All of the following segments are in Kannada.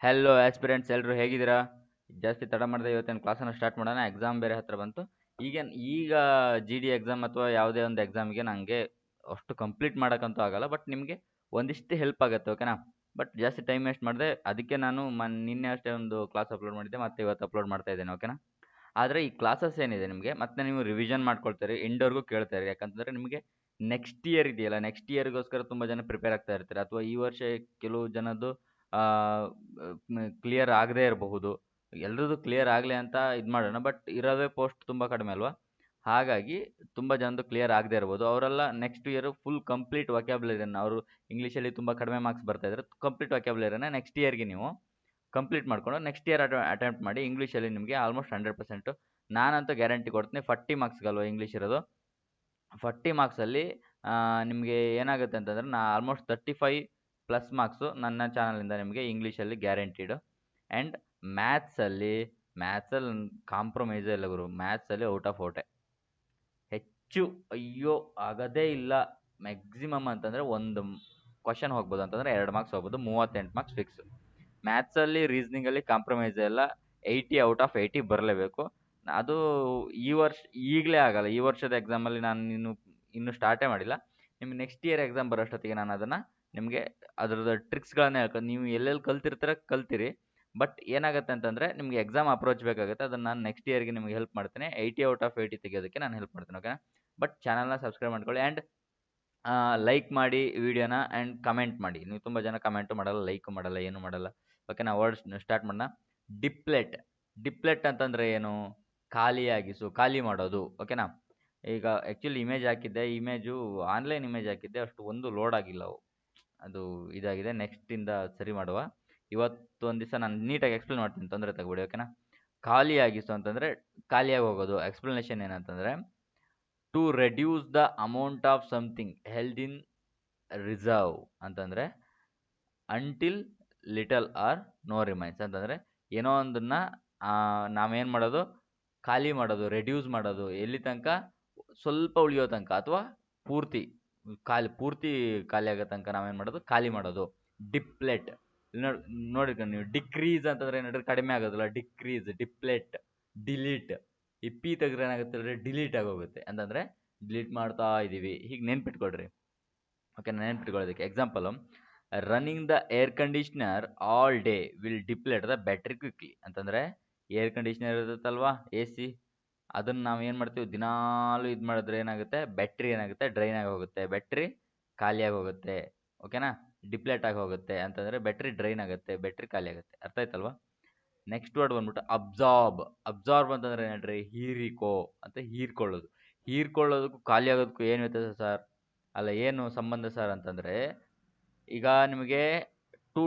ಹೆಲೋ ಆಸ್ಪಿರೆಂಟ್ಸ್ ಎಲ್ಲರೂ ಹೇಗಿದ್ದೀರಾ? ಜಾಸ್ತಿ ತಡ ಮಾಡದೆ ಇವತ್ತಿನ ಕ್ಲಾಸನ್ನು ಸ್ಟಾರ್ಟ್ ಮಾಡೋಣ. ಎಕ್ಸಾಮ್ ಬೇರೆ ಹತ್ರ ಬಂತು. ಈಗ ಜಿ ಡಿ ಎಕ್ಸಾಮ್ ಅಥವಾ ಯಾವುದೇ ಒಂದು ಎಕ್ಸಾಮ್ಗೆ ನನಗೆ ಅಷ್ಟು ಕಂಪ್ಲೀಟ್ ಮಾಡೋಕ್ಕಂತೂ ಆಗಲ್ಲ. ಬಟ್ ನಿಮಗೆ ಒಂದಿಷ್ಟು ಹೆಲ್ಪ್ ಆಗುತ್ತೆ, ಓಕೆನಾ? ಬಟ್ ಜಾಸ್ತಿ ಟೈಮ್ ವೇಸ್ಟ್ ಮಾಡಿದೆ. ಅದಕ್ಕೆ ನಾನು ನಿನ್ನೆ ಅಷ್ಟೇ ಒಂದು ಕ್ಲಾಸ್ ಅಪ್ಲೋಡ್ ಮಾಡಿದ್ದೆ, ಮತ್ತೆ ಇವತ್ತು ಅಪ್ಲೋಡ್ ಮಾಡ್ತಾ ಇದ್ದೇನೆ, ಓಕೆನಾ? ಆದರೆ ಈ ಕ್ಲಾಸಸ್ ಏನಿದೆ ನಿಮಗೆ ಮತ್ತೆ ನೀವು ರಿವಿಷನ್ ಮಾಡ್ಕೊಳ್ತೀರಿ, ಎಂಡ್ವರೆಗೂ ಕೇಳ್ತಾರೆ. ಯಾಕಂತಂದರೆ ನಿಮಗೆ ನೆಕ್ಸ್ಟ್ ಇಯರ್ ಇದೆಯಲ್ಲ, ನೆಕ್ಸ್ಟ್ ಇಯರ್ಗೋಸ್ಕರ ತುಂಬ ಜನ ಪ್ರಿಪೇರ್ ಆಗ್ತಾ ಇರ್ತಾರೆ. ಅಥವಾ ಈ ವರ್ಷ ಕೆಲವು ಜನದ್ದು ಕ್ಲಿಯರ್ ಆಗದೇ ಇರಬಹುದು. ಎಲ್ರದ್ದು ಕ್ಲಿಯರ್ ಆಗಲಿ ಅಂತ ಇದು ಮಾಡೋಣ. ಬಟ್ ಇರೋದೇ ಪೋಸ್ಟ್ ತುಂಬ ಕಡಿಮೆ ಅಲ್ವಾ? ಹಾಗಾಗಿ ತುಂಬ ಜನದ್ದು ಕ್ಲಿಯರ್ ಆಗದೇ ಇರ್ಬೋದು. ಅವರೆಲ್ಲ ನೆಕ್ಸ್ಟ್ ಇಯರ್ ಫುಲ್ ಕಂಪ್ಲೀಟ್ ವೊಕ್ಯಾಬ್ಯುಲರಿಯನ್ನು, ಅವರು ಇಂಗ್ಲೀಷಲ್ಲಿ ತುಂಬ ಕಡಿಮೆ ಮಾರ್ಕ್ಸ್ ಬರ್ತಾ ಇದ್ದಾರೆ, ಕಂಪ್ಲೀಟ್ ವೊಕ್ಯಾಬ್ಯುಲರಿನ ನೆಕ್ಸ್ಟ್ ಇಯರ್ಗೆ ನೀವು ಕಂಪ್ಲೀಟ್ ಮಾಡ್ಕೊಂಡು ನೆಕ್ಸ್ಟ್ ಇಯರ್ ಅಟೆಂಪ್ಟ್ ಮಾಡಿ. ಇಂಗ್ಲೀಷಲ್ಲಿ ನಿಮಗೆ ಆಲ್ಮೋಸ್ಟ್ 100%. ನಾನಂತೂ ಗ್ಯಾರಂಟಿ ಕೊಡ್ತೀನಿ. 40 ಮಾರ್ಕ್ಸ್ಗಲ್ವ ಇಂಗ್ಲೀಷ್ ಇರೋದು. 40 ಮಾರ್ಕ್ಸಲ್ಲಿ ನಿಮಗೆ ಏನಾಗುತ್ತೆ ಅಂತಂದರೆ, ಆಲ್ಮೋಸ್ಟ್ 35 ಪ್ಲಸ್ ಮಾರ್ಕ್ಸು ನನ್ನ ಚಾನಲಿಂದ ನಿಮಗೆ ಇಂಗ್ಲೀಷಲ್ಲಿ ಗ್ಯಾರಂಟಿಡು. ಆ್ಯಂಡ್ ಮ್ಯಾಥ್ಸಲ್ಲಿ ಕಾಂಪ್ರಮೈಸೇ ಇಲ್ಲ ಗುರು. ಮ್ಯಾಥ್ಸಲ್ಲಿ ಔಟ್ ಆಫ್ ಔಟೇ. ಹೆಚ್ಚು ಅಯ್ಯೋ ಆಗೋದೇ ಇಲ್ಲ. ಮ್ಯಾಕ್ಸಿಮಮ್ ಅಂತಂದರೆ ಒಂದು ಕ್ವಶನ್ ಹೋಗ್ಬೋದು, ಅಂತಂದರೆ 2 ಮಾರ್ಕ್ಸ್ ಹೋಗ್ಬೋದು. 38 ಮಾರ್ಕ್ಸ್ ಫಿಕ್ಸ್. ಮ್ಯಾಥ್ಸಲ್ಲಿ ರೀಸ್ನಿಂಗಲ್ಲಿ ಕಾಂಪ್ರಮೈಸೇ ಇಲ್ಲ. 80 ಔಟ್ ಆಫ್ 80 ಬರಲೇಬೇಕು. ಅದು ಈ ವರ್ಷ ಈಗಲೇ ಆಗಲ್ಲ. ಈ ವರ್ಷದ ಎಕ್ಸಾಮಲ್ಲಿ ನಾನು ಇನ್ನೂ ಸ್ಟಾರ್ಟೇ ಮಾಡಿಲ್ಲ. ನಿಮ್ಗೆ ನೆಕ್ಸ್ಟ್ ಇಯರ್ ಎಕ್ಸಾಮ್ ಬರೋಷ್ಟೊತ್ತಿಗೆ ನಾನು ಅದನ್ನು ನಿಮಗೆ ಅದರದ್ದು ಟ್ರಿಕ್ಸ್ಗಳನ್ನ ಹೇಳ್ಕೊಂಡು, ನೀವು ಎಲ್ಲೆಲ್ಲಿ ಕಲ್ತಿರಿ. ಬಟ್ ಏನಾಗುತ್ತೆ ಅಂತಂದರೆ, ನಿಮಗೆ ಎಕ್ಸಾಮ್ ಅಪ್ರೋಚ್ ಬೇಕಾಗುತ್ತೆ. ಅದನ್ನು ನಾನು ನೆಕ್ಸ್ಟ್ ಇಯರ್ಗೆ ನಿಮಗೆ ಹೆಲ್ಪ್ ಮಾಡ್ತೇನೆ. 80 ಔಟ್ ಆಫ್ 80 ತೆಗೆಯೋದಕ್ಕೆ ನಾನು ಹೆಲ್ಪ್ ಮಾಡ್ತೇನೆ, ಓಕೆನಾ? ಬಟ್ ಚಾನಲ್ನ ಸಬ್ಸ್ಕ್ರೈಬ್ ಮಾಡ್ಕೊಳ್ಳಿ. ಆ್ಯಂಡ್ ಲೈಕ್ ಮಾಡಿ ವಿಡಿಯೋನ, ಆ್ಯಂಡ್ ಕಮೆಂಟ್ ಮಾಡಿ. ನೀವು ತುಂಬ ಜನ ಕಮೆಂಟು ಮಾಡಲ್ಲ, ಲೈಕು ಮಾಡಲ್ಲ, ಏನು ಮಾಡಲ್ಲ, ಓಕೆನಾ? ವರ್ಡ್ಸ್ ಸ್ಟಾರ್ಟ್ ಮಾಡೋಣ. ಡಿಪ್ಲೆಟ್ ಅಂತಂದರೆ ಏನು? ಖಾಲಿ ಮಾಡೋದು, ಓಕೆನಾ? ಈಗ ಆ್ಯಕ್ಚುಲಿ ಇಮೇಜ್ ಹಾಕಿದ್ದೆ, ಇಮೇಜು ಆನ್ಲೈನ್ ಇಮೇಜ್ ಹಾಕಿದ್ದೆ, ಅಷ್ಟು ಒಂದು ಲೋಡ್ ಆಗಿಲ್ಲ. ಅದು ಇದಾಗಿದೆ. ನೆಕ್ಸ್ಟಿಂದ ಸರಿ ಮಾಡುವ. ಇವತ್ತು ಒಂದು ದಿವಸ ನಾನು ನೀಟಾಗಿ ಎಕ್ಸ್ಪ್ಲೇನ್ ಮಾಡ್ತೀನಿ, ತೊಂದರೆ ತಗೊಬೇಡಿ, ಓಕೆನಾ? ಖಾಲಿಯಾಗಿಸು ಅಂತಂದರೆ ಖಾಲಿಯಾಗಿ ಹೋಗೋದು. ಎಕ್ಸ್ಪ್ಲನೇಷನ್ ಏನಂತಂದರೆ, to reduce the amount of something held in reserve ಅಂತಂದರೆ, until little or no remains ಅಂತಂದರೆ, ಏನೋ ಒಂದನ್ನು ನಾವೇನು ಮಾಡೋದು, ಖಾಲಿ ಮಾಡೋದು, ರೆಡ್ಯೂಸ್ ಮಾಡೋದು. ಎಲ್ಲಿ ತನಕ? ಸ್ವಲ್ಪ ಉಳಿಯೋ ತನಕ, ಅಥವಾ ಪೂರ್ತಿ ಖಾಲಿ ಆಗೋ ತನಕ ನಾವೇನು ಮಾಡೋದು? ಖಾಲಿ ಮಾಡೋದು. ಡಿಪ್ಲೆಟ್ ನೋಡಿಕೊಂಡು ನೀವು. ಡಿಕ್ರೀಸ್ ಅಂತಂದರೆ ಏನಾದ್ರೆ ಕಡಿಮೆ ಆಗೋದಿಲ್ಲ, ಡಿಪ್ಲೆಟ್. ಡಿಲೀಟ್, ಈ ಪಿ ತೆಗೆದ್ರೆ ಏನಾಗುತ್ತೆ ಅಂದರೆ ಡಿಲೀಟ್ ಆಗೋಗುತ್ತೆ. ಅಂತಂದರೆ ಡಿಲೀಟ್ ಮಾಡ್ತಾ ಇದ್ದೀವಿ. ಹೀಗೆ ನೆನ್ಪಿಟ್ಕೊಳ್ರಿ, ಓಕೆ? ನೆನ್ಪಿಟ್ಕೊಳ್ಳೋದಕ್ಕೆ example, running the air conditioner all day will deplete the battery quickly ಅಂತಂದರೆ, ಏರ್ ಕಂಡೀಷ್ನರ್ ಇರುತ್ತಲ್ವಾ, AC, ಅದನ್ನು ನಾವು ಏನು ಮಾಡ್ತೀವಿ, ದಿನಾಲೂ ಇದು ಮಾಡಿದ್ರೆ ಏನಾಗುತ್ತೆ? ಬ್ಯಾಟ್ರಿ ಏನಾಗುತ್ತೆ? ಡ್ರೈನ್ ಆಗಿ ಹೋಗುತ್ತೆ, ಬ್ಯಾಟ್ರಿ ಖಾಲಿಯಾಗಿ ಹೋಗುತ್ತೆ, ಓಕೆನಾ? ಡಿಪ್ಲೇಟ್ ಆಗಿ ಹೋಗುತ್ತೆ ಅಂತಂದರೆ ಬ್ಯಾಟ್ರಿ ಡ್ರೈನ್ ಆಗುತ್ತೆ, ಬ್ಯಾಟ್ರಿ ಖಾಲಿ ಆಗುತ್ತೆ. ಅರ್ಥ ಆಯ್ತಲ್ವಾ? ನೆಕ್ಸ್ಟ್ ವರ್ಡ್ ಬಂದ್ಬಿಟ್ಟು ಅಬ್ಸಾರ್ಬ್ ಅಂತಂದರೆ ಏನ್ರಿ? ಹೀರಿಕೋ ಅಂತ. ಹೀರ್ಕೊಳ್ಳೋದಕ್ಕೂ ಖಾಲಿ ಆಗೋದಕ್ಕೂ ಏನು ವ್ಯತ್ಯಾಸ ಸರ್? ಅಲ್ಲ, ಏನು ಸಂಬಂಧ ಸರ್ ಅಂತಂದರೆ, ಈಗ ನಿಮಗೆ to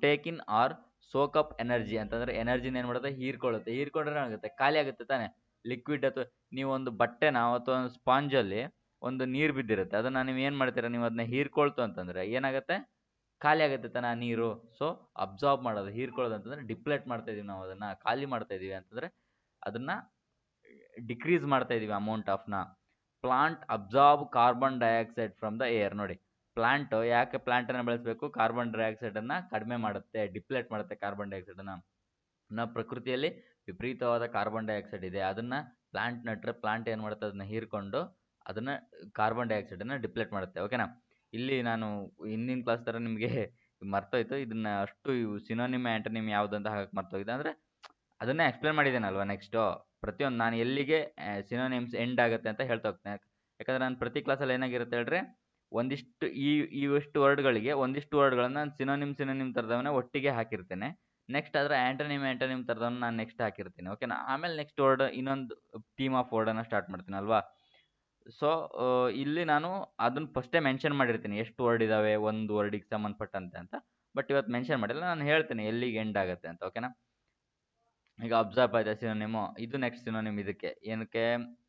take in or soak up energy ಅಂತಂದರೆ, ಎನರ್ಜಿನ ಏನು ಮಾಡುತ್ತೆ? ಹೀರ್ಕೊಂಡ್ರೆ ಏನಾಗುತ್ತೆ? ಖಾಲಿ ಆಗುತ್ತೆ ತಾನೆ. ಲಿಕ್ವಿಡ್ ಅಥವಾ ನೀವೊಂದು ಬಟ್ಟೆನ ಅಥವಾ ಒಂದು ಸ್ಪಾಂಜಲ್ಲಿ ಒಂದು ನೀರು ಬಿದ್ದಿರುತ್ತೆ, ಅದನ್ನು ನೀವು ಏನು ಮಾಡ್ತೀರಾ? ನೀವು ಅದನ್ನ ಹೀರ್ಕೊಳ್ತು ಅಂತಂದರೆ ಏನಾಗುತ್ತೆ? ಖಾಲಿ ಆಗುತ್ತೆ ತಾನೆ ಆ ನೀರು. ಸೊ ಅಬ್ಸಾರ್ಬ್ ಮಾಡೋದು, ಹೀರ್ಕೊಳ್ಳೋದು ಅಂತಂದರೆ ಡಿಪ್ಲೆಟ್ ಮಾಡ್ತಾ ಇದೀವಿ ನಾವು, ಅದನ್ನು ಖಾಲಿ ಮಾಡ್ತಾ ಇದೀವಿ ಅಂತಂದರೆ ಅದನ್ನು ಡಿಕ್ರೀಸ್ ಮಾಡ್ತಾ ಇದೀವಿ ಅಮೌಂಟ್ ಆಫ್ನ. Plant absorb carbon dioxide from the air. ನೋಡಿ, ಯಾಕೆ ಪ್ಲಾಂಟನ್ನು ಬೆಳೆಸಬೇಕು? ಕಾರ್ಬನ್ ಡೈಆಕ್ಸೈಡನ್ನು ಕಡಿಮೆ ಮಾಡುತ್ತೆ, ಡಿಪ್ಲೆಟ್ ಮಾಡುತ್ತೆ ಕಾರ್ಬನ್ ಡೈಆಕ್ಸೈಡನ್ನು. ನಮ್ಮ ಪ್ರಕೃತಿಯಲ್ಲಿ ವಿಪರೀತವಾದ ಕಾರ್ಬನ್ ಡೈಆಕ್ಸೈಡ್ ಇದೆ. ಅದನ್ನು ಪ್ಲಾಂಟ್ ನಟ್ರೆ ಪ್ಲಾಂಟ್ ಏನು ಮಾಡುತ್ತೆ? ಅದನ್ನು ಹೀರ್ಕೊಂಡು ಅದನ್ನು ಕಾರ್ಬನ್ ಡೈಆಕ್ಸೈಡನ್ನು ಡಿಪ್ಲೆಟ್ ಮಾಡುತ್ತೆ, ಓಕೆನಾ? ಇಲ್ಲಿ ನಾನು ಹಿಂದಿನ ಕ್ಲಾಸ್ ಥರ ನಿಮಗೆ ಮರ್ತೋಯ್ತು. ಇದನ್ನು ಅಷ್ಟು ಸಿನೋನಿಮ್ ಆ್ಯಂಟನಿಮ್ ಯಾವುದು ಅಂತ ಹಾಕಕ್ಕೆ ಮರ್ತೋಗಿದೆ. ಅಂದರೆ ಅದನ್ನೇ ಎಕ್ಸ್ಪ್ಲೇನ್ ಮಾಡಿದ್ದೇನಲ್ವ. ನೆಕ್ಸ್ಟು ಪ್ರತಿಯೊಂದು ನಾನು ಎಲ್ಲಿಗೆ ಸಿನೋನಿಮ್ಸ್ ಎಂಡ್ ಆಗುತ್ತೆ ಅಂತ ಹೇಳ್ತಾ ಹೋಗ್ತೇನೆ. ಯಾಕಂದರೆ ನಾನು ಪ್ರತಿ ಕ್ಲಾಸಲ್ಲಿ ಏನಾಗಿರುತ್ತೆ ಹೇಳ್ರಿ, ಒಂದಿಷ್ಟು ಇಷ್ಟು ವರ್ಡ್ಗಳಿಗೆ ಒಂದಿಷ್ಟು ವರ್ಡ್ಗಳನ್ನು ನಾನು ಸಿನೋನಿಮ್ ಥರದವನ್ನ ಒಟ್ಟಿಗೆ ಹಾಕಿರ್ತೇನೆ. ನೆಕ್ಸ್ಟ್ ಅದರ ಆ್ಯಂಟನಿಮ್ ಥರದವನ್ನ ನಾನು ನೆಕ್ಸ್ಟ್ ಹಾಕಿರ್ತೀನಿ, ಓಕೆನಾ? ಆಮೇಲೆ ನೆಕ್ಸ್ಟ್ ವರ್ಡ್ ಇನ್ನೊಂದು ಟೀಮ್ ಆಫ್ ವರ್ಡನ್ನು ಸ್ಟಾರ್ಟ್ ಮಾಡ್ತೀನಿ ಅಲ್ವಾ? ಸೊ ಇಲ್ಲಿ ನಾನು ಅದನ್ನು ಫಸ್ಟೇ ಮೆನ್ಷನ್ ಮಾಡಿರ್ತೀನಿ, ಎಷ್ಟು ವರ್ಡ್ ಇದ್ದಾವೆ ಒಂದು ವರ್ಡಿಗೆ ಸಂಬಂಧಪಟ್ಟಂತೆ ಅಂತ. ಬಟ್ ಇವತ್ತು ಮೆನ್ಷನ್ ಮಾಡಿಲ್ಲ, ನಾನು ಹೇಳ್ತೀನಿ ಎಲ್ಲಿಗೆ ಎಂಡ್ ಆಗುತ್ತೆ ಅಂತ, ಓಕೆನಾ? ಈಗ ಅಬ್ಸಾರ್ಬ್ ಆಯ್ತಾ ಸಿನೋನಿಮು. ಇದು ನೆಕ್ಸ್ಟ್ ಸಿನೋನಿಮ್ ಇದಕ್ಕೆ. ಏನಕ್ಕೆ?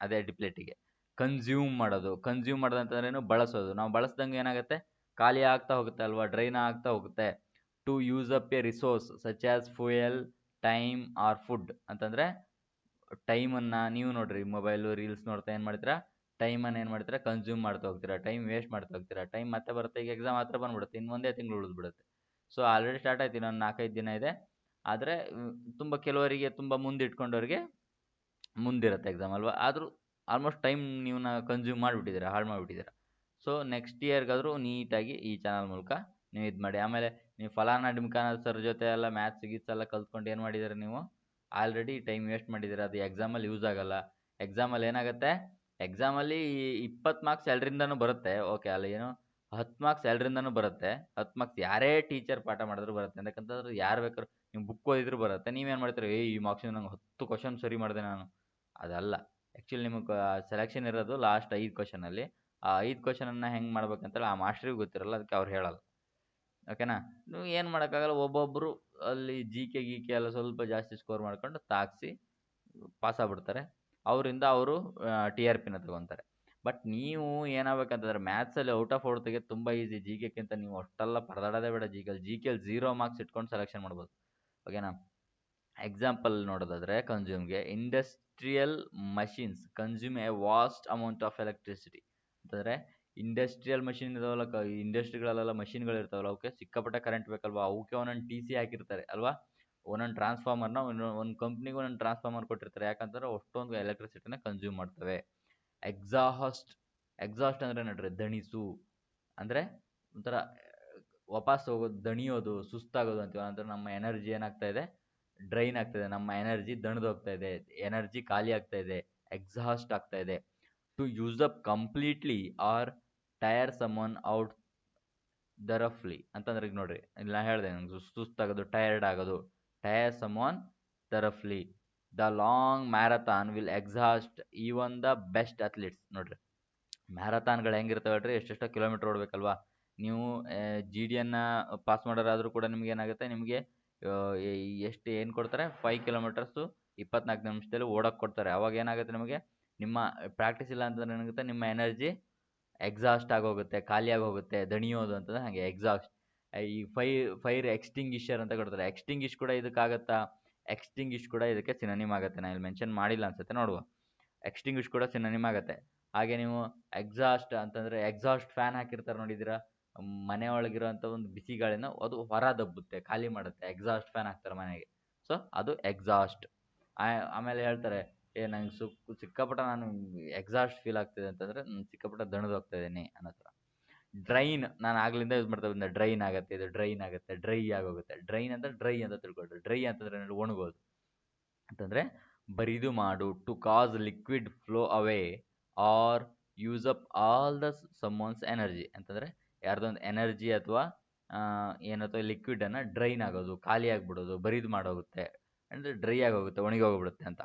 ಅದೇ ಡಿಪ್ಲೆಟಿಗೆ. ಕನ್ಸ್ಯೂಮ್ ಮಾಡೋದು ಅಂತಂದ್ರೆ ಏನು? ಬಳಸೋದು. ನಾವು ಬಳಸ್ದಂಗೆ ಏನಾಗುತ್ತೆ? ಖಾಲಿ ಆಗ್ತಾ ಹೋಗುತ್ತೆ ಅಲ್ವಾ, ಡ್ರೈನ್ ಆಗ್ತಾ ಹೋಗುತ್ತೆ. To use up a resource such as fuel, time or food ಅಂತಂದರೆ, ಟೈಮನ್ನು ನೀವು ನೋಡ್ರಿ, ಮೊಬೈಲು ರೀಲ್ಸ್ ನೋಡ್ತಾ ಏನು ಮಾಡ್ತೀರಾ? ಟೈಮನ್ನು ಏನು ಮಾಡ್ತೀರಾ, ಕನ್ಸ್ಯೂಮ್ ಮಾಡ್ತಾ ಹೋಗ್ತೀರಾ, ಟೈಮ್ ವೇಸ್ಟ್ ಮಾಡ್ತಾ ಹೋಗ್ತೀರಾ. ಟೈಮ್ ಮತ್ತೆ ಬರುತ್ತೆ, ಈಗ ಎಕ್ಸಾಮ್ ಹತ್ರ ಬಂದ್ಬಿಡುತ್ತೆ, ಇನ್ನು ಒಂದೇ ತಿಂಗಳು ಉಳಿದ್ಬಿಡುತ್ತೆ. ಸೊ ಆಲ್ರೆಡಿ ಸ್ಟಾರ್ಟ್ ಆಯ್ತು, ಇನ್ನೊಂದು 4-5 ದಿನ ಇದೆ. ಆದರೆ ತುಂಬ ಕೆಲವರಿಗೆ, ತುಂಬ ಮುಂದಿಟ್ಕೊಂಡವ್ರಿಗೆ ಮುಂದಿರುತ್ತೆ ಎಕ್ಸಾಮ್ ಅಲ್ವಾ. ಆದರೂ ಆಲ್ಮೋಸ್ಟ್ ಟೈಮ್ ನೀವು ಕನ್ಸ್ಯೂಮ್ ಮಾಡಿಬಿಟ್ಟಿದ್ದೀರಾ, ಹಾಳು ಮಾಡಿಬಿಟ್ಟಿದ್ದೀರಾ. ಸೊ ನೆಕ್ಸ್ಟ್ ಇಯರ್ಗಾದರೂ ನೀಟಾಗಿ ಈ ಚಾನಲ್ ಮೂಲಕ ನೀವು ಇದು ಮಾಡಿ. ಆಮೇಲೆ ನೀವು ಫಲಾನ ಡಿಮ್ಕಾನ ಸರ್ ಜೊತೆ ಎಲ್ಲ ಮ್ಯಾಥ್ಸ್ ಗೀತ್ಸ್ ಎಲ್ಲ ಕಲ್ತ್ಕೊಂಡು ಏನು ಮಾಡಿದ್ದೀರಾ ನೀವು, ಆಲ್ರೆಡಿ ಟೈಮ್ ವೇಸ್ಟ್ ಮಾಡಿದ್ದೀರಾ. ಅದು ಎಕ್ಸಾಮಲ್ಲಿ ಯೂಸ್ ಆಗಲ್ಲ. ಎಕ್ಸಾಮಲ್ಲಿ ಏನಾಗುತ್ತೆ, ಎಕ್ಸಾಮಲ್ಲಿ 20 ಮಾರ್ಕ್ಸ್ ಎಲ್ಲರಿಂದನೂ ಬರುತ್ತೆ, ಓಕೆ. ಅಲ್ಲ ಏನು 10 ಮಾರ್ಕ್ಸ್ ಎಲ್ಲರಿಂದನೂ ಬರುತ್ತೆ. 10 ಮಾರ್ಕ್ಸ್ ಯಾರೇ ಟೀಚರ್ ಪಾಠ ಮಾಡಿದ್ರು ಬರುತ್ತೆ. ಯಾಕಂತಂದ್ರೆ ಯಾರು ಬೇಕಾದ್ರೂ ನೀವು ಬುಕ್ ಓದಿದ್ರು ಬರುತ್ತೆ. ನೀವೇನು ಮಾಡ್ತೀರಿ, ಈ ಮಾರ್ಕ್ಸಿಂದ ನಂಗೆ 10 ಕ್ವಶನ್ ಸರಿ ಮಾಡಿದೆ ನಾನು. ಅದಲ್ಲ, ಆ್ಯಕ್ಚುಲಿ ನಿಮಗೆ ಸೆಲೆಕ್ಷನ್ ಇರೋದು ಲಾಸ್ಟ್ 5 ಕ್ವಶನಲ್ಲಿ. ಆ 5 ಕ್ವಶನನ್ನು ಹೆಂಗೆ ಮಾಡ್ಬೇಕಂತೇಳಿ ಆ ಮಾಸ್ಟ್ರಿಗೆ ಗೊತ್ತಿರಲ್ಲ, ಅದಕ್ಕೆ ಅವ್ರು ಹೇಳಲ್ಲ, ಓಕೆನಾ. ನೀವು ಏನು ಮಾಡೋಕ್ಕಾಗಲ್ಲ, ಒಬ್ಬೊಬ್ಬರು ಅಲ್ಲಿ ಜಿ ಕೆ ಗೀಕೆ ಎಲ್ಲ ಸ್ವಲ್ಪ ಜಾಸ್ತಿ ಸ್ಕೋರ್ ಮಾಡ್ಕೊಂಡು ತಾಗಿಸಿ ಪಾಸ್ ಆಗ್ಬಿಡ್ತಾರೆ. ಅವರಿಂದ ಅವರು ಟಿ ಆರ್ ಪಿನ ತಗೊತಾರೆ. ಬಟ್ ನೀವು ಏನಾಗಬೇಕಂತಂದ್ರೆ ಮ್ಯಾಥ್ಸಲ್ಲಿ ಔಟ್ ಆಫ್ ಔಟ್ ತೆಗೆದು ತುಂಬ ಈಸಿ. ಜಿ ಕೆಕ್ಕಿಂತ ನೀವು ಅಷ್ಟೆಲ್ಲ ಪರದಾಡೋದೇ ಬೇಡ. ಜಿ ಕೆಲ್ಲಿ 0 ಮಾರ್ಕ್ಸ್ ಇಟ್ಕೊಂಡು ಸೆಲೆಕ್ಷನ್ ಮಾಡ್ಬೋದು, ಓಕೆನಾ. ಎಕ್ಸಾಂಪಲ್ ನೋಡೋದಾದರೆ ಕನ್ಸ್ಯೂಮ್ಗೆ, industrial machines consume a vast amount of electricity ಅಂತಂದರೆ, ಇಂಡಸ್ಟ್ರಿಯಲ್ ಮಷಿನ್ ಇದಾವಲ್ಲ, ಇಂಡಸ್ಟ್ರಿಗಳಲ್ಲೆಲ್ಲ ಮಷಿನ್ಗಳು ಇರ್ತಾವಲ್ಲ, ಅವಕ್ಕೆ ಸಿಕ್ಕಾಪಟ್ಟೆ ಕರೆಂಟ್ ಬೇಕಲ್ವಾ. ಅವಕ್ಕೆ ಒಂದೊಂದು ಟಿ ಸಿ ಹಾಕಿರ್ತಾರೆ ಅಲ್ವಾ, ಒಂದೊಂದು ಟ್ರಾನ್ಸ್ಫಾರ್ಮರ್ನ ಒಂದು ಕಂಪ್ನಿಗೆ ಒಂದೊಂದು ಟ್ರಾನ್ಸ್ಫಾರ್ಮರ್ ಕೊಟ್ಟಿರ್ತಾರೆ. ಯಾಕಂತಂದ್ರೆ ಅಷ್ಟೊಂದು ಎಲೆಕ್ಟ್ರಿಸಿಟಿನ ಕನ್ಸ್ಯೂಮ್ ಮಾಡ್ತವೆ. ಎಕ್ಸಾಸ್ಟ್ ಅಂದರೆ ನೋಡ್ರಿ, ದಣಿಸು ಅಂದರೆ ಒಂಥರ ವಾಪಸ್ ಹೋಗೋದು, ದಣಿಯೋದು, ಸುಸ್ತಾಗೋದು ಅಂತೀವಿ. ಅಂದರೆ ನಮ್ಮ ಎನರ್ಜಿ ಏನಾಗ್ತಾ ಇದೆ, ಡ್ರೈನ್ ಆಗ್ತಾಯಿದೆ, ನಮ್ಮ ಎನರ್ಜಿ ದಣಿದು ಹೋಗ್ತಾ ಇದೆ, ಎನರ್ಜಿ ಖಾಲಿ ಆಗ್ತಾ ಇದೆ, ಎಕ್ಸಾಸ್ಟ್ ಆಗ್ತಾ ಇದೆ. To use up completely or tire someone out thoroughly ಅಂತಂದ್ರೆ, ಈಗ ನೋಡ್ರಿ, ಇಲ್ಲ ಹೇಳಿದೆ ನಂಗೆ ಸುಸ್ತಾಗೋದು, ಟಯರ್ಡ್ ಆಗೋದು, tire someone thoroughly. The long marathon will exhaust even the best athletes. ನೋಡ್ರಿ, ಮ್ಯಾರಥಾನ್ಗಳು ಹೆಂಗಿರ್ತವೆ ಹೇಳ್ರಿ, ಎಷ್ಟೆಷ್ಟೋ ಕಿಲೋಮೀಟ್ರ್ ಓಡಬೇಕಲ್ವಾ. ನೀವು ಜಿ ಡಿಯನ್ನು ಪಾಸ್ ಮಾಡೋರಾದರೂ ಕೂಡ ನಿಮ್ಗೆ ಏನಾಗುತ್ತೆ, ನಿಮಗೆ ಎಷ್ಟು ಏನು ಕೊಡ್ತಾರೆ, 5 ಕಿಲೋಮೀಟರ್ಸು 24 ನಿಮಿಷದಲ್ಲಿ ಓಡೋಕ್ಕೆ ಕೊಡ್ತಾರೆ. ಅವಾಗ ಏನಾಗುತ್ತೆ, ನಿಮಗೆ ನಿಮ್ಮ ಪ್ರಾಕ್ಟೀಸ್ ಇಲ್ಲ ಅಂತಂದ್ರೆ ಏನಾಗುತ್ತೆ, ನಿಮ್ಮ ಎನರ್ಜಿ ಎಕ್ಸಾಸ್ಟ್ ಆಗೋಗುತ್ತೆ, ಖಾಲಿಯಾಗಿ ಹೋಗುತ್ತೆ. ದಣಿಯೋದು ಅಂತಂದ್ರೆ ಹಾಗೆ ಎಕ್ಸಾಸ್ಟ್. ಈ ಫೈರ್ ಎಕ್ಸ್ಟಿಂಗಿಷರ್ ಅಂತ ಕೊಡ್ತಾರೆ. ಎಕ್ಸ್ಟಿಂಗಿಶ್ ಕೂಡ ಇದಕ್ಕಾಗತ್ತಾ, ಎಕ್ಸ್ಟಿಂಗಿಶ್ ಕೂಡ ಇದಕ್ಕೆ ಸಿನೋನಿಮ್ ಆಗುತ್ತೆ. ನಾನು ಇಲ್ಲಿ ಮೆನ್ಷನ್ ಮಾಡಿಲ್ಲ ಅನ್ಸುತ್ತೆ, ನೋಡುವ. ಎಕ್ಸ್ಟಿಂಗ್ವಿಶ್ ಕೂಡ ಸಿನೋನಿಮ್ ಆಗುತ್ತೆ. ಹಾಗೆ ನೀವು ಎಕ್ಸಾಸ್ಟ್ ಅಂತಂದರೆ, ಎಕ್ಸಾಸ್ಟ್ ಫ್ಯಾನ್ ಹಾಕಿರ್ತಾರೆ ನೋಡಿದ್ದೀರಾ, ಮನೆ ಒಳಗಿರೋಂಥ ಒಂದು ಬಿಸಿ ಗಾಳಿನ ಅದು ಹೊರ ದಬ್ಬುತ್ತೆ, ಖಾಲಿ ಮಾಡುತ್ತೆ. ಎಕ್ಸಾಸ್ಟ್ ಫ್ಯಾನ್ ಹಾಕ್ತಾರೆ ಮನೆಗೆ, ಸೊ ಅದು ಎಕ್ಸಾಸ್ಟ್. ಆಮೇಲೆ ಹೇಳ್ತಾರೆ, ನಂಗೆ ಸಿಕ್ಕಾಪಟ್ಟ ನಾನು ಎಕ್ಸಾಸ್ಟ್ ಫೀಲ್ ಆಗ್ತಿದೆ ಅಂತಂದರೆ, ಸಿಕ್ಕಾಪಟ್ಟ ದಣಿದು ಹೋಗ್ತಾ ಇದ್ದೀನಿ ಅನ್ನೋ ಥರ. ಡ್ರೈನ್, ನಾನು ಆಗ್ಲಿಂದ ಯೂಸ್ ಮಾಡ್ತಾ ಬಂದೆ, ಡ್ರೈನ್ ಆಗುತ್ತೆ, ಇದು ಡ್ರೈನ್ ಆಗುತ್ತೆ, ಡ್ರೈ ಆಗೋಗುತ್ತೆ. ಡ್ರೈನ್ ಅಂದರೆ ಡ್ರೈ ಅಂತ ತಿಳ್ಕೊಳ್ರಿ. ಡ್ರೈ ಅಂತಂದರೆ ಒಣಗೋದು ಅಂತಂದರೆ ಬರಿದು ಮಾಡು. To cause liquid flow away or use up all the someone's energy ಅಂತಂದರೆ, ಯಾರ್ದೊಂದು ಎನರ್ಜಿ ಅಥವಾ ಏನಅಥವಾ ಲಿಕ್ವಿಡನ್ನು ಡ್ರೈನ್ ಆಗೋದು, ಖಾಲಿ ಆಗಿಬಿಡೋದು, ಬರಿದು ಮಾಡೋಗುತ್ತೆ, ಅಂದರೆ ಡ್ರೈ ಆಗೋಗುತ್ತೆ, ಒಣಗಿ ಹೋಗ್ಬಿಡುತ್ತೆ ಅಂತ.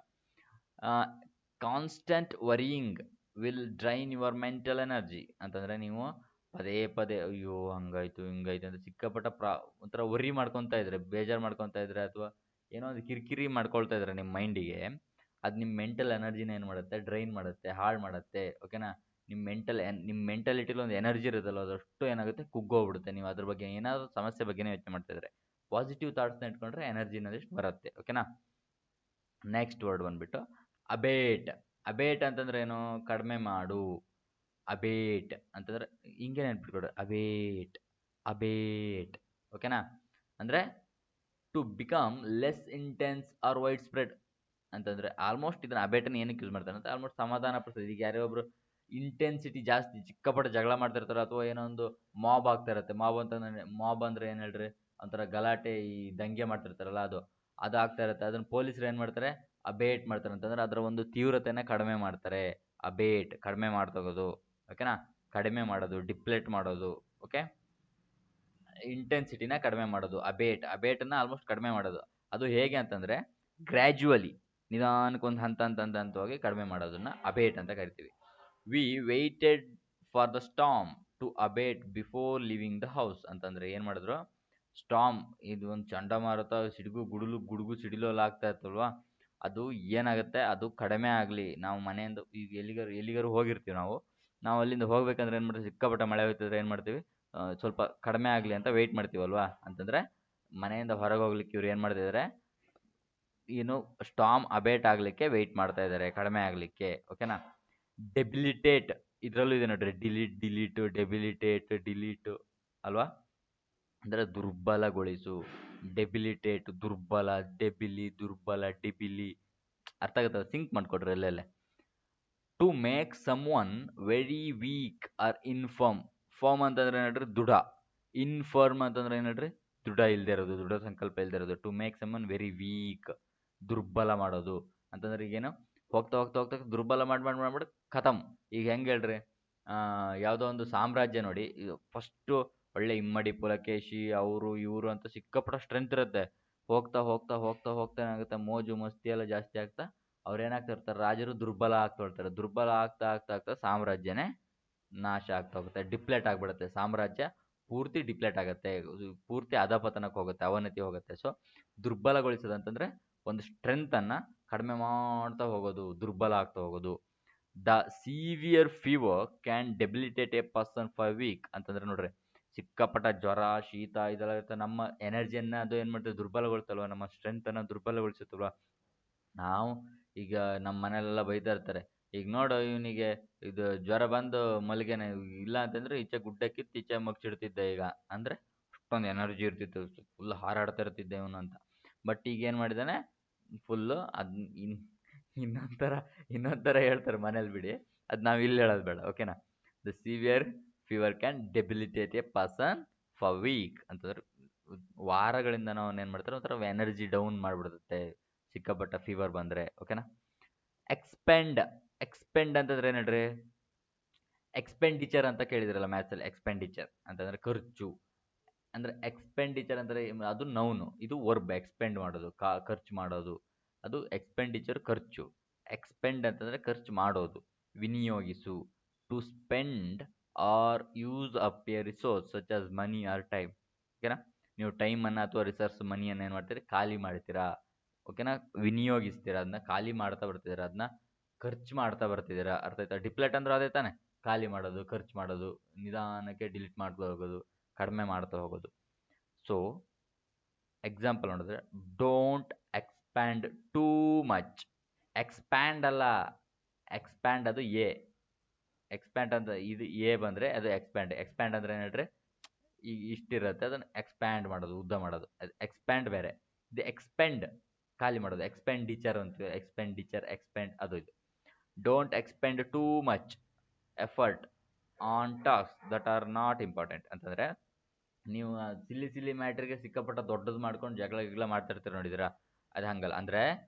Constant varying will drain your mental energy ಅಂತಂದರೆ, ನೀವು ಪದೇ ಪದೇ ಅಯ್ಯೋ ಹಂಗಾಯ್ತು ಹಿಂಗಾಯ್ತು ಅಂತ ಸಿಕ್ಕಾಪಟ್ಟ ಒಂಥರ ವರಿ ಮಾಡ್ಕೊತಾ ಇದ್ರೆ, ಬೇಜಾರು ಮಾಡ್ಕೊತಾ ಇದ್ರೆ, ಅಥವಾ ಏನೋ ಒಂದು ಕಿರಿಕಿರಿ ಮಾಡ್ಕೊಳ್ತಾ ಇದ್ರೆ ನಿಮ್ಮ ಮೈಂಡಿಗೆ, ಅದು ನಿಮ್ಮ ಮೆಂಟಲ್ ಎನರ್ಜಿನ ಏನು ಮಾಡುತ್ತೆ, ಡ್ರೈನ್ ಮಾಡುತ್ತೆ, ಹಾಳು ಮಾಡುತ್ತೆ, ಓಕೆನಾ. ನಿಮ್ಮ ಮೆಂಟಾಲಿಟಿಲಿ ಒಂದು ಎನರ್ಜಿ ಇರುತ್ತಲ್ಲ, ಅದಷ್ಟು ಏನಾಗುತ್ತೆ, ಕುಗ್ಗೋಗ್ಬಿಡುತ್ತೆ. ನೀವು ಅದ್ರ ಬಗ್ಗೆ ಏನಾದರೂ ಸಮಸ್ಯೆ ಬಗ್ಗೆನೇ ಯೋಚನೆ ಮಾಡ್ತಾಯಿದ್ರೆ, ಪಾಸಿಟಿವ್ ಥಾಟ್ಸ್ನ ಇಟ್ಕೊಂಡ್ರೆ ಎನರ್ಜಿ ಅನ್ನೋದಿಷ್ಟು ಬರುತ್ತೆ, ಓಕೆನಾ. ನೆಕ್ಸ್ಟ್ ವರ್ಡ್ ಬಂದುಬಿಟ್ಟು ಅಬೇಟ್. ಅಬೇಟ್ ಅಂತಂದ್ರೆ ಏನು, ಕಡಿಮೆ ಮಾಡು. ಅಬೇಟ್ ಅಂತಂದರೆ ಹಿಂಗೆ ನೆನ್ಪಿಟ್ಕೊಡು, ಅಬೇಟ್, ಅಬೇಟ್, ಓಕೆನಾ. ಅಂದರೆ to become less intense or widespread ಅಂತಂದರೆ, ಆಲ್ಮೋಸ್ಟ್ ಇದನ್ನು ಅಬೇಟನ್ನು ಏನಕ್ಕೆ ಯೂಸ್ ಮಾಡ್ತಾರೆ ಅಂತ, ಆಲ್ಮೋಸ್ಟ್ ಸಮಾಧಾನ ಪಡಿಸೋದು. ಈಗ ಯಾರೋ ಒಬ್ಬರು ಇಂಟೆನ್ಸಿಟಿ ಜಾಸ್ತಿ, ಸಿಕ್ಕಾಪಟ್ಟೆ ಜಗಳ ಮಾಡ್ತಿರ್ತಾರೆ, ಅಥವಾ ಏನೋ ಒಂದು ಮಾಬ್ ಆಗ್ತಾ ಇರುತ್ತೆ. ಮಾಬ್ ಅಂದರೆ ಏನು ಹೇಳ್ರಿ, ಒಂಥರ ಗಲಾಟೆ, ಈ ದಂಗೆ ಮಾಡ್ತಿರ್ತಾರಲ್ಲ, ಅದು ಆಗ್ತಾ ಇರುತ್ತೆ. ಅದನ್ನು ಪೊಲೀಸರು ಏನು ಮಾಡ್ತಾರೆ, ಅಬೇಟ್ ಮಾಡ್ತಾರೆ ಅಂತಂದರೆ ಅದರ ಒಂದು ತೀವ್ರತೆನ ಕಡಿಮೆ ಮಾಡ್ತಾರೆ. ಅಬೇಟ್, ಕಡಿಮೆ ಮಾಡ್ತೋಗೋದು, ಓಕೆನಾ. ಕಡಿಮೆ ಮಾಡೋದು, ಡಿಪ್ಲೇಟ್ ಮಾಡೋದು, ಓಕೆ. ಇಂಟೆನ್ಸಿಟಿನ ಕಡಿಮೆ ಮಾಡೋದು, ಅಬೇಟನ್ನು ಆಲ್ಮೋಸ್ಟ್ ಕಡಿಮೆ ಮಾಡೋದು. ಅದು ಹೇಗೆ ಅಂತಂದರೆ, ಗ್ರ್ಯಾಜುವಲಿ, ನಿಧಾನಕ್ಕೆ ಒಂದು ಹಂತವಾಗಿ ಕಡಿಮೆ ಮಾಡೋದನ್ನು ಅಬೇಟ್ ಅಂತ ಕರಿತೀವಿ. We waited for the storm to abate before leaving the house ಅಂತಂದರೆ ಏನು ಮಾಡಿದ್ರು, ಸ್ಟಾಮ್, ಇದು ಒಂದು ಚಂಡಮಾರುತ, ಗುಡುಗು ಸಿಡಿಲು ಎಲ್ಲ ಆಗ್ತಾ ಇರ್ತಲ್ವಾ, ಅದು ಏನಾಗುತ್ತೆ, ಅದು ಕಡಿಮೆ ಆಗಲಿ. ನಾವು ಮನೆಯಿಂದ ಈಗ ಎಲ್ಲಿಗಾರು ಹೋಗಿರ್ತೀವಿ, ನಾವು ಅಲ್ಲಿಂದ ಹೋಗ್ಬೇಕಂದ್ರೆ ಏನು ಮಾಡ್ತೀವಿ, ಸಿಕ್ಕಾಪಟ್ಟೆ ಮಳೆ ಹೋಗ್ತಿದ್ರೆ ಏನು ಮಾಡ್ತೀವಿ, ಸ್ವಲ್ಪ ಕಡಿಮೆ ಆಗಲಿ ಅಂತ ವೆಯ್ಟ್ ಮಾಡ್ತೀವಲ್ವಾ. ಅಂತಂದರೆ ಮನೆಯಿಂದ ಹೊರಗೆ ಹೋಗ್ಲಿಕ್ಕೆ ಇವ್ರು ಏನು ಮಾಡ್ತಿದ್ದಾರೆ, ಏನು ಸ್ಟಾಮ್ ಅಬೇಟ್ ಆಗಲಿಕ್ಕೆ ವೆಯ್ಟ್ ಮಾಡ್ತಾ ಇದ್ದಾರೆ, ಕಡಿಮೆ ಆಗಲಿಕ್ಕೆ, ಓಕೆನಾ. ಡೆಬಿಲಿಟೇಟ್, ಇದರಲ್ಲೂ ಇದೆ ನೋಡ್ರಿ, ಡಿಲೀಟು ಡೆಬಿಲಿಟೇಟ್ ಡಿಲೀಟು ಅಲ್ವಾ. ಅಂದರೆ ದುರ್ಬಲಗೊಳಿಸು, ಡೆಬಿಲಿಟೇಟ್ ದುರ್ಬಲ, ದುರ್ಬಲ, ಡಿಬಿಲಿ. ಅರ್ಥ ಆಗುತ್ತಲ್ಲ, ಸಿಂಕ್ ಮಾಡ್ಕೊಡ್ರಿ ಅಲ್ಲೆಲ್ಲ. To make someone very weak or infirm. Firm ಅಂತಂದ್ರೆ ಏನಡ್ರಿ, ದೃಢ. ಇನ್ಫರ್ಮ್ ಅಂತಂದ್ರೆ ಏನಡ್ರಿ, ದೃಢ ಇಲ್ಲದೆ ಇರೋದು, ದೃಢ ಸಂಕಲ್ಪ ಇಲ್ಲದೆ ಇರೋದು. To make someone very weak, ದುರ್ಬಲ ಮಾಡೋದು ಅಂತಂದ್ರೆ ಈಗೇನು, ಹೋಗ್ತಾ ಹೋಗ್ತಾ ಹೋಗ್ತಾ ದುರ್ಬಲ ಮಾಡ್ಬಿಟ್ಟು ಖತಮ್. ಈಗ ಹೆಂಗೆ ಹೇಳ್ರಿ, ಯಾವುದೋ ಒಂದು ಸಾಮ್ರಾಜ್ಯ ನೋಡಿ, ಫಸ್ಟು ಒಳ್ಳೆ ಇಮ್ಮಡಿ ಪುಲಕೇಶಿ ಅವರು ಇವರು ಅಂತ ಸಿಕ್ಕಾಪಟ್ಟ ಸ್ಟ್ರೆಂತ್ ಇರುತ್ತೆ. ಹೋಗ್ತಾ ಹೋಗ್ತಾ ಹೋಗ್ತಾ ಹೋಗ್ತಾ ಏನಾಗುತ್ತೆ, ಮೋಜು ಮಸ್ತಿ ಎಲ್ಲ ಜಾಸ್ತಿ ಆಗ್ತಾ ಅವ್ರು ಏನಾಗ್ತಾ ಇರ್ತಾರೆ, ರಾಜರು ದುರ್ಬಲ ಆಗ್ತಾ ಇರ್ತಾರೆ. ದುರ್ಬಲ ಆಗ್ತಾ ಆಗ್ತಾ ಆಗ್ತಾ ಸಾಮ್ರಾಜ್ಯನೇ ನಾಶ ಆಗ್ತಾ ಹೋಗುತ್ತೆ, ಡಿಪ್ಲೇಟ್ ಆಗಿಬಿಡುತ್ತೆ ಸಾಮ್ರಾಜ್ಯ, ಪೂರ್ತಿ ಡಿಪ್ಲೇಟ್ ಆಗುತ್ತೆ, ಪೂರ್ತಿ ಅಧಪತನಕ್ಕೆ ಹೋಗುತ್ತೆ, ಅವನತಿ ಹೋಗುತ್ತೆ. ಸೊ ದುರ್ಬಲಗೊಳಿಸೋದು ಅಂತಂದ್ರೆ ಒಂದು ಸ್ಟ್ರೆಂತನ್ನು ಕಡಿಮೆ ಮಾಡ್ತಾ ಹೋಗೋದು, ದುರ್ಬಲ ಆಗ್ತಾ ಹೋಗೋದು. The severe fever can debilitate a person for week ಅಂತಂದ್ರೆ ನೋಡ್ರಿ, ಸಿಕ್ಕಾಪಟ್ಟ ಜ್ವರ ಶೀತ ಇದೆಲ್ಲ ಇರುತ್ತೆ, ನಮ್ಮ ಎನರ್ಜಿಯನ್ನು ಅದು ಏನು ಮಾಡ್ತದೆ, ದುರ್ಬಲಗೊಳಿಸ್ತಲ್ವ, ನಮ್ಮ ಸ್ಟ್ರೆಂತನ್ನು ದುರ್ಬಲಗೊಳಿಸುತ್ತಲ್ವ. ನಾವು ಈಗ ನಮ್ಮ ಮನೇಲೆಲ್ಲ ಬೈತಾ ಇರ್ತಾರೆ, ಈಗ ನೋಡು ಇವನಿಗೆ ಇದು ಜ್ವರ ಬಂದು ಮಲಗ್ಯಾನೆ, ಇಲ್ಲ ಅಂತಂದ್ರೆ ಈಚೆ ಗುಡ್ಡ ಕಿತ್ತು ಈಚೆ ಮಗ್ಚಿಡ್ತಿದ್ದೆ ಈಗ, ಅಂದರೆ ಅಷ್ಟೊಂದು ಎನರ್ಜಿ ಇರ್ತಿತ್ತು, ಫುಲ್ ಹಾರಾಡ್ತಾ ಇರ್ತಿದ್ದೆ ಇವನು ಅಂತ. ಬಟ್ ಈಗ ಏನು ಮಾಡಿದ್ದಾನೆ, ಫುಲ್ಲು ಅದು ಇನ್ನೊಂಥರ ಇನ್ನೊಂಥರ ಹೇಳ್ತಾರೆ ಮನೇಲಿ, ಬಿಡಿ ಅದು ನಾವು ಇಲ್ಲಿ ಹೇಳೋದು ಬೇಡ, ಓಕೆನಾ. The severe fever can debilitate a person for week ಅಂತಂದ್ರೆ ವಾರಗಳಿಂದ ನಾವು ಏನು ಮಾಡ್ತಾರೆ, ಒಂಥರ ಎನರ್ಜಿ ಡೌನ್ ಮಾಡಿಬಿಡುತ್ತೆ ಸಿಕ್ಕಾಪಟ್ಟ ಫೀವರ್ ಬಂದರೆ, ಓಕೆನಾ. ಎಕ್ಸ್ಪೆಂಡ್, ಎಕ್ಸ್ಪೆಂಡ್ ಅಂತಂದ್ರೆ ಏನಡ್ರಿ, ಎಕ್ಸ್ಪೆಂಡಿಚರ್ ಅಂತ ಕೇಳಿದ್ರಲ್ಲ ಮ್ಯಾಥ್ಸಲ್ಲಿ, ಎಕ್ಸ್ಪೆಂಡಿಚರ್ ಅಂತಂದ್ರೆ ಖರ್ಚು. ಅಂದರೆ ಎಕ್ಸ್ಪೆಂಡಿಚರ್ ಅಂದರೆ ಅದು ನೌನು, ಇದು ವರ್ಬ್, ಎಕ್ಸ್ಪೆಂಡ್ ಮಾಡೋದು, ಖರ್ಚು ಮಾಡೋದು, ಅದು ಎಕ್ಸ್ಪೆಂಡಿಚರ್ ಖರ್ಚು. ಎಕ್ಸ್ಪೆಂಡ್ ಅಂತಂದರೆ ಖರ್ಚು ಮಾಡೋದು, ವಿನಿಯೋಗಿಸು. To spend or use up a resource such as money or time, ಓಕೆನಾ. ನೀವು ಟೈಮನ್ನು ಅಥವಾ ರಿಸೋರ್ಸ್ ಮನಿಯನ್ನು ಏನು ಮಾಡ್ತೀರಿ, ಖಾಲಿ ಮಾಡ್ತೀರಾ, ಓಕೆನಾ, ವಿನಿಯೋಗಿಸ್ತೀರಾ, ಅದನ್ನ ಖಾಲಿ ಮಾಡ್ತಾ ಬರ್ತಿದ್ದೀರಾ, ಅದನ್ನ ಖರ್ಚು ಮಾಡ್ತಾ ಬರ್ತಿದ್ದೀರಾ. ಅರ್ಥ ಆಯ್ತಾ. ಡಿಪ್ಲೇಟ್ ಅಂದ್ರೆ ಅದೇ ತಾನೆ, ಖಾಲಿ ಮಾಡೋದು, ಖರ್ಚು ಮಾಡೋದು, ನಿಧಾನಕ್ಕೆ ಡಿಲೀಟ್ ಮಾಡ್ತಾ ಹೋಗೋದು, ಕಡಿಮೆ ಮಾಡ್ತಾ ಹೋಗೋದು. ಸೊ ಎಕ್ಸಾಂಪಲ್ ನೋಡಿದ್ರೆ, don't expand too much. Expand ಅಲ್ಲ, ಎಕ್ಸ್ಪ್ಯಾಂಡ್ ಅದು ಎ, ಎಕ್ಸ್ಪ್ಯಾಂಡ್ ಅಂತ ಇದು ಎ ಬಂದರೆ ಅದು ಎಕ್ಸ್ಪ್ಯಾಂಡ್. ಎಕ್ಸ್ಪ್ಯಾಂಡ್ ಅಂದರೆ ಏನು ಹೇಳ್ರಿ, ಈಗ ಇಷ್ಟಿರುತ್ತೆ ಅದನ್ನು ಎಕ್ಸ್ಪ್ಯಾಂಡ್ ಮಾಡೋದು, ಉದ್ದ ಮಾಡೋದು, ಅದು ಎಕ್ಸ್ಪ್ಯಾಂಡ್ ಬೇರೆ. ಇದು ಎಕ್ಸ್ಪೆಂಡ್, ಖಾಲಿ ಮಾಡೋದು, ಎಕ್ಸ್ಪೆಂಡಿಚರ್ ಅಂತೀವಿ, ಎಕ್ಸ್ಪೆಂಡಿಚರ್, ಎಕ್ಸ್ಪೆಂಡ್ ಅದು ಇದು. Don't expend too much effort on task that are not important ಅಂತಂದರೆ, ನೀವು ಸಿಲ್ಲಿ ಸಿಲ್ಲಿ ಮ್ಯಾಟ್ರಿಗೆ ಸಿಕ್ಕಾಪಟ್ಟ ದೊಡ್ಡದು ಮಾಡ್ಕೊಂಡು ಜಗಳ ಗಿಗಳ ಮಾಡ್ತಿರ್ತೀರ ನೋಡಿದ್ದೀರಾ, ಅದು ಹಂಗಲ್ಲ. ಅಂದರೆ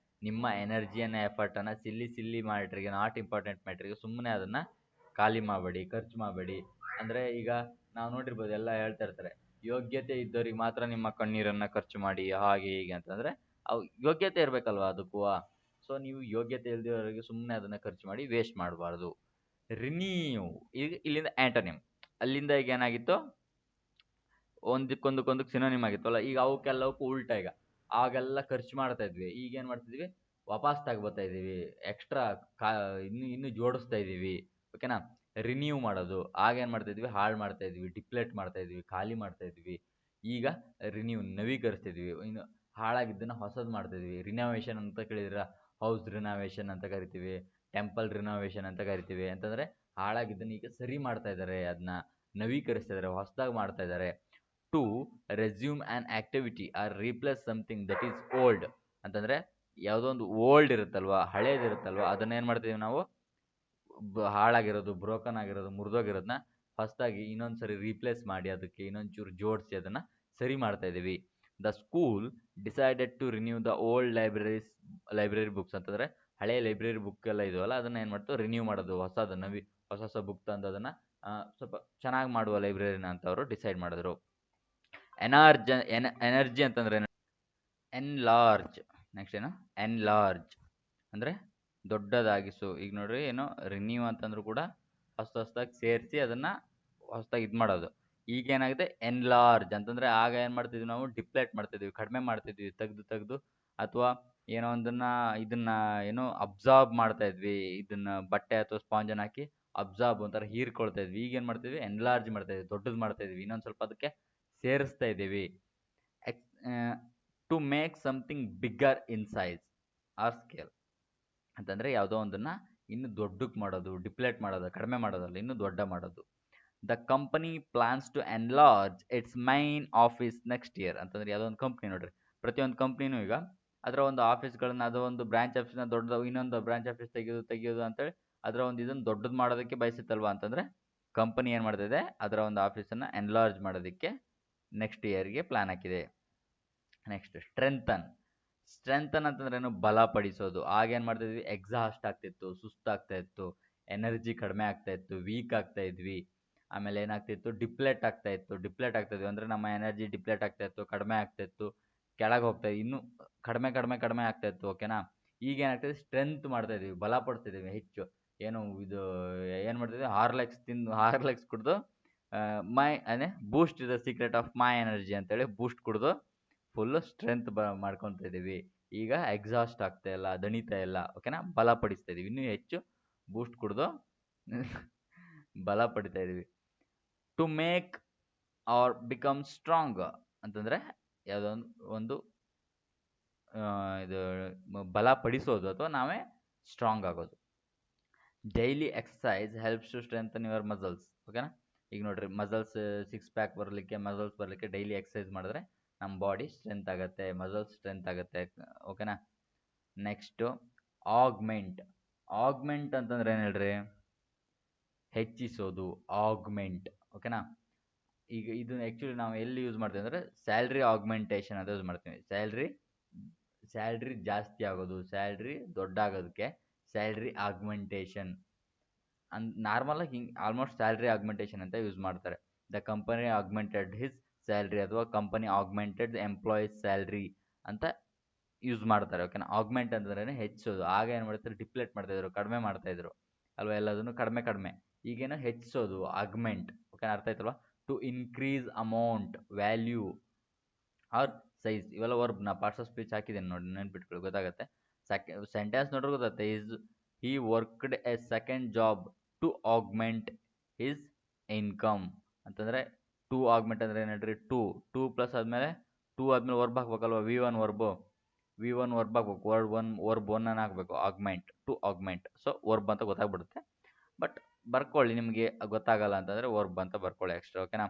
ನಿಮ್ಮ ಎನರ್ಜಿಯನ್ನು ಎಫರ್ಟನ್ನು ಸಿಲ್ಲಿ ಸಿಲ್ಲಿ ಮ್ಯಾಟ್ರಿಗೆ, ನಾಟ್ ಇಂಪಾರ್ಟೆಂಟ್ ಮ್ಯಾಟ್ರಿಗೆ ಸುಮ್ಮನೆ ಅದನ್ನು ಖಾಲಿ ಮಾಡಬೇಡಿ, ಖರ್ಚು ಮಾಡಬೇಡಿ. ಅಂದರೆ ಈಗ ನಾವು ನೋಡಿರ್ಬೋದು, ಎಲ್ಲ ಹೇಳ್ತಾ ಇರ್ತಾರೆ, ಯೋಗ್ಯತೆ ಇದ್ದವ್ರಿಗೆ ಮಾತ್ರ ನಿಮ್ಮ ಕಣ್ಣೀರನ್ನು ಖರ್ಚು ಮಾಡಿ, ಹಾಗೆ ಹೀಗೆ ಅಂತಂದರೆ ಅವು ಯೋಗ್ಯತೆ ಇರಬೇಕಲ್ವ ಅದಕ್ಕೂ. ಸೊ ನೀವು ಯೋಗ್ಯತೆ ಇಲ್ದಿರೋರಿಗೆ ಸುಮ್ಮನೆ ಅದನ್ನು ಖರ್ಚು ಮಾಡಿ ವೇಸ್ಟ್ ಮಾಡಬಾರ್ದು. ರಿನ್ಯೂ, ಈಗ ಇಲ್ಲಿಂದ ಆ್ಯಂಟೋನಿಮ್, ಅಲ್ಲಿಂದ ಈಗ ಏನಾಗಿತ್ತು, ಒಂದಕ್ಕೊಂದಕ್ಕೆ ಸಿನೋನಿಮ್ ಆಗಿತ್ತಲ್ಲ, ಈಗ ಅವಕ್ಕೆಲ್ಲವಕ್ಕೂ ಉಲ್ಟಾ. ಈಗ ಆಗೆಲ್ಲ ಖರ್ಚು ಮಾಡ್ತಾ ಇದ್ವಿ, ಈಗ ಏನು ಮಾಡ್ತಿದ್ವಿ, ವಾಪಸ್ ತಗೊಬರ್ತಾ ಇದ್ದೀವಿ, ಎಕ್ಸ್ಟ್ರಾ ಇನ್ನೂ ಜೋಡಿಸ್ತಾ ಇದ್ದೀವಿ, ಓಕೆನಾ. ರಿನ್ಯೂ ಮಾಡೋದು, ಆಗ ಏನು ಮಾಡ್ತಾ ಇದ್ವಿ, ಹಾಳು ಮಾಡ್ತಾ ಇದ್ವಿ, ಡಿಪ್ಲೇಟ್ ಮಾಡ್ತಾ ಇದ್ವಿ, ಖಾಲಿ ಮಾಡ್ತಾ ಇದ್ವಿ. ಈಗ ರಿನ್ಯೂ, ನವೀಕರಿಸ್ತಿದ್ವಿ, ಇನ್ನು ಹಾಳಾಗಿದ್ದನ್ನು ಹೊಸದು ಮಾಡ್ತಾ ಇದ್ವಿ. ರಿನೋವೇಷನ್ ಅಂತ ಕೇಳಿದ್ರೆ, ಹೌಸ್ ರಿನೋವೇಷನ್ ಅಂತ ಕರಿತೀವಿ, ಟೆಂಪಲ್ ರಿನೋವೇಷನ್ ಅಂತ ಕರಿತೀವಿ. ಅಂತಂದರೆ ಹಾಳಾಗಿದ್ದನ್ನು ಈಗ ಸರಿ ಮಾಡ್ತಾ ಇದ್ದಾರೆ, ಅದನ್ನ ನವೀಕರಿಸ್ತಾ ಇದ್ದಾರೆ, ಹೊಸದಾಗಿ ಮಾಡ್ತಾ ಇದ್ದಾರೆ. To resume an activity or replace something that is old ಅಂತಂದರೆ, ಯಾವುದೋ ಒಂದು ಓಲ್ಡ್ ಇರುತ್ತಲ್ವ, ಹಳೇದಿರುತ್ತಲ್ವ, ಅದನ್ನ ಏನು ಮಾಡ್ತೀವಿ ನಾವು, ಹಾಳಾಗಿರೋದು, ಬ್ರೋಕನ್ ಆಗಿರೋದು, ಮುರಿದೋಗಿರೋದನ್ನ ಹೊಸದಾಗಿ ಇನ್ನೊಂದು ಸರಿ ರೀಪ್ಲೇಸ್ ಮಾಡಿ, ಅದಕ್ಕೆ ಇನ್ನೊಂಚೂರು ಜೋಡಿಸಿ ಅದನ್ನು ಸರಿ ಮಾಡ್ತಾ ಇದ್ದೀವಿ. The school decided to renew the old library books ಅಂತಂದರೆ, ಹಳೆಯ ಲೈಬ್ರರಿ ಬುಕ್ ಎಲ್ಲ ಇದೆಯಲ್ಲ ಅದನ್ನು ಏನು ಮಾಡ್ತು, ರಿನ್ಯೂ ಮಾಡೋದು, ಹೊಸದು ಹೊಸ ಹೊಸ ಬುಕ್ ತಂದು ಅದನ್ನು ಸ್ವಲ್ಪ ಚೆನ್ನಾಗಿ ಮಾಡುವ ಲೈಬ್ರರಿನ ಅಂತ ಅವರು ಡಿಸೈಡ್ ಮಾಡಿದ್ರು. ಎನರ್ಜಿ ಅಂತಂದ್ರೆ ಎನ್ಲಾರ್ಜ್. ನೆಕ್ಸ್ಟ್ ಏನು, ಎನ್ಲಾರ್ಜ್ ಅಂದರೆ ದೊಡ್ಡದಾಗಿಸು. ಈಗ ನೋಡ್ರಿ, ಏನೋ ರಿನ್ಯೂ ಅಂತಂದ್ರೂ ಕೂಡ ಹೊಸದಾಗಿ ಸೇರಿಸಿ ಅದನ್ನು ಹೊಸದಾಗಿ ಇದು ಮಾಡೋದು. ಈಗ ಏನಾಗಿದೆ, ಎನ್ಲಾರ್ಜ್ ಅಂತಂದರೆ ಆಗ ಏನು ಮಾಡ್ತಿದ್ವಿ ನಾವು, ಡಿಪ್ಲೇಟ್ ಮಾಡ್ತಿದ್ವಿ, ಕಡಿಮೆ ಮಾಡ್ತಿದ್ವಿ, ತೆಗೆದು ಅಥವಾ ಏನೋ ಇದನ್ನು ಏನೋ ಅಬ್ಸಾರ್ಬ್ ಮಾಡ್ತಾ ಇದ್ವಿ, ಇದನ್ನು ಬಟ್ಟೆ ಅಥವಾ ಸ್ಪಾಂಜನ್ನು ಹಾಕಿ ಅಬ್ಸಾರ್ಬ್ ಒಂಥರ ಹೀರ್ಕೊಳ್ತಾ ಇದ್ವಿ. ಈಗ ಏನು ಮಾಡ್ತಿದ್ವಿ, ಎನ್ಲಾರ್ಜ್ ಮಾಡ್ತಾ ಇದ್ವಿ, ದೊಡ್ಡದು ಮಾಡ್ತಾ ಇದ್ವಿ, ಇನ್ನೊಂದು ಸ್ವಲ್ಪ ಅದಕ್ಕೆ ಸೇರಿಸ್ತಾ ಇದ್ದೀವಿ. To make something bigger in size or scale ಅಂತಂದರೆ ಯಾವುದೋ ಒಂದನ್ನು ಇನ್ನು ದೊಡ್ಡಕ್ಕೆ ಮಾಡೋದು, ಡಿಪ್ಲೇಟ್ ಮಾಡೋದು, ಕಡಿಮೆ ಮಾಡೋದಲ್ಲ, ಇನ್ನು ದೊಡ್ಡ ಮಾಡೋದು. The company plans to enlarge its main office next year ಅಂತಂದ್ರೆ ಯಾವುದೋ ಒಂದು ಕಂಪ್ನಿ ನೋಡ್ರಿ. ಪ್ರತಿಯೊಂದು ಕಂಪ್ನಿನೂ ಈಗ ಅದರ ಒಂದು ಆಫೀಸ್ಗಳನ್ನ, ಅದು ಒಂದು ಬ್ರಾಂಚ್ ಆಫೀಸ್ನ ದೊಡ್ಡದು, ಇನ್ನೊಂದು ಬ್ರಾಂಚ್ ಆಫೀಸ್ ತೆಗೆಯೋದು ಅಂತೇಳಿ ಅದರ ಒಂದು ಇದನ್ನು ದೊಡ್ಡದು ಮಾಡೋದಕ್ಕೆ ಬಯಸುತ್ತಲ್ವಾ ಅಂತಂದ್ರೆ ಕಂಪನಿ ಏನು ಮಾಡ್ತಿದೆ, ಅದರ ಒಂದು ಆಫೀಸನ್ನು ಎನ್ಲಾರ್ಜ್ ಮಾಡೋದಕ್ಕೆ ನೆಕ್ಸ್ಟ್ ಇಯರ್ಗೆ ಪ್ಲಾನ್ ಹಾಕಿದೆ. ನೆಕ್ಸ್ಟ್ ಸ್ಟ್ರೆಂಥನ್ ಅಂತಂದ್ರೆ ಏನು, ಬಲಪಡಿಸೋದು. ಆಗೇನು ಮಾಡ್ತಿದ್ವಿ, ಎಕ್ಸಾಸ್ಟ್ ಆಗ್ತಿತ್ತು, ಸುಸ್ತಾಗ್ತಾ ಇತ್ತು, ಎನರ್ಜಿ ಕಡಿಮೆ ಆಗ್ತಾ ಇತ್ತು, ವೀಕ್ ಆಗ್ತಾ ಇದ್ವಿ. ಆಮೇಲೆ ಏನಾಗ್ತಿತ್ತು, ಡಿಪ್ಲೇಟ್ ಆಗ್ತಾ ಇದ್ವಿ ಅಂದರೆ ನಮ್ಮ ಎನರ್ಜಿ ಡಿಪ್ಲೇಟ್ ಆಗ್ತಾ ಇತ್ತು, ಕಡಿಮೆ ಆಗ್ತಾ ಇತ್ತು, ಕೆಳಗೆ ಹೋಗ್ತಾ ಇದ್ವಿ, ಇನ್ನೂ ಕಡಿಮೆ ಆಗ್ತಾ ಇತ್ತು. ಓಕೆನಾ. ಈಗ ಏನಾಗ್ತದೆ, ಸ್ಟ್ರೆಂತ್ ಮಾಡ್ತಾ ಇದೀವಿ, ಬಲ ಪಡಿಸ್ತಿದ್ದೀವಿ ಹೆಚ್ಚು. ಏನು ಇದು ಏನು ಮಾಡ್ತಿದ್ವಿ, ಹಾರ್ಲೆಕ್ಸ್ ಕುಡಿದು boost the secret of my energy ಅಂತೇಳಿ ಬೂಸ್ಟ್ ಕುಡಿದು ಫುಲ್ಲು ಸ್ಟ್ರೆಂತ್ ಮಾಡ್ಕೊತಾ ಇದ್ದೀವಿ. ಈಗ ಎಕ್ಸಾಸ್ಟ್ ಆಗ್ತಾ ಇಲ್ಲ, ದಣಿತಾ ಇಲ್ಲ. ಓಕೆನಾ. ಬಲ ಪಡಿಸ್ತಾ ಇದೀವಿ, ಇನ್ನೂ ಹೆಚ್ಚು ಬೂಸ್ಟ್ ಕುಡಿದು ಬಲ ಪಡಿತಾ ಇದೀವಿ. To make or become strong ಅಂತಂದ್ರೆ ಯಾವುದೋ ಒಂದು ಇದು ಬಲ ಪಡಿಸೋದು ಅಥವಾ ನಾವೇ ಸ್ಟ್ರಾಂಗ್ ಆಗೋದು. Daily exercise helps to strengthen your muscles. ಓಕೆನಾ. ಈಗ ನೋಡ್ರಿ, ಸಿಕ್ಸ್ ಪ್ಯಾಕ್ ಮಸಲ್ಸ್ ಬರಲಿಕ್ಕೆ ಡೈಲಿ ಎಕ್ಸಸೈಸ್ ಮಾಡಿದ್ರೆ ನಮ್ಮ ಬಾಡಿ ಸ್ಟ್ರೆಂತ್ ಆಗುತ್ತೆ, ಮಸಲ್ಸ್ ಸ್ಟ್ರೆಂತ್ ಆಗುತ್ತೆ. ಓಕೆನಾ. ನೆಕ್ಸ್ಟು ಆಗ್ಮೆಂಟ್ ಅಂತಂದ್ರೆ ಏನು ಹೇಳ್ರಿ, ಹೆಚ್ಚಿಸೋದು, ಆಗ್ಮೆಂಟ್. ಓಕೆನಾ. ಈಗ ಇದು ಆ್ಯಕ್ಚುಲಿ ನಾವು ಎಲ್ಲಿ ಯೂಸ್ ಮಾಡ್ತೀವಿ ಅಂದರೆ ಸ್ಯಾಲ್ರಿ ಆಗ್ಮೆಂಟೇಷನ್ ಅಂತ ಯೂಸ್ ಮಾಡ್ತೀವಿ. ಸ್ಯಾಲ್ರಿ ಜಾಸ್ತಿ ಆಗೋದು, ಸ್ಯಾಲ್ರಿ ದೊಡ್ಡ ಆಗೋದಕ್ಕೆ ಸ್ಯಾಲ್ರಿ ಆಗ್ಮೆಂಟೇಷನ್ ನಾರ್ಮಲಾಗಿ ಹಿಂಗೆ ಆಲ್ಮೋಸ್ಟ್ ಸ್ಯಾಲ್ರಿ ಆಗ್ಮೆಂಟೇಷನ್ ಅಂತ ಯೂಸ್ ಮಾಡ್ತಾರೆ. The company augmented his salary ಅಥವಾ ಕಂಪನಿ ಆಗ್ಮೆಂಟೆಡ್ ಎಂಪ್ಲಾಯೀಸ್ ಸ್ಯಾಲ್ರಿ ಅಂತ ಯೂಸ್ ಮಾಡ್ತಾರೆ. ಓಕೆನಾ. ಆಗ್ಮೆಂಟ್ ಅಂತಂದ್ರೆ ಹೆಚ್ಚಿಸೋದು. ಆಗ ಏನು ಮಾಡ್ತಾರೆ, ಡಿಪ್ಲೇಟ್ ಮಾಡ್ತಾಯಿದ್ರು, ಕಡಿಮೆ ಮಾಡ್ತಾಯಿದ್ರು ಅಲ್ವಾ, ಎಲ್ಲದನ್ನು ಕಡಿಮೆ. ಈಗೇನೋ ಹೆಚ್ಚಿಸೋದು, ಆಗ್ಮೆಂಟ್. ಓಕೆನಾ, ಅರ್ಥ ಆಯ್ತಲ್ವಾ. To increase amount, value or size, ಇವೆಲ್ಲ ವರ್ಬ್. ನಾ ಪಾರ್ಟ್ಸ್ ಆಫ್ ಸ್ಪೀಚ್ ಹಾಕಿದ್ದೀನಿ ನೋಡಿ, ನೆನ್ಪಿಟ್ಕೊಳ್ಳಿ, ಗೊತ್ತಾಗುತ್ತೆ. ಸೆಂಟೆನ್ಸ್ ನೋಡ್ರೆ ಗೊತ್ತಾಗುತ್ತೆ. He worked a second job to augment his income ಅಂತಂದರೆ ಟು ಆಗ್ಮೆಂಟ್ ಅಂದರೆ ಏನು ಹೇಳ್ರಿ, ಟೂ ಪ್ಲಸ್ ಆದಮೇಲೆ ವರ್ಬ್ ಹಾಕ್ಬೇಕಲ್ವ, ವಿ ಒನ್ ವರ್ಬ್ ಹಾಕ್ಬೇಕು, ವರ್ಬ್ ಒನ್ನನ್ನು ಹಾಕಬೇಕು, ಟು ಆಗ್ಮೆಂಟ್. ಸೊ ವರ್ಬ್ ಅಂತ ಗೊತ್ತಾಗ್ಬಿಡುತ್ತೆ. ಬಟ್ ಬರ್ಕೊಳ್ಳಿ, ನಿಮಗೆ ಗೊತ್ತಾಗಲ್ಲ ಅಂತಂದರೆ ವರ್ಬ್ ಅಂತ ಬರ್ಕೊಳ್ಳಿ ಎಕ್ಸ್ಟ್ರಾ. ಓಕೆನಾ.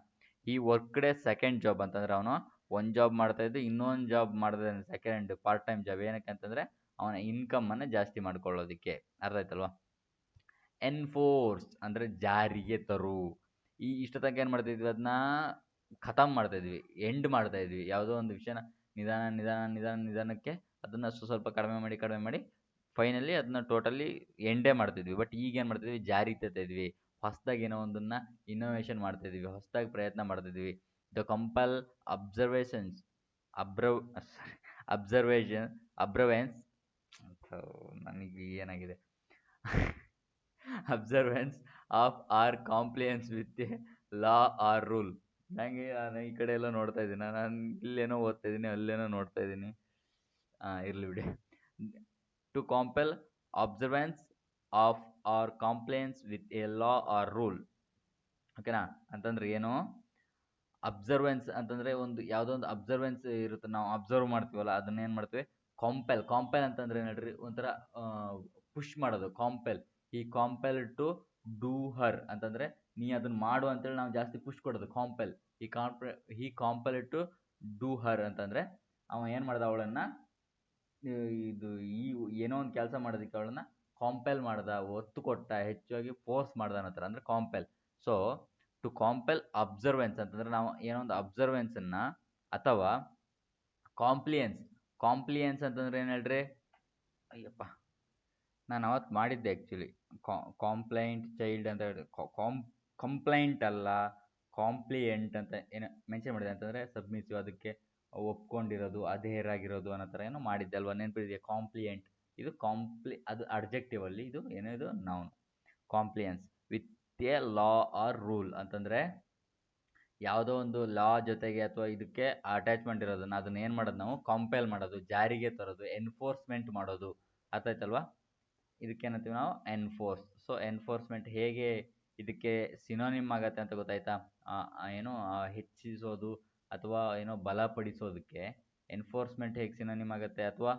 ಈ ವರ್ಕ್ಡ್ ಎ ಸೆಕೆಂಡ್ ಜಾಬ್ ಅಂತಂದರೆ ಅವನು ಒಂದು ಜಾಬ್ ಮಾಡ್ತಾಯಿದ್ದು ಇನ್ನೊಂದು ಜಾಬ್ ಮಾಡಿದ್ರೆ ಸೆಕೆಂಡ್ ಪಾರ್ಟ್ ಟೈಮ್ ಜಾಬ್. ಏನಕ್ಕೆ ಅಂತಂದರೆ ಅವನ ಇನ್ಕಮನ್ನು ಜಾಸ್ತಿ ಮಾಡ್ಕೊಳ್ಳೋದಕ್ಕೆ. ಅರ್ಥ ಆಯ್ತಲ್ವಾ. ಎನ್ಫೋರ್ಸ್ ಅಂದರೆ ಜಾರಿಗೆ ತರು. ಇಷ್ಟ ತನಕ ಏನು ಮಾಡ್ತಾಯಿದ್ವಿ, ಅದನ್ನ ಖತಮ್ ಮಾಡ್ತಾಯಿದ್ವಿ, ಎಂಡ್ ಮಾಡ್ತಾಯಿದ್ವಿ. ಯಾವುದೋ ಒಂದು ವಿಷಯನ ನಿಧಾನಕ್ಕೆ ಅದನ್ನು ಸ್ವಲ್ಪ ಕಡಿಮೆ ಮಾಡಿ ಫೈನಲಿ ಅದನ್ನ ಟೋಟಲಿ ಎಂಡೇ ಮಾಡ್ತಿದ್ವಿ. ಬಟ್ ಈಗ ಏನು ಮಾಡ್ತಿದ್ವಿ, ಜಾರಿಗೆ ತರ್ತಾಯಿದ್ವಿ. ಹೊಸದಾಗಿ ಏನೋ ಒಂದನ್ನು ಇನ್ನೋವೇಷನ್ ಮಾಡ್ತಾಯಿದ್ವಿ, ಹೊಸದಾಗಿ ಪ್ರಯತ್ನ ಮಾಡ್ತಿದ್ವಿ. ದ ಕಂಪಲ್ ಅಬ್ಸರ್ವೇಷನ್ಸ್ ಅಬ್ಸರ್ವೆನ್ಸ್ ನನಗೆ ಏನಾಗಿದೆ observance of or compliance with a law or rule. ನನಗೆ ನಾನು ಈ ಕಡೆ ಎಲ್ಲ ನೋಡ್ತಾ ಇದ್ದೀನಿ, ನಾನು ಇಲ್ಲೇನೋ ಓದ್ತಾ ಇದ್ದೀನಿ, ಅಲ್ಲೇನೋ ನೋಡ್ತಾ ಇದ್ದೀನಿ. ಇರಲಿ ಬಿಡಿ. To compel observance of or compliance with a law or rule. ಓಕೆನಾ. ಅಂತಂದ್ರೆ ಏನು, ಅಬ್ಸರ್ವೆನ್ಸ್ ಅಂತಂದರೆ ಒಂದು ಯಾವುದೋ ಒಂದು ಅಬ್ಸರ್ವೆನ್ಸ್ ಇರುತ್ತೆ, ನಾವು ಅಬ್ಸರ್ವ್ ಮಾಡ್ತೀವಲ್ಲ, ಅದನ್ನ ಏನು ಮಾಡ್ತೀವಿ, ಕಾಂಪೆಲ್ ಅಂತಂದ್ರೆ ಏನು ಹೇಳ್ರಿ, ಒಂಥರ ಪುಷ್ ಮಾಡೋದು. ಈ ಕಾಂಪೆಲ್ ಟು ಡೂ ಹರ್ ಅಂತಂದರೆ ನೀ ಅದನ್ನ ಮಾಡು ಅಂತೇಳಿ ನಾವು ಜಾಸ್ತಿ ಪುಷ್ ಕೊಡೋದು. ಈ ಕಾಂಪೆಲ್ ಟು ಡೂ ಹರ್ ಅಂತಂದರೆ ಅವ ಏನು ಮಾಡ್ದ, ಅವಳನ್ನು ಏನೋ ಒಂದು ಕೆಲಸ ಮಾಡೋದಕ್ಕೆ ಅವಳನ್ನು ಕಾಂಪೆಲ್ ಮಾಡ್ದ, ಒತ್ತು ಕೊಟ್ಟ, ಹೆಚ್ಚಾಗಿ ಫೋರ್ಸ್ ಮಾಡ್ದ ಅನ್ನೋ ಅಂದರೆ ಕಾಂಪೆಲ್. ಸೊ ಟು ಕಾಂಪೆಲ್ ಅಬ್ಸರ್ವೆನ್ಸ್ ಅಂತಂದ್ರೆ ನಾವು ಏನೋ ಒಂದು ಅಬ್ಸರ್ವೆನ್ಸನ್ನು ಅಥವಾ ಕಾಂಪ್ಲಿಯನ್ಸ್ ಅಂತಂದ್ರೆ ಏನು ಹೇಳ್ರಿ, ಅಯ್ಯಪ್ಪ ನಾನು ಅವತ್ತು ಮಾಡಿದ್ದೆ ಆ್ಯಕ್ಚುಲಿ. ಕಾಂಪ್ಲೈಂಟ್ ಚೈಲ್ಡ್ ಅಂತ ಹೇಳಿ ಕಂಪ್ಲೈಂಟ್ ಅಲ್ಲ, ಕಾಂಪ್ಲಿಯೆಂಟ್ ಅಂತ ಏನು ಮೆನ್ಷನ್ ಮಾಡಿದೆ ಅಂತಂದರೆ ಸಬ್ಮಿಸಿವ್, ಅದಕ್ಕೆ ಒಪ್ಕೊಂಡಿರೋದು, ಅಧೇರ್ ಆಗಿರೋದು ಅನ್ನೋ ಥರ ಏನೋ ಮಾಡಿದ್ದೆ ಅಲ್ವಾ, ನೆನಪಿದೆಯಾ. ಕಾಂಪ್ಲಿಯೆಂಟ್ ಇದು ಅದು ಅಡ್ಜೆಕ್ಟಿವ್ ಅಲ್ಲಿ, ಇದು ಏನೋ ಇದು noun. Compliance with a law or rule ಅಂತಂದರೆ ಯಾವುದೋ ಒಂದು ಲಾ ಜೊತೆಗೆ ಅಥವಾ ಇದಕ್ಕೆ ಅಟ್ಯಾಚ್ಮೆಂಟ್ ಇರೋದನ್ನು ಅದನ್ನ ಏನು ಮಾಡೋದು, ನಾವು ಕಾಂಪೆಲ್ ಮಾಡೋದು, ಜಾರಿಗೆ ತರೋದು, ಎನ್ಫೋರ್ಸ್ಮೆಂಟ್ ಮಾಡೋದು. ಅರ್ಥ ಆಯ್ತಲ್ವಾ. ಇದಕ್ಕೇನಂತೀವಿ ನಾವು ಎನ್ಫೋರ್ಸ್. ಸೊ ಎನ್ಫೋರ್ಸ್ಮೆಂಟ್ ಹೇಗೆ ಇದಕ್ಕೆ ಸಿನೋನಿಮ್ ಆಗತ್ತೆ ಅಂತ ಗೊತ್ತಾಯ್ತಾ. ಏನೋ ಹೆಚ್ಚಿಸೋದು ಅಥವಾ ಏನೋ ಬಲಪಡಿಸೋದಕ್ಕೆ ಎನ್ಫೋರ್ಸ್ಮೆಂಟ್ ಹೇಗೆ ಸಿನೋನಿಮ್ ಆಗುತ್ತೆ, ಅಥವಾ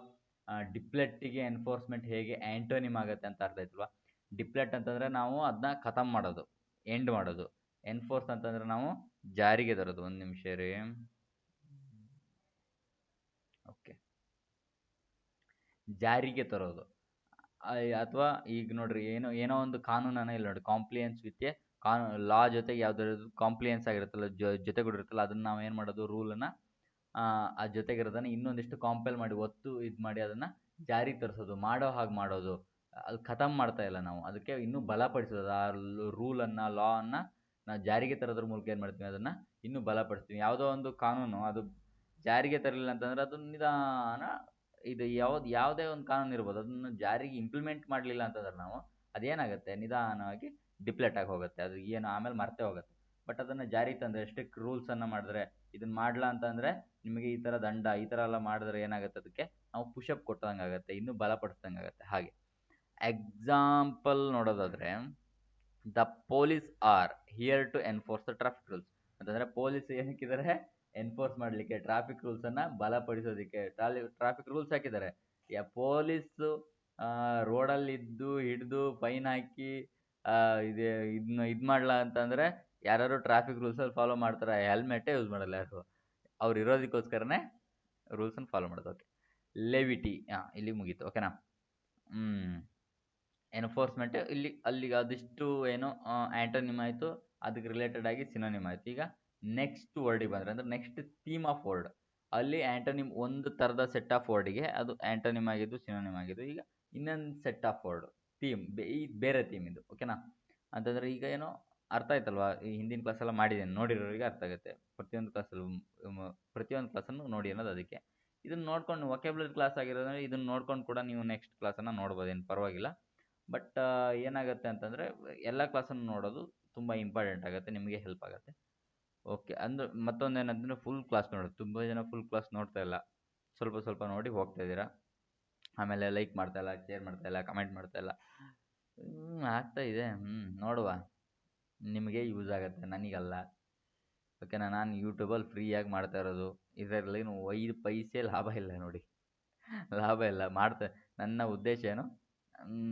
ಡಿಪ್ಲೆಟ್ಟಿಗೆ ಎನ್ಫೋರ್ಸ್ಮೆಂಟ್ ಹೇಗೆ ಆ್ಯಂಟೋನಿಮ್ ಆಗುತ್ತೆ ಅಂತ ಅರ್ಥ ಆಯ್ತಲ್ವಾ. ಡಿಪ್ಲೆಟ್ ಅಂತಂದರೆ ನಾವು ಅದನ್ನ ಖತಮ್ ಮಾಡೋದು, ಎಂಡ್ ಮಾಡೋದು. ಎನ್ಫೋರ್ಸ್ ಅಂತಂದರೆ ನಾವು ಜಾರಿಗೆ ತರೋದು. ಒಂದು ನಿಮಿಷ ರೀ. ಓಕೆ, ಜಾರಿಗೆ ತರೋದು. ಅಥವಾ ಈಗ ನೋಡ್ರಿ, ಏನೋ ಒಂದು ಕಾನೂನನ್ನ ಇಲ್ಲ ನೋಡಿ, ಕಾಂಪ್ಲಿಯನ್ಸ್ ವಿತ್ ಎ ಲಾ ಜೊತೆಗೆ ಯಾವ್ದಾದ್ರು ಕಾಂಪ್ಲಿಯನ್ಸ್ ಆಗಿರುತ್ತಲ್ಲ, ಜೊತೆಗೂಡಿರುತ್ತಲ್ಲ, ಅದನ್ನ ನಾವು ಏನು ಮಾಡೋದು, ರೂಲನ್ನು ಆ ಜೊತೆಗಿರೋದನ್ನ ಇನ್ನೊಂದಿಷ್ಟು ಕಾಂಪೈಲ್ ಮಾಡಿ, ಒತ್ತು ಇದು ಮಾಡಿ ಅದನ್ನು ಜಾರಿಗೆ ತರಿಸೋದು, ಮಾಡೋ ಹಾಗೆ ಮಾಡೋದು. ಅದು ಖತಮ್ ಮಾಡ್ತಾ ಇಲ್ಲ ನಾವು, ಅದಕ್ಕೆ ಇನ್ನೂ ಬಲಪಡಿಸೋದು. ಆ ರೂಲನ್ನು, ಲಾ ಅನ್ನು ನಾವು ಜಾರಿಗೆ ತರೋದ್ರ ಮೂಲಕ ಏನು ಮಾಡ್ತೀವಿ, ಅದನ್ನು ಇನ್ನೂ ಬಲಪಡಿಸ್ತೀವಿ. ಯಾವುದೋ ಒಂದು ಕಾನೂನು ಅದು ಜಾರಿಗೆ ತರಲಿಲ್ಲ ಅಂತಂದ್ರೆ ಅದು ನಿಧಾನ, ಇದು ಯಾವುದೇ ಒಂದು ಕಾನೂನು ಇರ್ಬೋದು, ಅದನ್ನು ಜಾರಿಗೆ ಇಂಪ್ಲಿಮೆಂಟ್ ಮಾಡಲಿಲ್ಲ ಅಂತಂದ್ರೆ ನಾವು ಅದೇನಾಗುತ್ತೆ, ನಿಧಾನವಾಗಿ ಡಿಪ್ಲೇಟ್ ಆಗಿ ಹೋಗುತ್ತೆ. ಅದು ಏನು ಆಮೇಲೆ ಮರ್ತೇ ಹೋಗುತ್ತೆ. ಬಟ್ ಅದನ್ನು ಜಾರಿಗೆ ತಂದರೆ, ಸ್ಟ್ರಿಕ್ಟ್ ರೂಲ್ಸನ್ನು ಮಾಡಿದ್ರೆ, ಇದನ್ನು ಮಾಡಲ್ಲ ಅಂತಂದರೆ ನಿಮಗೆ ಈ ಥರ ದಂಡ, ಈ ಥರ ಎಲ್ಲ ಮಾಡಿದ್ರೆ ಏನಾಗುತ್ತೆ, ಅದಕ್ಕೆ ನಾವು ಪುಷಪ್ ಕೊಟ್ಟಂಗೆ ಆಗುತ್ತೆ, ಇನ್ನೂ ಬಲಪಡಿಸ್ದಂಗೆ ಆಗುತ್ತೆ. ಹಾಗೆ ಎಕ್ಸಾಂಪಲ್ ನೋಡೋದಾದರೆ, the police are here to enforce the traffic rules ಅಂತಂದರೆ, ಪೊಲೀಸ್ ಏನಕ್ಕಿದ್ದಾರೆ, ಎನ್ಫೋರ್ಸ್ ಮಾಡಲಿಕ್ಕೆ, ಟ್ರಾಫಿಕ್ ರೂಲ್ಸನ್ನು ಬಲಪಡಿಸೋದಕ್ಕೆ. ಟ್ರಾಫಿಕ್ ರೂಲ್ಸ್ ಹಾಕಿದ್ದಾರೆ. ಪೊಲೀಸು ರೋಡಲ್ಲಿದ್ದು ಹಿಡಿದು ಫೈನ್ ಹಾಕಿ ಇದನ್ನ ಇದು ಮಾಡಲ್ಲ ಅಂತಂದರೆ, ಯಾರು ಟ್ರಾಫಿಕ್ ರೂಲ್ಸಲ್ಲಿ ಫಾಲೋ ಮಾಡ್ತಾರೆ, ಹೆಲ್ಮೆಟೇ ಯೂಸ್ ಮಾಡಲ್ಲ ಯಾರು. ಅವ್ರು ಇರೋದಕ್ಕೋಸ್ಕರನೇ ರೂಲ್ಸನ್ನು ಫಾಲೋ ಮಾಡೋದು. ಓಕೆ, ಲೆವಿಟಿ, ಇಲ್ಲಿಗೆ ಮುಗೀತು. ಓಕೆನಾ. ಎನ್ಫೋರ್ಸ್ಮೆಂಟ್ ಅಲ್ಲಿಗೆ ಅದಿಷ್ಟು ಏನು ಆ್ಯಂಟೋನಿಮ್ ಆಯಿತು, ಅದಕ್ಕೆ ರಿಲೇಟೆಡ್ ಆಗಿ ಸಿನೋನಿಮ್ ಆಯಿತು. ಈಗ ನೆಕ್ಸ್ಟ್ ವರ್ಡಿಗೆ ಬಂದರೆ, ಅಂದರೆ ನೆಕ್ಸ್ಟ್ ಥೀಮ್ ಆಫ್ ವರ್ಡ್, ಅಲ್ಲಿ ಆ್ಯಂಟೋನಿಮ್ ಒಂದು ಥರದ ಸೆಟ್ ಆಫ್ ವರ್ಡಿಗೆ ಅದು ಆ್ಯಂಟೋನಿಮ್ ಆಗಿದ್ದು, ಸಿನೋನಿಮ್ ಆಗಿದ್ದು. ಈಗ ಇನ್ನೊಂದು ಸೆಟ್ ಆಫ್ ವರ್ಡ್ ಥೀಮ್, ಈ ಬೇರೆ ಥೀಮ್ ಇದು. ಓಕೆನಾ. ಅಂತಂದರೆ ಈಗ ಏನೋ ಅರ್ಥ ಆಯ್ತಲ್ವಾ, ಈ ಹಿಂದಿನ ಕ್ಲಾಸೆಲ್ಲ ಮಾಡಿದ್ದೇನೆ, ನೋಡಿರೋರಿಗೆ ಅರ್ಥ ಆಗುತ್ತೆ. ಪ್ರತಿಯೊಂದು ಕ್ಲಾಸನ್ನು ನೋಡಿ ಅನ್ನೋದು ಅದಕ್ಕೆ. ಇದನ್ನು ನೋಡ್ಕೊಂಡು ವೊಕ್ಯಾಬ್ಯುಲರಿ ಕ್ಲಾಸ್ ಆಗಿರೋದ್ರೆ ಇದನ್ನು ನೋಡ್ಕೊಂಡು ಕೂಡ ನೀವು ನೆಕ್ಸ್ಟ್ ಕ್ಲಾಸನ್ನು ನೋಡ್ಬೋದು, ಏನು ಪರವಾಗಿಲ್ಲ. ಬಟ್ ಏನಾಗುತ್ತೆ ಅಂತಂದರೆ, ಎಲ್ಲ ಕ್ಲಾಸನ್ನು ನೋಡೋದು ತುಂಬ ಇಂಪಾರ್ಟೆಂಟ್ ಆಗುತ್ತೆ, ನಿಮಗೆ ಹೆಲ್ಪ್ ಆಗುತ್ತೆ. ಓಕೆ, ಅಂದ್ರೆ ಮತ್ತೊಂದು ಏನಂತಂದರೆ, ಫುಲ್ ಕ್ಲಾಸ್ ನೋಡೋದು. ತುಂಬ ಜನ ಫುಲ್ ಕ್ಲಾಸ್ ನೋಡ್ತಾ ಇಲ್ಲ, ಸ್ವಲ್ಪ ಸ್ವಲ್ಪ ನೋಡಿ ಹೋಗ್ತಾ ಇದ್ದೀರಾ. ಆಮೇಲೆ ಲೈಕ್ ಮಾಡ್ತಾಯಿಲ್ಲ, ಶೇರ್ ಮಾಡ್ತಾಯಿಲ್ಲ, ಕಮೆಂಟ್ ಮಾಡ್ತಾಯಿಲ್ಲ. ಆಗ್ತಾ ಇದೆ. ನೋಡುವ, ನಿಮಗೆ ಯೂಸ್ ಆಗುತ್ತೆ, ನನಗಲ್ಲ. ಓಕೆನಾ. ನಾನು ಯೂಟ್ಯೂಬಲ್ಲಿ ಫ್ರೀಯಾಗಿ ಮಾಡ್ತಾ ಇರೋದು, ಇದರಲ್ಲೇನು 5 ಪೈಸೆ ಲಾಭ ಇಲ್ಲ ನೋಡಿ, ಲಾಭ ಇಲ್ಲ. ನನ್ನ ಉದ್ದೇಶ ಏನು,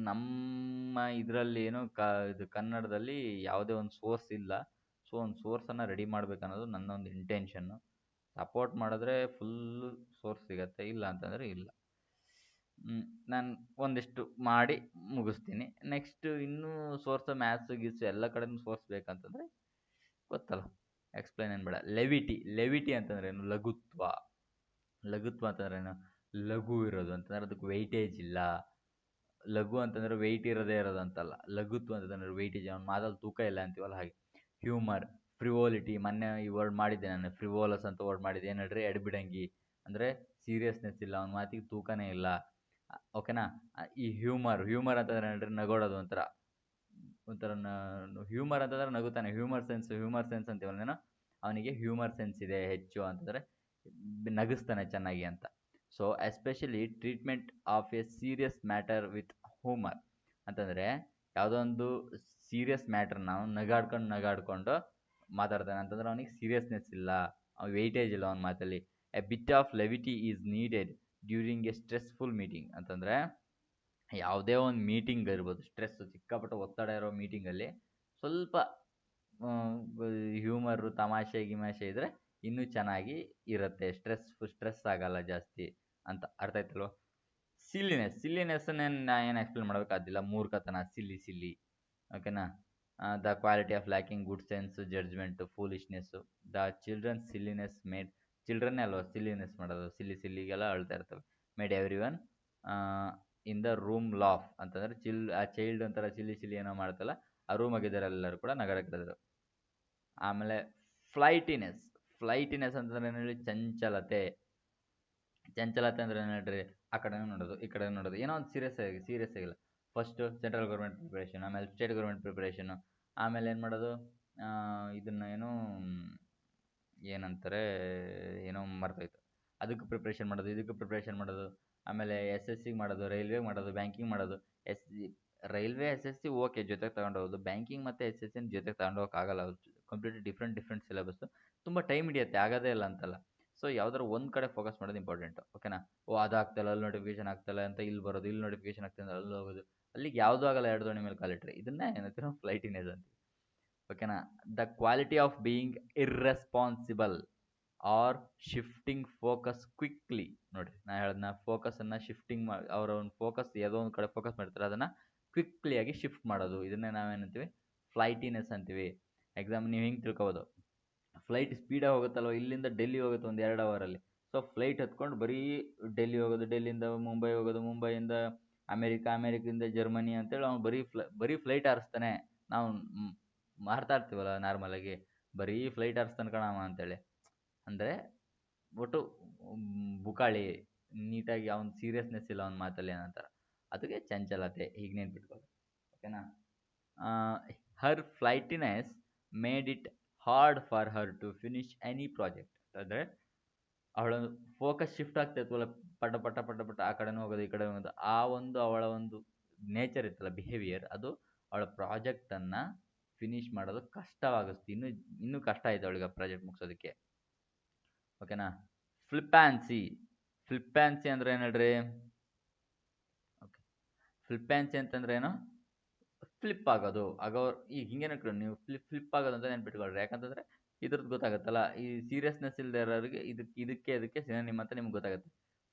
ನಮ್ಮ ಇದರಲ್ಲಿ ಏನು ಇದು ಕನ್ನಡದಲ್ಲಿ ಯಾವುದೇ ಒಂದು ಸೋರ್ಸ್ ಇಲ್ಲ. ಸೊ ಒಂದು ಸೋರ್ಸನ್ನು ರೆಡಿ ಮಾಡಬೇಕನ್ನೋದು ನನ್ನ ಒಂದು ಇಂಟೆನ್ಷನ್ನು. ಸಪೋರ್ಟ್ ಮಾಡಿದ್ರೆ ಫುಲ್ಲು ಸೋರ್ಸ್ ಸಿಗುತ್ತೆ, ಇಲ್ಲ ಅಂತಂದರೆ ಇಲ್ಲ. ನಾನು ಒಂದಿಷ್ಟು ಮಾಡಿ ಮುಗಿಸ್ತೀನಿ. ನೆಕ್ಸ್ಟು ಇನ್ನೂ ಸೋರ್ಸು, ಮ್ಯಾಥ್ಸು ಗೀತ್ಸು ಎಲ್ಲ ಕಡೆನೂ ಸೋರ್ಸ್ ಬೇಕಂತಂದರೆ ಗೊತ್ತಲ್ಲ, ಎಕ್ಸ್ಪ್ಲೈನ್ ಏನು ಬೇಡ. ಲೆವಿಟಿ ಅಂತಂದ್ರೆ ಏನು, ಲಘುತ್ವ. ಲಘುತ್ವ ಅಂತಂದ್ರೆ ಏನು, ಲಘು ಇರೋದು ಅಂತಂದ್ರೆ ಅದಕ್ಕೆ ವೆಯ್ಟೇಜ್ ಇಲ್ಲ. ಲಘು ಅಂತಂದರೆ ವೆಯ್ಟ್ ಇರೋದೇ ಇರೋದು ಅಂತಲ್ಲ. ಲಘುತ್ವ ಅಂತಂದರೆ ವೆಯ್ಟೇಜ್, ಅವ್ನ ಮಾತಲ್ಲಿ ತೂಕ ಇಲ್ಲ ಅಂತೀವಲ್ಲ ಹಾಗೆ. ಹ್ಯೂಮರ್, ಫ್ರಿವೋಲಿಟಿ, ಮೊನ್ನೆ ಈ ವರ್ಡ್ ಮಾಡಿದ್ದೆ ನಾನು, ಫ್ರಿವೋಲಸ್ ಅಂತ ವರ್ಡ್ ಮಾಡಿದ್ದೆ. ಏನು ಹೇಳ್ರಿ, ಎಡ್ಬಿಡಂಗಿ ಅಂದರೆ ಸೀರಿಯಸ್ನೆಸ್ ಇಲ್ಲ, ಅವ್ನ ಮಾತಿಗೆ ತೂಕನೇ ಇಲ್ಲ. ಓಕೆನಾ. ಈ ಹ್ಯೂಮರ್ ಅಂತಂದ್ರೆ ಹೇಳ್ರಿ, ನಗೋಡೋದು ಒಂಥರ ಹ್ಯೂಮರ್ ಅಂತಂದ್ರೆ ನಗುತ್ತಾನೆ. ಹ್ಯೂಮರ್ ಸೆನ್ಸ್ ಅಂತೀವಲ್ಲ ಏನೋ, ಅವನಿಗೆ ಹ್ಯೂಮರ್ ಸೆನ್ಸ್ ಇದೆ ಹೆಚ್ಚು ಅಂತಂದರೆ ನಗಿಸ್ತಾನೆ ಚೆನ್ನಾಗಿ ಅಂತ. So especially treatment of A serious matter with humour ಅಂತಂದರೆ, ಯಾವುದೋ ಒಂದು ಸೀರಿಯಸ್ ಮ್ಯಾಟ್ರ್ ನಾವು ನಗಾಡ್ಕೊಂಡು ಮಾತಾಡ್ತಾನೆ ಅಂತಂದ್ರೆ ಅವನಿಗೆ ಸೀರಿಯಸ್ನೆಸ್ ಇಲ್ಲ, ವೆಯ್ಟೇಜ್ ಇಲ್ಲ ಅವನ ಮಾತಲ್ಲಿ. A bit of levity is needed during a stressful meeting ಅಂತಂದರೆ, ಯಾವುದೇ ಒಂದು ಮೀಟಿಂಗ್ ಇರ್ಬೋದು, ಸಿಕ್ಕಾಪಟ್ಟೆ ಒತ್ತಡ ಇರೋ ಮೀಟಿಂಗಲ್ಲಿ ಸ್ವಲ್ಪ ಹ್ಯೂಮರು, ತಮಾಷೆ ಗಿಮಾಷೆ ಇದ್ದರೆ ಇನ್ನೂ ಚೆನ್ನಾಗಿ ಇರುತ್ತೆ, ಸ್ಟ್ರೆಸ್ ಆಗಲ್ಲ ಜಾಸ್ತಿ ಅಂತ. ಅರ್ಥ ಆಯ್ತಲ್ವ. ಸಿಲ್ಲಿನೆಸ್ಸನ್ನೇನು ನಾ ಏನು ಎಕ್ಸ್ಪ್ಲೇನ್ ಮಾಡಬೇಕಾದಿಲ್ಲ, ಮೂರ್ಖತನ, ಸಿಲ್ಲಿ. ಓಕೆನಾ. The quality of lacking good sense, judgement, foolishness. The children silliness made, ಚಿಲ್ಡ್ರನ್ನೇ ಅಲ್ವಾ ಸಿಲ್ಲಿನೆಸ್ ಮಾಡೋದು, ಸಿಲ್ಲಿಗೆಲ್ಲ ಅಳ್ತಾ ಇರ್ತವೆ. Made everyone in the room laugh ಅಂತಂದರೆ, ಆ ಚೈಲ್ಡ್ ಒಂಥರ ಸಿಲ್ಲಿ ಏನೋ ಮಾಡ್ತಲ್ಲ, ಆ ರೂಮಾಗಿದ್ದರೆಲ್ಲರೂ ಕೂಡ ನಗಡಕ್ಕಿದ್ರು. ಆಮೇಲೆ ಫ್ಲೈಟಿನೆಸ್ ಅಂತಂದ್ರೆ ಏನು ಹೇಳಿ, ಚಂಚಲತೆ ಅಂದ್ರೆ ಏನು ಹೇಳ್ರಿ, ಆ ಕಡೆನೂ ನೋಡೋದು, ಈ ಕಡೆ ನೋಡೋದು, ಏನೋ ಒಂದು ಸೀರಿಯಸ್ ಆಗಿಲ್ಲ. ಫಸ್ಟು ಸೆಂಟ್ರಲ್ ಗೌರ್ಮೆಂಟ್ ಪ್ರಿಪ್ರೇಷನ್, ಆಮೇಲೆ ಸ್ಟೇಟ್ ಗೌರ್ಮೆಂಟ್ ಪ್ರಿಪ್ರೇಷನು, ಆಮೇಲೆ ಏನು ಮಾಡೋದು, ಇದನ್ನು ಏನಂತಾರೆ, ಏನೋ ಮರ್ತೋಯ್ತು, ಅದಕ್ಕೆ ಪ್ರಿಪ್ರೇಷನ್ ಮಾಡೋದು, ಇದಕ್ಕೆ ಪ್ರಿಪ್ರೇಷನ್ ಮಾಡೋದು. ಆಮೇಲೆ SSC ಮಾಡೋದು, ರೈಲ್ವೆ ಮಾಡೋದು, ಬ್ಯಾಂಕಿಂಗ್ ಮಾಡೋದು. ರೈಲ್ವೆ SSC ಓಕೆ, ಜೊತೆಗೆ ತಗೊಂಡು ಹೋಗೋದು. ಬ್ಯಾಂಕಿಂಗ್ ಮತ್ತು SSC ಜೊತೆಗೆ ತಗೊಂಡು ಹೋಗೋಕ್ಕಾಗಲ್ಲ, ಅವ್ರು ಕಂಪ್ಲೀಟ್ಲಿ ಡಿಫ್ರೆಂಟ್ ಸಿಲೆಬಸ್ಸು, ತುಂಬ ಟೈಮ್ ಹಿಡಿಯುತ್ತೆ, ಆಗೋದೇ ಇಲ್ಲ ಅಂತಲ್ಲ. ಸೊ ಯಾವ್ದಾದ್ರು ಒಂದು ಕಡೆ ಫೋಕಸ್ ಮಾಡೋದು ಇಂಪಾರ್ಟೆಂಟು. ಓಕೆನಾ. ಅದಾಗ್ತಾಯಿಲ್ಲ, ಅಲ್ಲಿ ನೋಟಿಫಿಕೇಶನ್ ಆಗ್ತಾಯಿಲ್ಲ ಅಂತ ಇಲ್ಲಿ ಬರೋದು, ಇಲ್ಲಿ ನೋಟಿಫಿಕೇಶನ್ ಆಗ್ತಾಯಿಲ್ಲ ಅಲ್ಲಿ ಹೋಗೋದು, ಅಲ್ಲಿಗೆ ಯಾವುದೂ ಆಗಲ್ಲ, ಎರಡು ದೋಣಿ ಮೇಲೆ ಕಾಲಿಟ್ರೆ. ಇದನ್ನೇ ಏನಂತೀವಿ ನಾವು ಫ್ಲೈಟಿನೇಸ್ ಅಂತೀವಿ. ಓಕೆನಾ. The quality of being irresponsible or shifting focus quickly. ನೋಡ್ರಿ ನಾ ಹೇಳ್ದನ್ನ ಫೋಕಸನ್ನು ಶಿಫ್ಟಿಂಗ್ ಮಾಡಿ, ಅವರ ಒಂದು ಫೋಕಸ್ ಯಾವುದೋ ಒಂದು ಕಡೆ ಫೋಕಸ್ ಮಾಡ್ತಾರೆ, ಅದನ್ನು ಕ್ವಿಕ್ಲಿಯಾಗಿ ಶಿಫ್ಟ್ ಮಾಡೋದು, ಇದನ್ನೇ ನಾವೇನಂತೀವಿ ಫ್ಲೈಟಿನೆಸ್ ಅಂತೀವಿ. ಎಕ್ಸಾಮ್ ನೀವು ಹಿಂಗೆ ತಿಳ್ಕೊಬೋದು, ಫ್ಲೈಟ್ ಸ್ಪೀಡಾಗಿ ಹೋಗುತ್ತಲ್ವ, ಇಲ್ಲಿಂದ ಡೆಲ್ಲಿ ಹೋಗುತ್ತೆ ಒಂದು 2 ಅವರಲ್ಲಿ. ಸೊ ಫ್ಲೈಟ್ ಹತ್ಕೊಂಡು ಬರೀ ಡೆಲ್ಲಿ ಹೋಗೋದು, ಡೆಲ್ಲಿಯಿಂದ ಮುಂಬೈ ಹೋಗೋದು, ಮುಂಬೈಯಿಂದ ಅಮೇರಿಕಾ, ಅಮೇರಿಕದಿಂದ ಜರ್ಮನಿ ಅಂತೇಳಿ ಅವ್ನು ಬರೀ ಫ್ಲೈಟ್ ಹಾರಿಸ್ತಾನೆ. ನಾವು ಮಾರ್ತಾ ಇರ್ತೀವಲ್ಲ ನಾರ್ಮಲಾಗಿ, ಬರೀ ಫ್ಲೈಟ್ ಹಾರಿಸ್ತಾನೆ ಕಣವ ಅಂತೇಳಿ. ಅಂದರೆ ಒಟ್ಟು ಬುಕಾಳಿ, ನೀಟಾಗಿ ಅವ್ನ ಸೀರಿಯಸ್ನೆಸ್ ಇಲ್ಲ ಅವ್ನ ಮಾತಲ್ಲಿ ಏನಂತಾರೆ, ಅದಕ್ಕೆ ಚಂಚಲತೆ, ಹೀಗೆ ನೆನ್ಪಿಟ್ಕೊಳ್ಳಿ. ಓಕೆನಾ. Her flightiness made it hard for her to finish any project. ಅಂದರೆ ಅವಳ ಫೋಕಸ್ ಶಿಫ್ಟ್ ಆಗ್ತಾಯಿತ್ವಲ್ಲ, ಪಟ ಪಟ ಪಟ ಪಟ ಆ ಕಡೆನೂ ಹೋಗೋದು ಈ ಕಡೆ ಹೋಗೋದು, ಆ ಒಂದು ಅವಳ ಒಂದು ನೇಚರ್ ಇತ್ತಲ್ಲ, ಬಿಹೇವಿಯರ್, ಅದು ಅವಳ ಪ್ರಾಜೆಕ್ಟನ್ನು ಫಿನಿಶ್ ಮಾಡೋದು ಕಷ್ಟವಾಗಿಸ್ತು. ಇನ್ನೂ ಕಷ್ಟ ಆಯಿತು ಅವಳಿಗೆ ಆ ಪ್ರಾಜೆಕ್ಟ್ ಮುಗಿಸೋದಕ್ಕೆ. ಓಕೆನಾ. ಫ್ಲಿಪ್ಯಾನ್ಸಿ. ಫ್ಲಿಪ್ಯಾನ್ಸಿ ಅಂದ್ರೆ ಏನು ಹೇಳ್ರಿ? ಓಕೆ, ಫ್ಲಿಪ್ಯಾನ್ಸಿ ಅಂತಂದ್ರೆ ಏನು? ಫ್ಲಿಪ್ ಆಗೋದು. ಈಗ ಹಿಂಗೆ ನೆನ್ಕೊಂಡು ನೀವು ಫ್ಲಿಪ್ ಆಗೋದು ಅಂತ ನೆನ್ಪಿಟ್ಕೊಳ್ರಿ. ಯಾಕಂತಂದರೆ ಇದ್ರದ್ದು ಗೊತ್ತಾಗುತ್ತಲ್ಲ, ಈ ಸೀರಿಯಸ್ನೆಸ್ ಇಲ್ಲದೆ ಇರೋರಿಗೆ ಇದಕ್ಕೆ ಸಿನೋನಿಮ್ ಅಂತ ನಿಮ್ಗೆ ಗೊತ್ತಾಗುತ್ತೆ.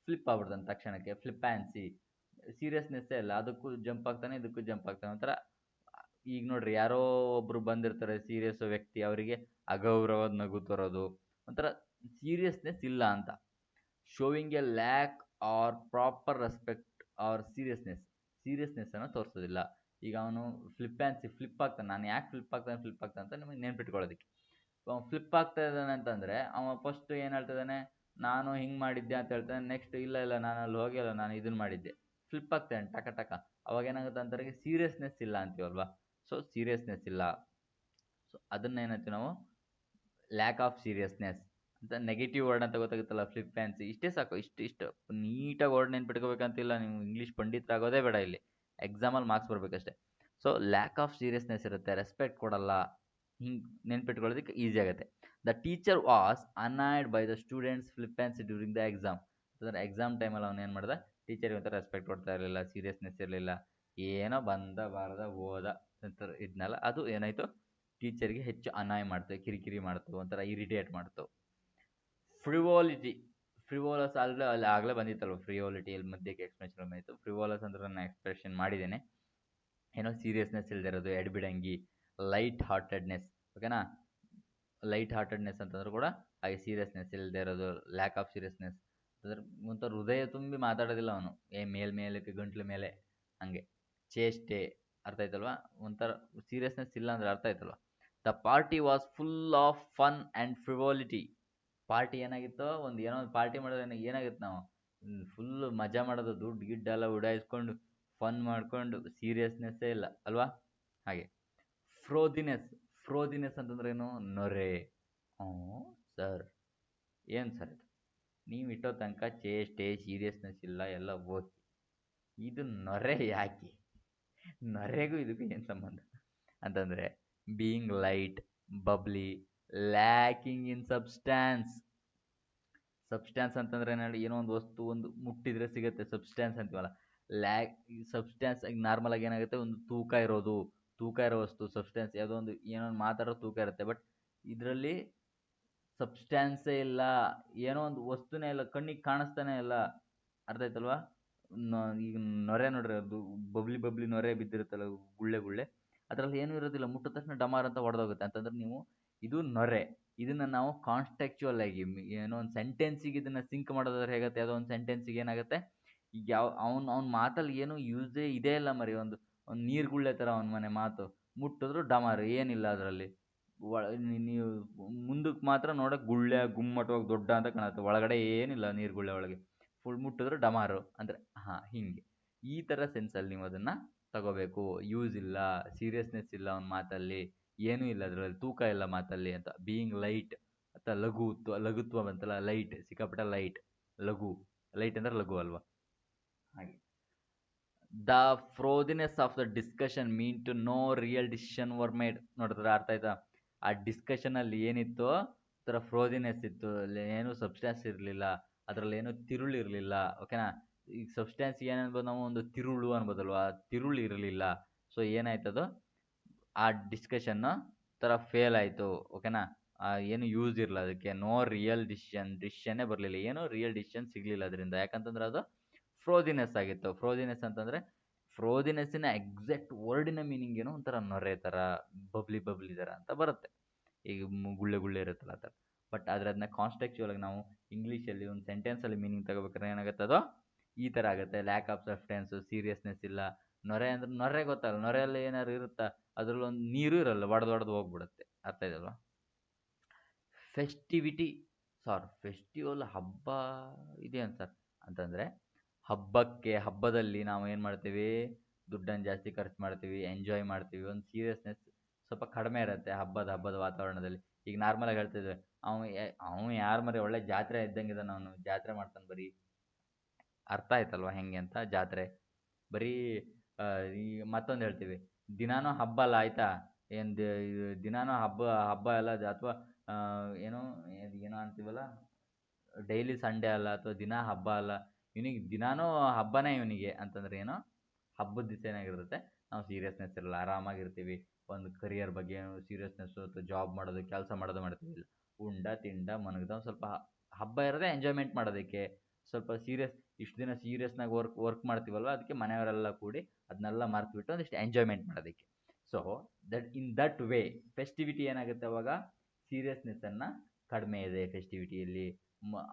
ಫ್ಲಿಪ್ ಆಗ್ಬಿಡ್ತಾನೆ ತಕ್ಷಣಕ್ಕೆ, ಫ್ಲಿಪ್ಯಾನ್ಸಿ. ಸೀರಿಯಸ್ನೆಸ್ಸೇ ಇಲ್ಲ, ಅದಕ್ಕೂ ಜಂಪ್ ಆಗ್ತಾನೆ, ಇದಕ್ಕೂ ಜಂಪ್ ಆಗ್ತಾನೆ. ಒಂಥರ ಈಗ ನೋಡ್ರಿ, ಯಾರೋ ಒಬ್ರು ಬಂದಿರ್ತಾರೆ ಸೀರಿಯಸ್ ವ್ಯಕ್ತಿ, ಅವರಿಗೆ ಅಗೌರವದ ನಗು ತರೋದು, ಒಂಥರ ಸೀರಿಯಸ್ನೆಸ್ ಇಲ್ಲ ಅಂತ. Showing a lack or proper respect or ಸೀರಿಯಸ್ನೆಸ್ಸನ್ನು ತೋರಿಸೋದಿಲ್ಲ. ಈಗ ಅವನು ಫ್ಲಿಪ್ ಆಗ್ತಾನೆ. ನಾನು ಯಾಕೆ ಫ್ಲಿಪ್ ಆಗ್ತಾನೆ ಅಂತ ನಿಮಗೆ ನೆನ್ಪಿಟ್ಕೊಳ್ಳೋದಕ್ಕೆ. ಫ್ಲಿಪ್ ಆಗ್ತಾ ಇದ್ದಾನೆ ಅಂತಂದರೆ ಅವ ಫಸ್ಟ್ ಏನು ಹೇಳ್ತಿದ್ದಾನೆ, ನಾನು ಹಿಂಗೆ ಮಾಡಿದ್ದೆ ಅಂತ ಹೇಳ್ತಾನೆ. ನೆಕ್ಸ್ಟ್ ಇಲ್ಲ ನಾನು ಅಲ್ಲಿ ಹೋಗಿಲ್ಲ, ನಾನು ಇದನ್ನು ಮಾಡಿದ್ದೆ. ಫ್ಲಿಪ್ ಆಗ್ತಾನೆ ಟಕ ಟಕ. ಅವಾಗ ಏನಾಗುತ್ತೆ ಅಂತವರಿಗೆ ಸೀರಿಯಸ್ನೆಸ್ ಇಲ್ಲ ಅಂತೀವಲ್ವಾ. ಸೊ ಸೀರಿಯಸ್ನೆಸ್ ಇಲ್ಲ. ಸೊ ಅದನ್ನೇನಂತೀವಿ ನಾವು ಲ್ಯಾಕ್ ಆಫ್ ಸೀರಿಯಸ್ನೆಸ್ ಅಂತ. ನೆಗೆಟಿವ್ ವರ್ಡ್ ಅಂತ ಗೊತ್ತಾಗುತ್ತಲ್ಲ, ಫ್ಲಿಪ್ಯಾನ್ಸಿ. ಇಷ್ಟೇ ಸಾಕು. ಇಷ್ಟು ನೀಟಾಗಿ ವರ್ಡ್ ನೆನ್ಪಿಟ್ಕೋಬೇಕಂತಿಲ್ಲ, ನೀವು ಇಂಗ್ಲೀಷ್ ಪಂಡಿತರಾಗೋದೇ ಬೇಡ ಇಲ್ಲಿ, ಎಕ್ಸಾಮಲ್ಲಿ ಮಾರ್ಕ್ಸ್ ಬರಬೇಕಷ್ಟೆ. ಸೊ ಲ್ಯಾಕ್ ಆಫ್ ಸೀರಿಯಸ್ನೆಸ್ ಇರುತ್ತೆ, ರೆಸ್ಪೆಕ್ಟ್ ಕೊಡಲ್ಲ, ಹಿಂಗೆ ನೆನ್ಪಿಟ್ಕೊಳ್ಳೋದಕ್ಕೆ ಈಸಿ ಆಗುತ್ತೆ. The teacher was annoyed by the students flippancy during the exam. ಅಂದರೆ ಎಕ್ಸಾಮ್ ಟೈಮಲ್ಲಿ ಅವನು ಏನು ಮಾಡ್ದ, ಟೀಚರ್ಗೆ ಒಂಥರ ರೆಸ್ಪೆಕ್ಟ್ ಕೊಡ್ತಾ ಇರಲಿಲ್ಲ, ಸೀರಿಯಸ್ನೆಸ್ ಇರಲಿಲ್ಲ, ಏನೋ ಬಂದ ಬಾರದ ಓದ ಅಂತಾರೆ ಇದನ್ನೆಲ್ಲ. ಅದು ಏನಾಯಿತು, ಟೀಚರ್ಗೆ ಹೆಚ್ಚು ಅನಾಯ್ ಮಾಡ್ತು, ಕಿರಿಕಿರಿ ಮಾಡ್ತು, ಒಂಥರ ಇರಿಟೇಟ್ ಮಾಡ್ತು. ಫ್ರಿವೋಲಸ್ ಅಲ್ಲಿ ಆಗಲೇ ಬಂದಿತ್ತಲ್ವ, ಫ್ರಿವೋಲಿಟಿ ಇಲ್ಲಿ ಮಧ್ಯಕ್ಕೆ ಎಕ್ಸ್ಪ್ರೆಷನ್ ಬಂದಿತ್ತು. ಫ್ರಿವೋಲಸ್ ಅಂದ್ರೆ ನಾನು ಎಕ್ಸ್ಪ್ರೆಷನ್ ಮಾಡಿದ್ದೇನೆ. ಏನೋ ಸೀರಿಯಸ್ನೆಸ್ ಇಲ್ಲದೆ ಎಡ್ಬಿಡಂಗಿ, ಲೈಟ್ ಹಾರ್ಟೆಡ್ನೆಸ್. ಓಕೆನಾ. ಲೈಟ್ ಹಾರ್ಟೆಡ್ನೆಸ್ ಅಂತಂದ್ರೂ ಕೂಡ ಹಾಗೆ ಸೀರಿಯಸ್ನೆಸ್ ಇಲ್ಲದೆ ಇರೋದು, ಲ್ಯಾಕ್ ಆಫ್ ಸೀರಿಯಸ್ನೆಸ್ ಅಂತಂದ್ರೆ ಒಂಥರ ಹೃದಯ ತುಂಬಿ ಮಾತಾಡೋದಿಲ್ಲ ಅವನು, ಮೇಲ್ಮೇಲಕ್ಕೆ ಗಂಟ್ಲ ಮೇಲೆ ಹಂಗೆ ಚೇಷ್ಟೆ. ಅರ್ಥ ಆಯ್ತಲ್ವಾ? ಒಂಥರ ಸೀರಿಯಸ್ನೆಸ್ ಇಲ್ಲ ಅಂದರೆ ಅರ್ಥ ಆಯ್ತಲ್ವಾ. The party was full of fun and frivolity. Party ಏನಾಗಿತ್ತು, ಏನೋ ಒಂದು ಪಾರ್ಟಿ ಮಾಡಿದ್ರೆ ಏನಾಗಿತ್ತು, ನಾವು ಫುಲ್ಲು ಮಜಾ ಮಾಡೋದು, ದುಡ್ಡು ಗಿಡ್ಡೆಲ್ಲ ಉಡಾಯಿಸ್ಕೊಂಡು ಫನ್ ಮಾಡ್ಕೊಂಡು, ಸೀರಿಯಸ್ನೆಸ್ಸೇ ಇಲ್ಲ ಅಲ್ವಾ. ಹಾಗೆ ಫ್ರೋದಿನೆಸ್ ಅಂತಂದ್ರೆ ಏನು? ನೊರೆ. ಹ್ಞೂ ಸರ್, ಏನು ಸರ್ ಇದು, ನೀವು ಇಟ್ಟೋ ತನಕ ಚೇಷ್ಟೆ ಸೀರಿಯಸ್ನೆಸ್ ಇಲ್ಲ ಎಲ್ಲ ಓಕೆ, ಇದು ನೊರೆ ಯಾಕೆ? ನೊರೆಗೂ ಇದಕ್ಕೂ ಏನು ಸಂಬಂಧ ಅಂತಂದರೆ, ಬೀಯಿಂಗ್ ಲೈಟ್, ಬಬ್ಲಿ, ಲ್ಯಾಕಿಂಗ್ ಇನ್ ಸಬ್ಸ್ಟ್ಯಾನ್ಸ್ ಅಂತಂದ್ರೆ ಏನೋ ಒಂದು ವಸ್ತು ಒಂದು ಮುಟ್ಟಿದ್ರೆ ಸಿಗುತ್ತೆ, ಸಬ್ಸ್ಟ್ಯಾನ್ಸ್ ಅಂತೀವಲ್ಲ. ಸಬ್ಸ್ಟ್ಯಾನ್ಸ್ ನಾರ್ಮಲ್ ಆಗಿ ಏನಾಗುತ್ತೆ, ಒಂದು ತೂಕ ಇರೋ ವಸ್ತು ಸಬ್ಸ್ಟ್ಯಾನ್ಸ್. ಯಾವುದೋ ಒಂದು ಏನೋ ಒಂದು ಮಾತಾಡೋ ತೂಕ ಇರುತ್ತೆ, ಬಟ್ ಇದರಲ್ಲಿ ಸಬ್ಸ್ಟ್ಯಾನ್ಸೇ ಇಲ್ಲ, ಏನೋ ಒಂದು ವಸ್ತುನೇ ಇಲ್ಲ, ಕಣ್ಣಿಗೆ ಕಾಣಿಸ್ತಾನೆ ಇಲ್ಲ. ಅರ್ಥ ಆಯ್ತಲ್ವಾ? ಈಗ ನೊರೆ ನೋಡ್ರಿ, ಅದು ಬಬ್ಲಿ ನೊರೆ ಬಿದ್ದಿರುತ್ತಲ್ಲ, ಗುಳ್ಳೆ ಅದರಲ್ಲಿ ಏನೂ ಇರೋದಿಲ್ಲ, ಮುಟ್ಟಿದ ತಕ್ಷಣ ಡಮಾರ್ ಅಂತ ಹೊಡೆದೋಗುತ್ತೆ. ಅಂತಂದ್ರೆ ನೀವು, ಇದು ನೊರೆ, ಇದನ್ನು ನಾವು ಕಾನ್ಸ್ಟೆಕ್ಚುವಲ್ ಆಗಿ ಏನೋ ಒಂದು ಸೆಂಟೆನ್ಸಿಗೆ ಇದನ್ನು ಸಿಂಕ್ ಮಾಡೋದಾದ್ರೆ ಹೇಗುತ್ತೆ, ಯಾವುದೋ ಒಂದು ಸೆಂಟೆನ್ಸಿಗೆ ಏನಾಗುತ್ತೆ, ಈಗ ಅವ್ನ ಮಾತಲ್ಲಿ ಏನೂ ಯೂಸೇ ಇದೇ ಇಲ್ಲ ಮರಿ, ಒಂದು ನೀರು ಗುಳ್ಳೆ ಥರ ಅವನ ಮನೆ ಮಾತು, ಮುಟ್ಟಿದ್ರು ಡಮಾರು, ಏನಿಲ್ಲ ಅದರಲ್ಲಿ. ನೀವು ಮುಂದಕ್ಕೆ ಮಾತ್ರ ನೋಡೋಕೆ ಗುಳ್ಳೆ ಗುಮ್ಮಟವಾಗಿ ದೊಡ್ಡ ಅಂತ ಕಾಣುತ್ತೆ, ಒಳಗಡೆ ಏನಿಲ್ಲ, ನೀರು ಗುಳ್ಳೆ ಒಳಗೆ ಫುಲ್ ಮುಟ್ಟಿದ್ರು ಡಮಾರು ಅಂದರೆ. ಹಾಂ, ಹಿಂಗೆ ಈ ಥರ ಸೆನ್ಸಲ್ಲಿ ನೀವು ಅದನ್ನು ತಗೋಬೇಕು. ಯೂಸ್ ಇಲ್ಲ, ಸೀರಿಯಸ್ನೆಸ್ ಇಲ್ಲ ಅವನ ಮಾತಲ್ಲಿ, ಏನೂ ಇಲ್ಲ ಅದರಲ್ಲಿ, ತೂಕ ಇಲ್ಲ ಮಾತಲ್ಲಿ ಅಂತ. ಬೀಯಿಂಗ್ ಲೈಟ್ ಅಥವಾ ಲಘುತ್ವ ಬಂತಲ್ಲ, ಲೈಟ್, ಸಿಕ್ಕಾಪಟ್ಟೆ ಲೈಟ್ ಅಂದರೆ ಲಘು ಅಲ್ವಾ. ಹಾಗೆ the frothiness of the discussion mean to no real decision were made. ನೋಡಿದ್ರೆ ಅರ್ಥ ಆಯ್ತಾ? ಆ ಡಿಸ್ಕಷನಲ್ಲಿ ಏನಿತ್ತು, ಥರ ಫ್ರೋದಿನೆಸ್ ಇತ್ತು, ಅಲ್ಲಿ ಏನೂ ಸಬ್ಸ್ಟ್ಯಾನ್ಸ್ ಇರಲಿಲ್ಲ, ಅದರಲ್ಲಿ ಏನೂ ತಿರುಳಿರಲಿಲ್ಲ. ಓಕೆನಾ. ಈಗ ಸಬ್ಸ್ಟ್ಯಾನ್ಸ್ಗೆ ಏನು ಅನ್ಬೋದು ನಾವು, ಒಂದು ತಿರುಳು ಅನ್ಬೋದಲ್ವಾ, ತಿರುಳು ಇರಲಿಲ್ಲ. ಸೊ ಏನಾಯ್ತದು, ಆ ಡಿಸ್ಕಷನ್ನು ಥರ ಫೇಲ್ ಆಯಿತು. ಓಕೆನಾ, ಏನು ಯೂಸ್ ಇರಲ್ಲ ಅದಕ್ಕೆ, ನೋ ರಿಯಲ್ ಡಿಸಿಷನ್ನೇ ಬರಲಿಲ್ಲ, ಏನು ರಿಯಲ್ ಡಿಸಿಷನ್ ಸಿಗಲಿಲ್ಲ ಅದರಿಂದ. ಯಾಕಂತಂದ್ರೆ ಅದು ಫ್ರೋಜಿನೆಸ್ ಆಗಿತ್ತು. ಫ್ರೋಜಿನೆಸ್ ಅಂತಂದರೆ, ಫ್ರೋಜಿನೆಸ್ಸಿನ ಎಕ್ಸಾಕ್ಟ್ ವರ್ಡಿನ ಮೀನಿಂಗ್ ಏನು, ಒಂಥರ ನೊರೆ ಥರ, ಬಬ್ಲಿ ಥರ ಅಂತ ಬರುತ್ತೆ. ಈಗ ಗುಳ್ಳೆ ಗುಳ್ಳೆ ಇರುತ್ತಲ್ಲ ಆ ಥರ. ಬಟ್ ಆದರೆ ಅದನ್ನ ಕಾನ್ಸ್ಟೆಕ್ಚುವಲ್ ಆಗಿ ನಾವು ಇಂಗ್ಲೀಷಲ್ಲಿ ಒಂದು ಸೆಂಟೆನ್ಸಲ್ಲಿ ಮೀನಿಂಗ್ ತಗೋಬೇಕಾದ್ರೆ ಏನಾಗುತ್ತೆ, ಅದು ಈ ಥರ ಆಗುತ್ತೆ. ಲ್ಯಾಕ್ ಆಫ್ ಸಬ್ಸ್ಟೆನ್ಸು, ಸೀರಿಯಸ್ನೆಸ್ ಇಲ್ಲ. ನೊರೆ ಅಂದ್ರೆ ನೊರೆ ಗೊತ್ತಲ್ಲ, ನೊರೆಯಲ್ಲಿ ಏನಾದ್ರು ಇರುತ್ತಾ, ಅದ್ರಲ್ಲಿ ಒಂದು ನೀರು ಇರಲ್ಲ, ಒಡೆದು ಹೋಗ್ಬಿಡುತ್ತೆ. ಅರ್ಥ ಇದಲ್ವಾ. ಫೆಸ್ಟಿವಿಟಿ, ಫೆಸ್ಟಿವಲ್ ಹಬ್ಬ ಇದೆ ಅಂತ ಸರ್, ಅಂತಂದರೆ ಹಬ್ಬದಲ್ಲಿ ನಾವು ಏನು ಮಾಡ್ತೀವಿ, ದುಡ್ಡನ್ನು ಜಾಸ್ತಿ ಖರ್ಚು ಮಾಡ್ತೀವಿ, ಎಂಜಾಯ್ ಮಾಡ್ತೀವಿ. ಒಂದು ಸೀರಿಯಸ್ನೆಸ್ ಸ್ವಲ್ಪ ಕಡಿಮೆ ಇರುತ್ತೆ ಹಬ್ಬದ ವಾತಾವರಣದಲ್ಲಿ. ಈಗ ನಾರ್ಮಲಾಗಿ ಹೇಳ್ತಿದ್ವಿ, ಅವನು ಯಾರು ಮರಿ ಒಳ್ಳೆ ಜಾತ್ರೆ ಇದ್ದಂಗಿದಾನೆ, ಅವನು ಜಾತ್ರೆ ಮಾಡ್ತಾನೆ ಬರೀ. ಅರ್ಥ ಆಯ್ತಲ್ವ ಹೆಂಗೆ ಅಂತ ಜಾತ್ರೆ ಬರೀ. ಈ ಮತ್ತೊಂದು ಹೇಳ್ತೀವಿ, ದಿನಾನೂ ಹಬ್ಬ ಅಲ್ಲ ಆಯ್ತಾ, ಏನು ದಿನಾನೂ ಹಬ್ಬ ಅಲ್ಲ, ಅಥವಾ ಏನೋ ಏನೋ ಅಂತೀವಲ್ಲ, ಡೈಲಿ ಸಂಡೇ ಅಲ್ಲ, ಅಥವಾ ದಿನ ಹಬ್ಬ ಅಲ್ಲ, ಇವನಿಗೆ ದಿನಾನೂ ಹಬ್ಬನೇ ಇವನಿಗೆ ಅಂತಂದ್ರೆ ಏನೋ, ಹಬ್ಬದ ದಿವಸ ಏನಾಗಿರುತ್ತೆ, ನಾವು ಸೀರಿಯಸ್ನೆಸ್ ಇರಲ್ಲ, ಆರಾಮಾಗಿರ್ತೀವಿ. ಒಂದು ಕರಿಯರ್ ಬಗ್ಗೆ ಏನು ಸೀರಿಯಸ್ನೆಸ್ಸು, ಅಥವಾ ಜಾಬ್ ಮಾಡೋದು, ಕೆಲಸ ಮಾಡೋದು ಮಾಡ್ತೀವಿ. ಇಲ್ಲ, ಉಂಡ ತಿಂಡ ಮನಗ್ದ ಒಂದು ಸ್ವಲ್ಪ ಹಬ್ಬ ಇರೋದೇ ಎಂಜಾಯ್ಮೆಂಟ್ ಮಾಡೋದಕ್ಕೆ. ಸ್ವಲ್ಪ ಇಷ್ಟು ದಿನ ಸೀರಿಯಸ್ನಾಗ ವರ್ಕ್ ಮಾಡ್ತೀವಲ್ವ, ಅದಕ್ಕೆ ಮನೆಯವರೆಲ್ಲ ಕೂಡಿ ಅದನ್ನೆಲ್ಲ ಮರೆತುಬಿಟ್ಟು ಒಂದಿಷ್ಟು ಎಂಜಾಯ್ಮೆಂಟ್ ಮಾಡೋದಕ್ಕೆ. ಸೊ ದಟ್ ವೇ ಫೆಸ್ಟಿವಿಟಿ ಏನಾಗುತ್ತೆ ಅವಾಗ, ಸೀರಿಯಸ್ನೆಸ್ಸನ್ನು ಕಡಿಮೆ ಇದೆ ಫೆಸ್ಟಿವಿಟಿಯಲ್ಲಿ.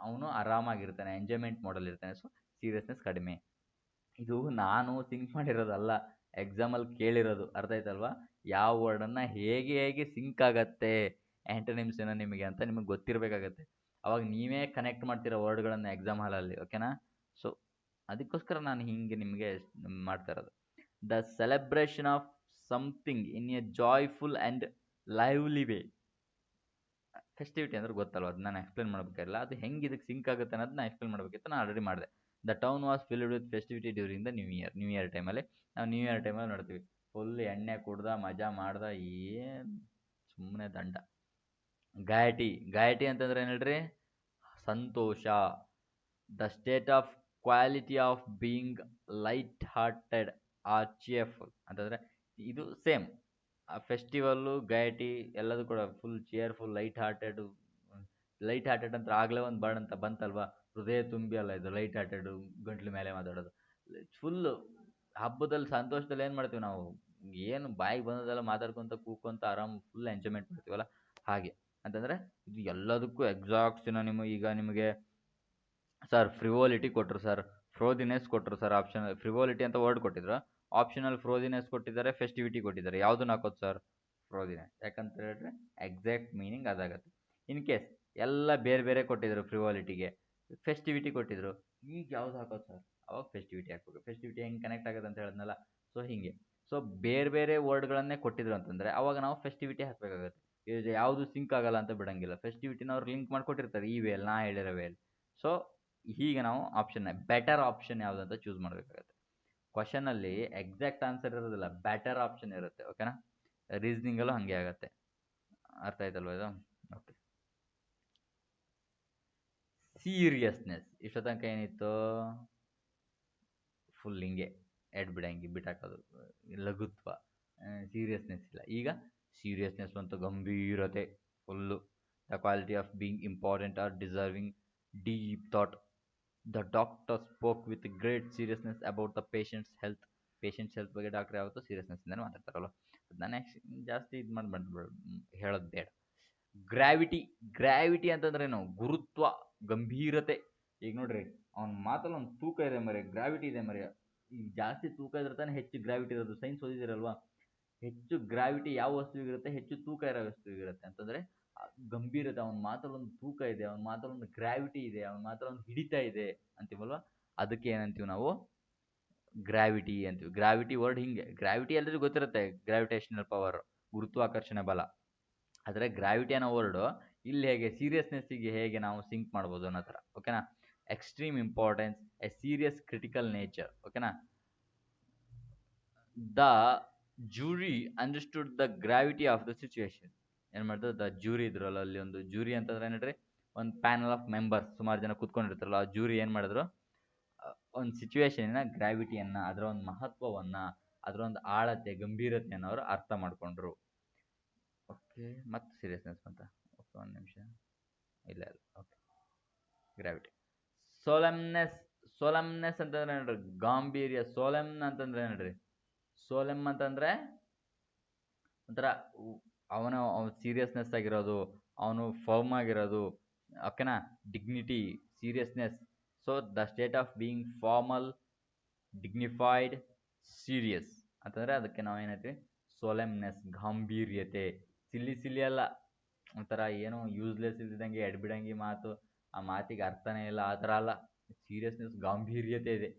ಅವನು ಆರಾಮಾಗಿರ್ತಾನೆ, ಎಂಜಾಯ್ಮೆಂಟ್ ಮಾಡಲ್ ಇರ್ತಾನೆ. ಸೊ ಸೀರಿಯಸ್ನೆಸ್ ಕಡಿಮೆ. ಇದು ನಾನು ಸಿಂಕ್ ಮಾಡಿರೋದಲ್ಲ, ಎಕ್ಸಾಮಲ್ಲಿ ಕೇಳಿರೋದು. ಅರ್ಥ ಆಯ್ತಲ್ವಾ, ಯಾವ ವರ್ಡನ್ನು ಹೇಗೆ ಸಿಂಕ್ ಆಗತ್ತೆ ಆ್ಯಂಟೋನಿಮ್ಸ್ ಏನೋ ನಿಮಗೆ ಅಂತ ನಿಮಗೆ ಗೊತ್ತಿರಬೇಕಾಗತ್ತೆ. ಅವಾಗ ನೀವೇ ಕನೆಕ್ಟ್ ಮಾಡ್ತಿರೋ ವರ್ಡ್ಗಳನ್ನು ಎಕ್ಸಾಮ್ ಹಾಲಲ್ಲಿ. ಓಕೆನಾ. ಸೊ ಅದಕ್ಕೋಸ್ಕರ ನಾನು ಹಿಂಗೆ ನಿಮಗೆ ಮಾಡ್ತಾ ಇರೋದು. The celebration of something in a joyful and lively way. Festivity ಅಂದ್ರೆ ಗೊತ್ತಲ್ವ, ಅದು ನಾನು ಎಕ್ಸ್ಪ್ಲೇನ್ ಮಾಡಬೇಕಾಗಿಲ್ಲ. ಅದು ಹೆಂಗೆ ಇದಕ್ಕೆ ಸಿಂಕ್ ಆಗುತ್ತೆ ಅನ್ನೋದು ನಾನು ಎಕ್ಸ್ಪ್ಲೇನ್ ಮಾಡಬೇಕಿತ್ತು, ನಾನು ಆಲ್ರೆಡಿ ಮಾಡಿದೆ. The town was filled with festivity during the new year ಟೈಮಲ್ಲಿ. ನಾವು ನ್ಯೂ ಇಯರ್ ಟೈಮಲ್ಲಿ ನೋಡ್ತೀವಿ, ಫುಲ್ ಎಣ್ಣೆ ಕುಡ್ದ ಮಜಾ ಮಾಡ್ದ, ಏನು ಸುಮ್ಮನೆ ದಂಡ. ಗಾಯಟಿ ಅಂತಂದ್ರೆ ಏನು ಹೇಳ್ರಿ, ಸಂತೋಷ. The state of quality of being light hearted or cheerful ಅಂತಂದರೆ, ಇದು ಸೇಮ್. ಆ ಫೆಸ್ಟಿವಲ್ಲು, ಗಾಯಟಿ ಎಲ್ಲದೂ ಕೂಡ ಫುಲ್ ಚಿಯರ್ಫುಲ್, ಲೈಟ್ ಹಾರ್ಟೆಡ್ ಅಂತ ಆಗಲೇ ಒಂದು ಬರ್ಡ್ ಅಂತ ಬಂತಲ್ವಾ, ಹೃದಯ ತುಂಬಿ ಅಲ್ಲ ಇದು ಲೈಟ್ ಹಾರ್ಟೆಡು, ಗಂಟ್ಲು ಮೇಲೆ ಮಾತಾಡೋದು. ಫುಲ್ಲು ಹಬ್ಬದಲ್ಲಿ ಸಂತೋಷದಲ್ಲಿ ಏನು ಮಾಡ್ತೀವಿ ನಾವು, ಏನು ಬಾಯಿಗೆ ಬಂದದೆಲ್ಲ ಮಾತಾಡ್ಕೊತ ಕೂಕೊಂತ ಆರಾಮ್ ಫುಲ್ ಎಂಜಾಯ್ಮೆಂಟ್ ಮಾಡ್ತೀವಲ್ಲ, ಹಾಗೆ. ಅಂತಂದರೆ ಇದು ಎಲ್ಲದಕ್ಕೂ ಎಕ್ಸಾಕ್ಟ್ ಸಿನೋನಿಮ್. ಈಗ ನಿಮಗೆ ಸರ್ ಫ್ರಿವೋಲಿಟಿ ಕೊಟ್ಟರು, ಸರ್ ಫ್ರೋದಿನೆಸ್ ಕೊಟ್ಟರು, ಸರ್ ಆಪ್ಷನಲ್ ಫ್ರಿವೋಲಿಟಿ ಅಂತ ವರ್ಡ್ ಕೊಟ್ಟಿದ್ರು, ಆಪ್ಷನಲ್ ಫ್ರೋದಿನೆಸ್ ಕೊಟ್ಟಿದ್ದಾರೆ, ಫೆಸ್ಟಿವಿಟಿ ಕೊಟ್ಟಿದ್ದಾರೆ. ಯಾವುದನ್ನ ಹಾಕೋದು ಸರ್, ಫ್ರೋದಿನೆಸ್. ಯಾಕಂತ ಹೇಳಿದ್ರೆ ಎಕ್ಸಾಕ್ಟ್ ಮೀನಿಂಗ್ ಅದಾಗತ್ತೆ. ಇನ್ ಕೇಸ್ ಎಲ್ಲ ಬೇರೆ ಬೇರೆ ಕೊಟ್ಟಿದ್ರು, ಫ್ರಿವಾಲಿಟಿಗೆ ಫೆಸ್ಟಿವಿಟಿ ಕೊಟ್ಟಿದ್ರು, ಈಗ ಯಾವ್ದು ಹಾಕೋದು ಸರ್, ಅವಾಗ ಫೆಸ್ಟಿವಿಟಿ ಹಾಕ್ಬೇಕು. ಫೆಸ್ಟಿವಿಟಿ ಹೆಂಗೆ ಕನೆಕ್ಟ್ ಆಗೋದು ಅಂತ ಹೇಳಿದ್ನಲ್ಲ, ಸೊ ಹಿಂಗೆ. ಸೊ ಬೇರೆ ಬೇರೆ ವರ್ಡ್ಗಳನ್ನೇ ಕೊಟ್ಟಿದ್ರು ಅಂತಂದರೆ ಅವಾಗ ನಾವು ಫೆಸ್ಟಿವಿಟಿ ಹಾಕಬೇಕಾಗತ್ತೆ. ಇದು ಯಾವುದು ಸಿಂಕ್ ಆಗಲ್ಲ ಅಂತ ಬಿಡಂಗಿಲ್ಲ. ಫೆಸ್ಟಿವಿಟಿನ ಅವ್ರು ಲಿಂಕ್ ಮಾಡಿಕೊಟ್ಟಿರ್ತಾರೆ ಈ ವೇಲ್, ನಾ ಹೇಳಿರೋ ವೇಲ್. ಸೊ ಹೀಗೆ ನಾವು ಬೆಟರ್ ಆಪ್ಷನ್ ಯಾವುದು ಅಂತ ಚೂಸ್ ಮಾಡಬೇಕಾಗತ್ತೆ. ಕ್ವಶನಲ್ಲಿ ಎಕ್ಸಾಕ್ಟ್ ಆನ್ಸರ್ ಇರೋದಿಲ್ಲ, ಬೆಟರ್ ಆಪ್ಷನ್ ಇರುತ್ತೆ. ಓಕೆನಾ. ರೀಸ್ನಿಂಗಲ್ಲೂ ಹಾಗೆ ಆಗುತ್ತೆ. ಅರ್ಥ ಆಯ್ತಲ್ವ ಇದು. ಓಕೆ. ಸೀರಿಯಸ್ನೆಸ್ ಇಷ್ಟೋ ತನಕ ಏನಿತ್ತು, ಫುಲ್ ಹಿಂಗೆ ಬಿಡಂಗೆ ಬಿಟ್ಟಾಕೋದು, ಲಘುತ್ವ, ಸೀರಿಯಸ್ನೆಸ್ ಇಲ್ಲ. ಈಗ ಸೀರಿಯಸ್ನೆಸ್ ಮತ್ತು ಗಂಭೀರತೆ full. The quality of being important or deserving deep thought. The doctor spoke with great seriousness about the patients health ಬಗ್ಗೆ ಡಾಕ್ಟರ್ ಯಾವತ್ತೂ ಸೀರಿಯಸ್ನೆಸ್ಸಿಂದ ಮಾತಾಡ್ತಾರಲ್ಲ, ಅದು ನಾನು ಜಾಸ್ತಿ ಇದು ಮಾಡಿ ಹೇಳೋದು ಬೇಡ. ಗ್ರಾವಿಟಿ ಅಂತಂದ್ರೇನು, ಗುರುತ್ವ, ಗಂಭೀರತೆ. ಈಗ ನೋಡ್ರಿ, ಅವ್ನ ಮಾತಲ್ಲಿ ಒಂದು ತೂಕ ಇದೆ ಮರೆ, ಗ್ರಾವಿಟಿ ಇದೆ ಮರೆ. ಈಗ ಜಾಸ್ತಿ ತೂಕ ಇದ್ರೆ ತಾನೇ ಹೆಚ್ಚು ಗ್ರಾವಿಟಿ ಇರೋದು. ಸೈನ್ಸ್ ಓದಿದಿರಲ್ವಾ, ಹೆಚ್ಚು ಗ್ರಾವಿಟಿ ಯಾವ ವಸ್ತುವಿಗಿರುತ್ತೆ, ಹೆಚ್ಚು ತೂಕ ಇರೋ ವಸ್ತುವಿಗಿರುತ್ತೆ ಅಂತಂದರೆ ಗಂಭೀರತೆ. ಅವನ ಮಾತಲ್ಲಿ ಒಂದು ತೂಕ ಇದೆ, ಅವನ ಮಾತಲ್ಲಿ ಒಂದು ಗ್ರಾವಿಟಿ ಇದೆ, ಅವನ ಮಾತಲ್ಲಿ ಒಂದು ಹಿಡಿತ ಇದೆ ಅಂತೀವಲ್ವ, ಅದಕ್ಕೆ ಏನಂತೀವಿ ನಾವು, ಗ್ರಾವಿಟಿ ಅಂತೀವಿ. ಗ್ರಾವಿಟಿ ವರ್ಡ್ ಹಿಂಗೆ, ಗ್ರಾವಿಟಿ ಎಲ್ಲರಿಗೂ ಗೊತ್ತಿರುತ್ತೆ, ಗ್ರಾವಿಟೇಷನಲ್ ಪವರ್, ಗುರುತ್ವಾಕರ್ಷಣೆ ಬಲ. ಆದರೆ ಗ್ರಾವಿಟಿ ಅನ್ನೋ ವರ್ಡು ಇಲ್ಲಿ ಹೇಗೆ ಸೀರಿಯಸ್ನೆಸ್ಸಿಗೆ ಹೇಗೆ ನಾವು ಸಿಂಕ್ ಮಾಡ್ಬೋದು ಅನ್ನೋ ಥರ. ಓಕೆನಾ. Extreme importance, a serious critical nature. ಓಕೆನಾ. The jury understood the gravity of the situation. ಏನು ಮಾಡಿದ್ರು, ದ ಜೂರಿ ಇದ್ರಲ್ಲ, ಅಲ್ಲಿ ಒಂದು ಜೂರಿ ಅಂತಂದ್ರೆ ಏನ್ರಿ, ಒಂದು ಪ್ಯಾನಲ್ ಆಫ್ ಮೆಂಬರ್ಸ್, ಸುಮಾರು ಜನ ಕೂತ್ಕೊಂಡಿರ್ತಾರಲ್ಲ, ಆ ಜೂರಿ ಏನು ಮಾಡಿದ್ರು, ಒಂದು ಸಿಚುವೇಶನಿನ ಗ್ರಾವಿಟಿಯನ್ನು, ಅದರ ಒಂದು ಮಹತ್ವವನ್ನು, ಅದರ ಒಂದು ಆಳತೆ ಗಂಭೀರತೆಯನ್ನು ಅವರು ಅರ್ಥ ಮಾಡಿಕೊಂಡ್ರು. ಓಕೆ, ಮತ್ತು ಸೀರಿಯಸ್ನೆಸ್ ಅಂತ. ಓಕೆ, ಒಂದು ನಿಮಿಷ. ಇಲ್ಲ ಓಕೆ, ಗ್ರಾವಿಟಿ. ಸೋಲೆಮ್ನೆಸ್. ಸೋಲೆಮ್ನೆಸ್ ಅಂತಂದ್ರೆ ನೋಡ್ರಿ ಗಾಂಭೀರ್ಯ. ಸೋಲೆಮ್ ಅಂತಂದ್ರೆ ನೋಡ್ರಿ, ಸೋಲೆಮ್ ಅಂತಂದ್ರೆ ಒಂಥರ ಅವನ ಸೀರಿಯಸ್ನೆಸ್ ಆಗಿರೋದು, ಅವನು ಫರ್ಮ್ ಆಗಿರೋದು, ಓಕೆನಾ. Dignity, seriousness. So the state of being formal, dignified, serious ಅಂತಂದರೆ ಅದಕ್ಕೆ ನಾವು ಏನೈತಿ ಸೋಲೆಮ್ನೆಸ್, ಗಾಂಭೀರ್ಯತೆ. ಸಿಲ್ಲಿ ಅಲ್ಲ, ಒಂಥರ ಏನೋ ಯೂಸ್ಲೆಸ್ ಇಲ್ದಿದ್ದಂಗೆ ಎಡ್ಬಿಡಂಗಿ ಮಾತು, ಆ ಮಾತಿಗೆ ಅರ್ಥನೇ ಇಲ್ಲ, ಆ ಥರ ಅಲ್ಲ. ಸೀರಿಯಸ್ನೆಸ್, ಗಾಂಭೀರ್ಯತೆ ಇದೆ.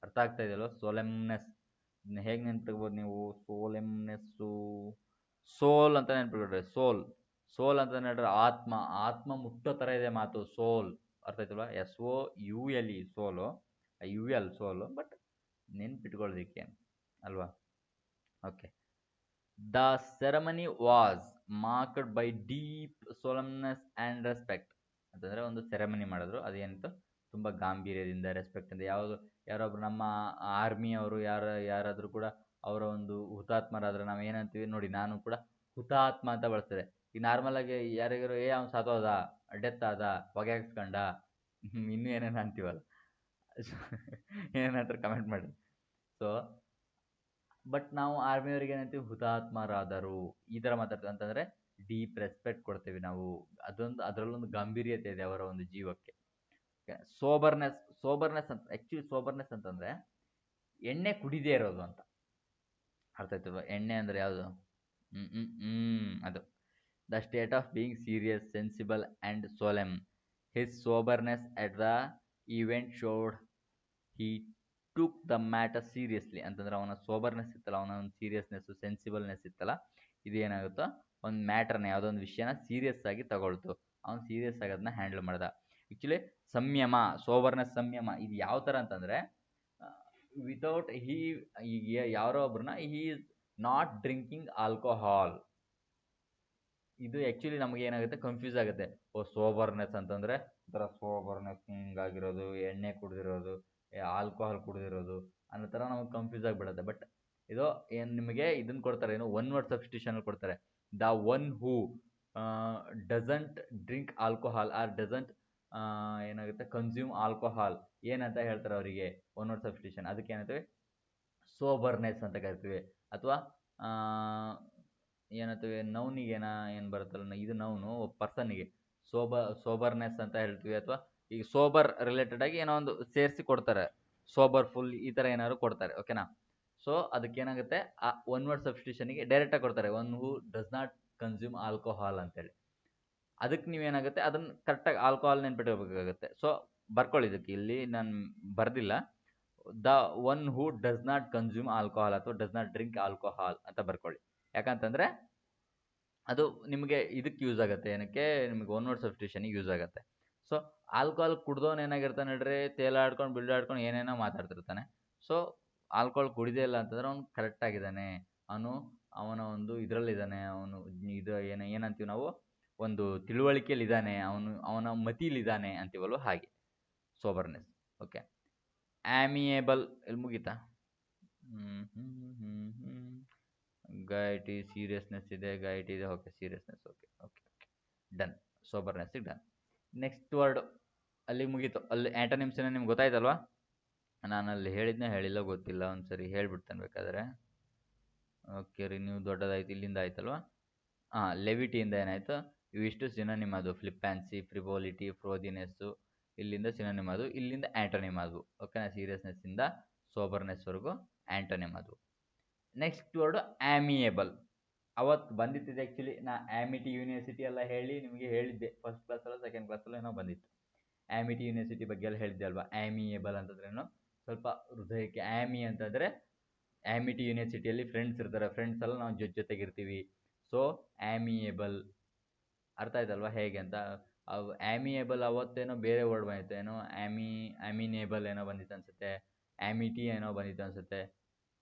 ಅರ್ಥ ಆಗ್ತಾ ಇದೆಯಲ್ವ? ಸೋಲೆಮ್ನೆಸ್ ಹೇಗೆ ನೆನ್ಪಿಡ್ಬೋದು ನೀವು? ಸೋಲೆಮ್ನೆಸ್ಸು, ಸೋಲ್ ಅಂತ ನೆನ್ಪಿಡ್ರಿ. ಸೋಲ್ ಅಂತ ನೋಡ್ರಿ ಆತ್ಮ, ಆತ್ಮ ಮುಟ್ಟೋ ಥರ ಇದೆ ಮಾತು. ಸೋಲ್ ಅರ್ಥ ಆಯ್ತಲ್ವ? SOULE ಸೋಲು, UL ಸೋಲು, ಬಟ್ ನೆನ್ಪಿಟ್ಕೊಳ್ಳೋದಕ್ಕೆ ಅಲ್ವಾ? Okay. The ceremony was marked by deep solemnness and respect ಅಂತಂದರೆ ಒಂದು ಸೆರೆಮನಿ ಮಾಡಿದ್ರು, ಅದೇನಿತ್ತು ತುಂಬ ಗಾಂಭೀರ್ಯದಿಂದ, ರೆಸ್ಪೆಕ್ಟ್ ಅಂತ. ಯಾರೊಬ್ರು ನಮ್ಮ ಆರ್ಮಿಯವರು ಯಾರಾದರೂ ಕೂಡ ಅವರ ಒಂದು ಹುತಾತ್ಮರಾದ್ರೆ ನಾವು ಏನಂತೀವಿ ನೋಡಿ, ನಾನು ಕೂಡ ಹುತಾತ್ಮ ಅಂತ ಬಳಸ್ತಾರೆ. ಈಗ ನಾರ್ಮಲಾಗಿ ಯಾರಿಗಾರು ಅವ್ನು ಸತ್ತೋದ, ಡೆತ್ ಆದ, ಹೊಗೆ ಹಾಕ್ಸ್ಕೊಂಡ, ಇನ್ನೂ ಏನೇನು ಅಂತೀವಲ್ಲ, ಏನೇನಂತಾರೆ ಕಮೆಂಟ್ ಮಾಡಿ. ಸೊ ಬಟ್ ನಾವು ಆರ್ಮಿಯವ್ರಿಗೆ ಏನಂತೀವಿ, ಹುತಾತ್ಮರಾದರು, ಈ ಥರ ಮಾತಾಡ್ತೀವಿ. ಅಂತಂದರೆ ಡೀಪ್ ರೆಸ್ಪೆಕ್ಟ್ ಕೊಡ್ತೀವಿ ನಾವು. ಅದರಲ್ಲೊಂದು ಗಾಂಭೀರ್ಯತೆ ಇದೆ ಅವರ ಒಂದು ಜೀವಕ್ಕೆ. ಸೋಬರ್ನೆಸ್ ಅಂತ, ಆ್ಯಕ್ಚುಲಿ ಸೋಬರ್ನೆಸ್ ಅಂತಂದರೆ ಎಣ್ಣೆ ಕುಡಿದೇ ಇರೋದು ಅಂತ ಅರ್ಥ ಆಯ್ತಲ್ವ? ಎಣ್ಣೆ ಅಂದರೆ ಯಾವುದು? ಅದು the state of being serious, sensible and solemn. His soberness at the event showed he took the matter seriously ಅಂತಂದ್ರೆ ಅವನ ಸೋಬರ್ನೆಸ್ ಇತ್ತಲ್ಲ, ಅವನ ಒಂದು ಸೀರಿಯಸ್ನೆಸ್ಸು, ಸೆನ್ಸಿಬಲ್ನೆಸ್ ಇತ್ತಲ್ಲ, ಇದು ಏನಾಗುತ್ತೋ ಒಂದು ಮ್ಯಾಟರ್ನ, ಯಾವುದೋ ಒಂದು ವಿಷಯನ ಸೀರಿಯಸ್ ಆಗಿ ತಗೊಳ್ತು. ಅವ್ನು ಸೀರಿಯಸ್ ಆಗಿ ಅದನ್ನ ಹ್ಯಾಂಡಲ್ ಮಾಡ್ದ. ಆ್ಯಕ್ಚುಲಿ ಸಂಯಮ, ಸೋಬರ್ನೆಸ್, ಸಂಯಮ ಇದು ಯಾವ ಥರ ಅಂತಂದರೆ, ವಿತೌಟ್ ಈಗ ಯಾರೋ ಒಬ್ರನ್ನ he is not drinking alcohol. ಇದು ಆ್ಯಕ್ಚುಲಿ ನಮಗೆ ಏನಾಗುತ್ತೆ, ಕನ್ಫ್ಯೂಸ್ ಆಗುತ್ತೆ. ಸೋಬರ್ನೆಸ್ ಅಂತಂದರೆ ಒಂಥರ ಸೋಬರ್ನೆಸ್ ಹಿಂಗಾಗಿರೋದು, ಎಣ್ಣೆ ಕುಡಿದಿರೋದು, ಆಲ್ಕೋಹಾಲ್ ಕುಡಿದಿರೋದು ಅನ್ನೋ ಥರ ನಮಗೆ ಕನ್ಫ್ಯೂಸ್ ಆಗಿಬಿಡುತ್ತೆ. ಬಟ್ ಇದು ಏನು ನಿಮಗೆ ಇದನ್ನು ಕೊಡ್ತಾರೆ, ಏನು ಒನ್ ವರ್ಡ್ ಸಬ್ಸ್ಟಿಟ್ಯೂಷನ್ ಕೊಡ್ತಾರೆ. The one who doesn't drink alcohol or doesn't ಏನಾಗುತ್ತೆ ಕನ್ಸ್ಯೂಮ್ ಆಲ್ಕೋಹಾಲ್ ಏನಂತ ಹೇಳ್ತಾರೆ ಅವರಿಗೆ, ಒನ್ ವರ್ಡ್ ಸಬ್ಸ್ಟಿಟ್ಯೂಷನ್. ಅದಕ್ಕೆ ಏನಂತೀವಿ, ಸೋಬರ್ನೆಸ್ ಅಂತ ಕರಿತೀವಿ. ಅಥವಾ ಏನಂತೀವಿ, ನೌನಿಗೇನ ಏನು ಬರುತ್ತಲ್ಲ, ಇದು ನೌನು ಪರ್ಸನ್ನಿಗೆ ಸೋಬರ್ನೆಸ್ ಅಂತ ಹೇಳ್ತೀವಿ. ಅಥವಾ ಈಗ ಸೋಬರ್ ರಿಲೇಟೆಡ್ ಆಗಿ ಏನೋ ಒಂದು ಸೇರಿಸಿ ಕೊಡ್ತಾರೆ, ಸೋಬರ್ ಫುಲ್ ಈ ಥರ ಏನಾದ್ರು ಕೊಡ್ತಾರೆ, ಓಕೆನಾ. ಸೊ ಅದಕ್ಕೇನಾಗುತ್ತೆ, ಆ ಒನ್ ವರ್ಡ್ ಸಬ್ಸ್ಟಿಟ್ಯೂಷನ್ಗೆ ಡೈರೆಕ್ಟಾಗಿ ಕೊಡ್ತಾರೆ, one who does not consume alcohol ಅಂತೇಳಿ. ಅದಕ್ಕೆ ನೀವೇನಾಗುತ್ತೆ, ಅದನ್ನು ಕರೆಕ್ಟಾಗಿ ಆಲ್ಕೋಹಾಲ್ ನೆನ್ಪಿಟ್ಕೋಬೇಕಾಗುತ್ತೆ. ಸೊ ಬರ್ಕೊಳ್ಳಿ, ಇದಕ್ಕೆ ಇಲ್ಲಿ ನಾನು ಬರ್ದಿಲ್ಲ, the one who does not consume alcohol ಅಥವಾ ಡಸ್ ನಾಟ್ ಡ್ರಿಂಕ್ ಆಲ್ಕೋಹಾಲ್ ಅಂತ ಬರ್ಕೊಳ್ಳಿ. ಯಾಕಂತಂದರೆ ಅದು ನಿಮಗೆ ಇದಕ್ಕೆ ಯೂಸ್ ಆಗುತ್ತೆ, ಏನಕ್ಕೆ, ನಿಮಗೆ ಒನ್ ವರ್ಡ್ ಸಬ್ಸ್ಟಿಟ್ಯೂಷನಿಗೆ ಯೂಸ್ ಆಗುತ್ತೆ. ಸೊ ಆಲ್ಕೋಹಾಲ್ ಕುಡ್ದವನು ಏನಾಗಿರ್ತಾನೆ ಹೇಳ್ರಿ, ತೇಲಾಡ್ಕೊಂಡು ಬಿಲ್ಲಾಡ್ಕೊಂಡು ಏನೇನೋ ಮಾತಾಡ್ತಿರ್ತಾನೆ. ಸೊ ಆಲ್ಕೋಹಾಲ್ ಕುಡಿದೇ ಇಲ್ಲ ಅಂತಂದ್ರೆ ಅವ್ನು ಕರೆಕ್ಟಾಗಿದ್ದಾನೆ, ಅವನ ಒಂದು ಇದರಲ್ಲಿದ್ದಾನೆ, ಅವನು ಇದು ಏನಂತೀವಿ ನಾವು, ಒಂದು ತಿಳುವಳಿಕೆಯಲ್ಲಿದ್ದಾನೆ, ಅವನ ಮತಿಲಿದ್ದಾನೆ ಅಂತೀವಲ್ವ, ಹಾಗೆ ಸೋಬರ್ನೆಸ್. ಓಕೆ. ಆಮಿಯೇಬಲ್ ಇಲ್ಲಿ ಮುಗೀತಾ? ಗೈಟಿ, ಸೀರಿಯಸ್ನೆಸ್ ಇದೆ, ಗೈಟಿ ಇದೆ, okay, seriousness, okay okay okay, done. ಸೋಬರ್ನೆಸ್ಸಿಗೆ ಡನ್. ನೆಕ್ಸ್ಟ್ ವರ್ಡ್ ಅಲ್ಲಿಗೆ ಮುಗೀತು. ಅಲ್ಲಿ ಆ್ಯಂಟನಿಮ್ಸ್ನ ನಿಮ್ಗೆ ಗೊತ್ತಾಯ್ತಲ್ವಾ? ನಾನು ಅಲ್ಲಿ ಹೇಳಿಲ್ಲ ಗೊತ್ತಿಲ್ಲ, ಒಂದ್ಸರಿ ಹೇಳ್ಬಿಡ್ತೇನೆ ಬೇಕಾದರೆ. ಓಕೆ ರೀ, ನೀವು ದೊಡ್ಡದಾಯ್ತು, ಇಲ್ಲಿಂದ ಆಯ್ತಲ್ವಾ? ಲೆವಿಟಿಯಿಂದ ಏನಾಯಿತು, ಇವಿಷ್ಟು ಸಿನೋನಿಮ್ ಅದು. ಫ್ಲಿಪ್ಯಾನ್ಸಿ, ಫ್ರಿವೋಲಿಟಿ, ಫ್ರೋದಿನೆಸ್ಸು, ಇಲ್ಲಿಂದ ಸಿನೋನಿಮ್ ಅದು, ಇಲ್ಲಿಂದ ಆ್ಯಂಟೋನಿಮ್ ಅದು. ಓಕೆನಾ? ಸೀರಿಯಸ್ನೆಸ್ಸಿಂದ ಸೋಬರ್ನೆಸ್ವರೆಗೂ ಆ್ಯಂಟೋನಿಮ್ ಅದು. Next word amiable. ಅವತ್ತು ಬಂದಿತ್ತಿದೆ ಆ್ಯಕ್ಚುಲಿ, ನಾ ಆಮಿಟಿ ಯೂನಿವರ್ಸಿಟಿ ಎಲ್ಲ ಹೇಳಿ ನಿಮಗೆ ಹೇಳಿದ್ದೆ, ಫಸ್ಟ್ ಕ್ಲಾಸಲ್ಲೋ ಸೆಕೆಂಡ್ ಕ್ಲಾಸಲ್ಲೋ ಏನೋ ಬಂದಿತ್ತು. ಆಮಿಟಿ ಯೂನಿವರ್ಸಿಟಿ ಬಗ್ಗೆ ಎಲ್ಲ ಹೇಳಿದ್ದೆ ಅಲ್ವಾ. ಆಮಿಯೇಬಲ್ ಅಂತಂದ್ರೇನು, ಸ್ವಲ್ಪ ಹೃದಯಕ್ಕೆ. ಆಮಿ ಅಂತಂದರೆ ಆಮಿಟಿ ಯೂನಿವರ್ಸಿಟಿಯಲ್ಲಿ ಫ್ರೆಂಡ್ಸ್ ಇರ್ತಾರೆ, ಫ್ರೆಂಡ್ಸ್ ಎಲ್ಲ ನಾವು ಜೊತೆಗಿರ್ತೀವಿ. ಸೊ ಆಮಿಯೇಬಲ್, ಅರ್ಥ ಆಯ್ತಲ್ವಾ ಹೇಗೆ ಅಂತ. ಆಮಿಯೇಬಲ್ ಅವತ್ತೇನೋ ಬೇರೆ ವರ್ಡ್ ಬಂದಿತ್ತು, ಏನೋ ಆಮಿನೇಬಲ್ ಏನೋ ಬಂದಿತ್ತು ಅನಿಸುತ್ತೆ, ಆಮಿಟಿ ಏನೋ ಬಂದಿತ್ತು ಅನಿಸುತ್ತೆ.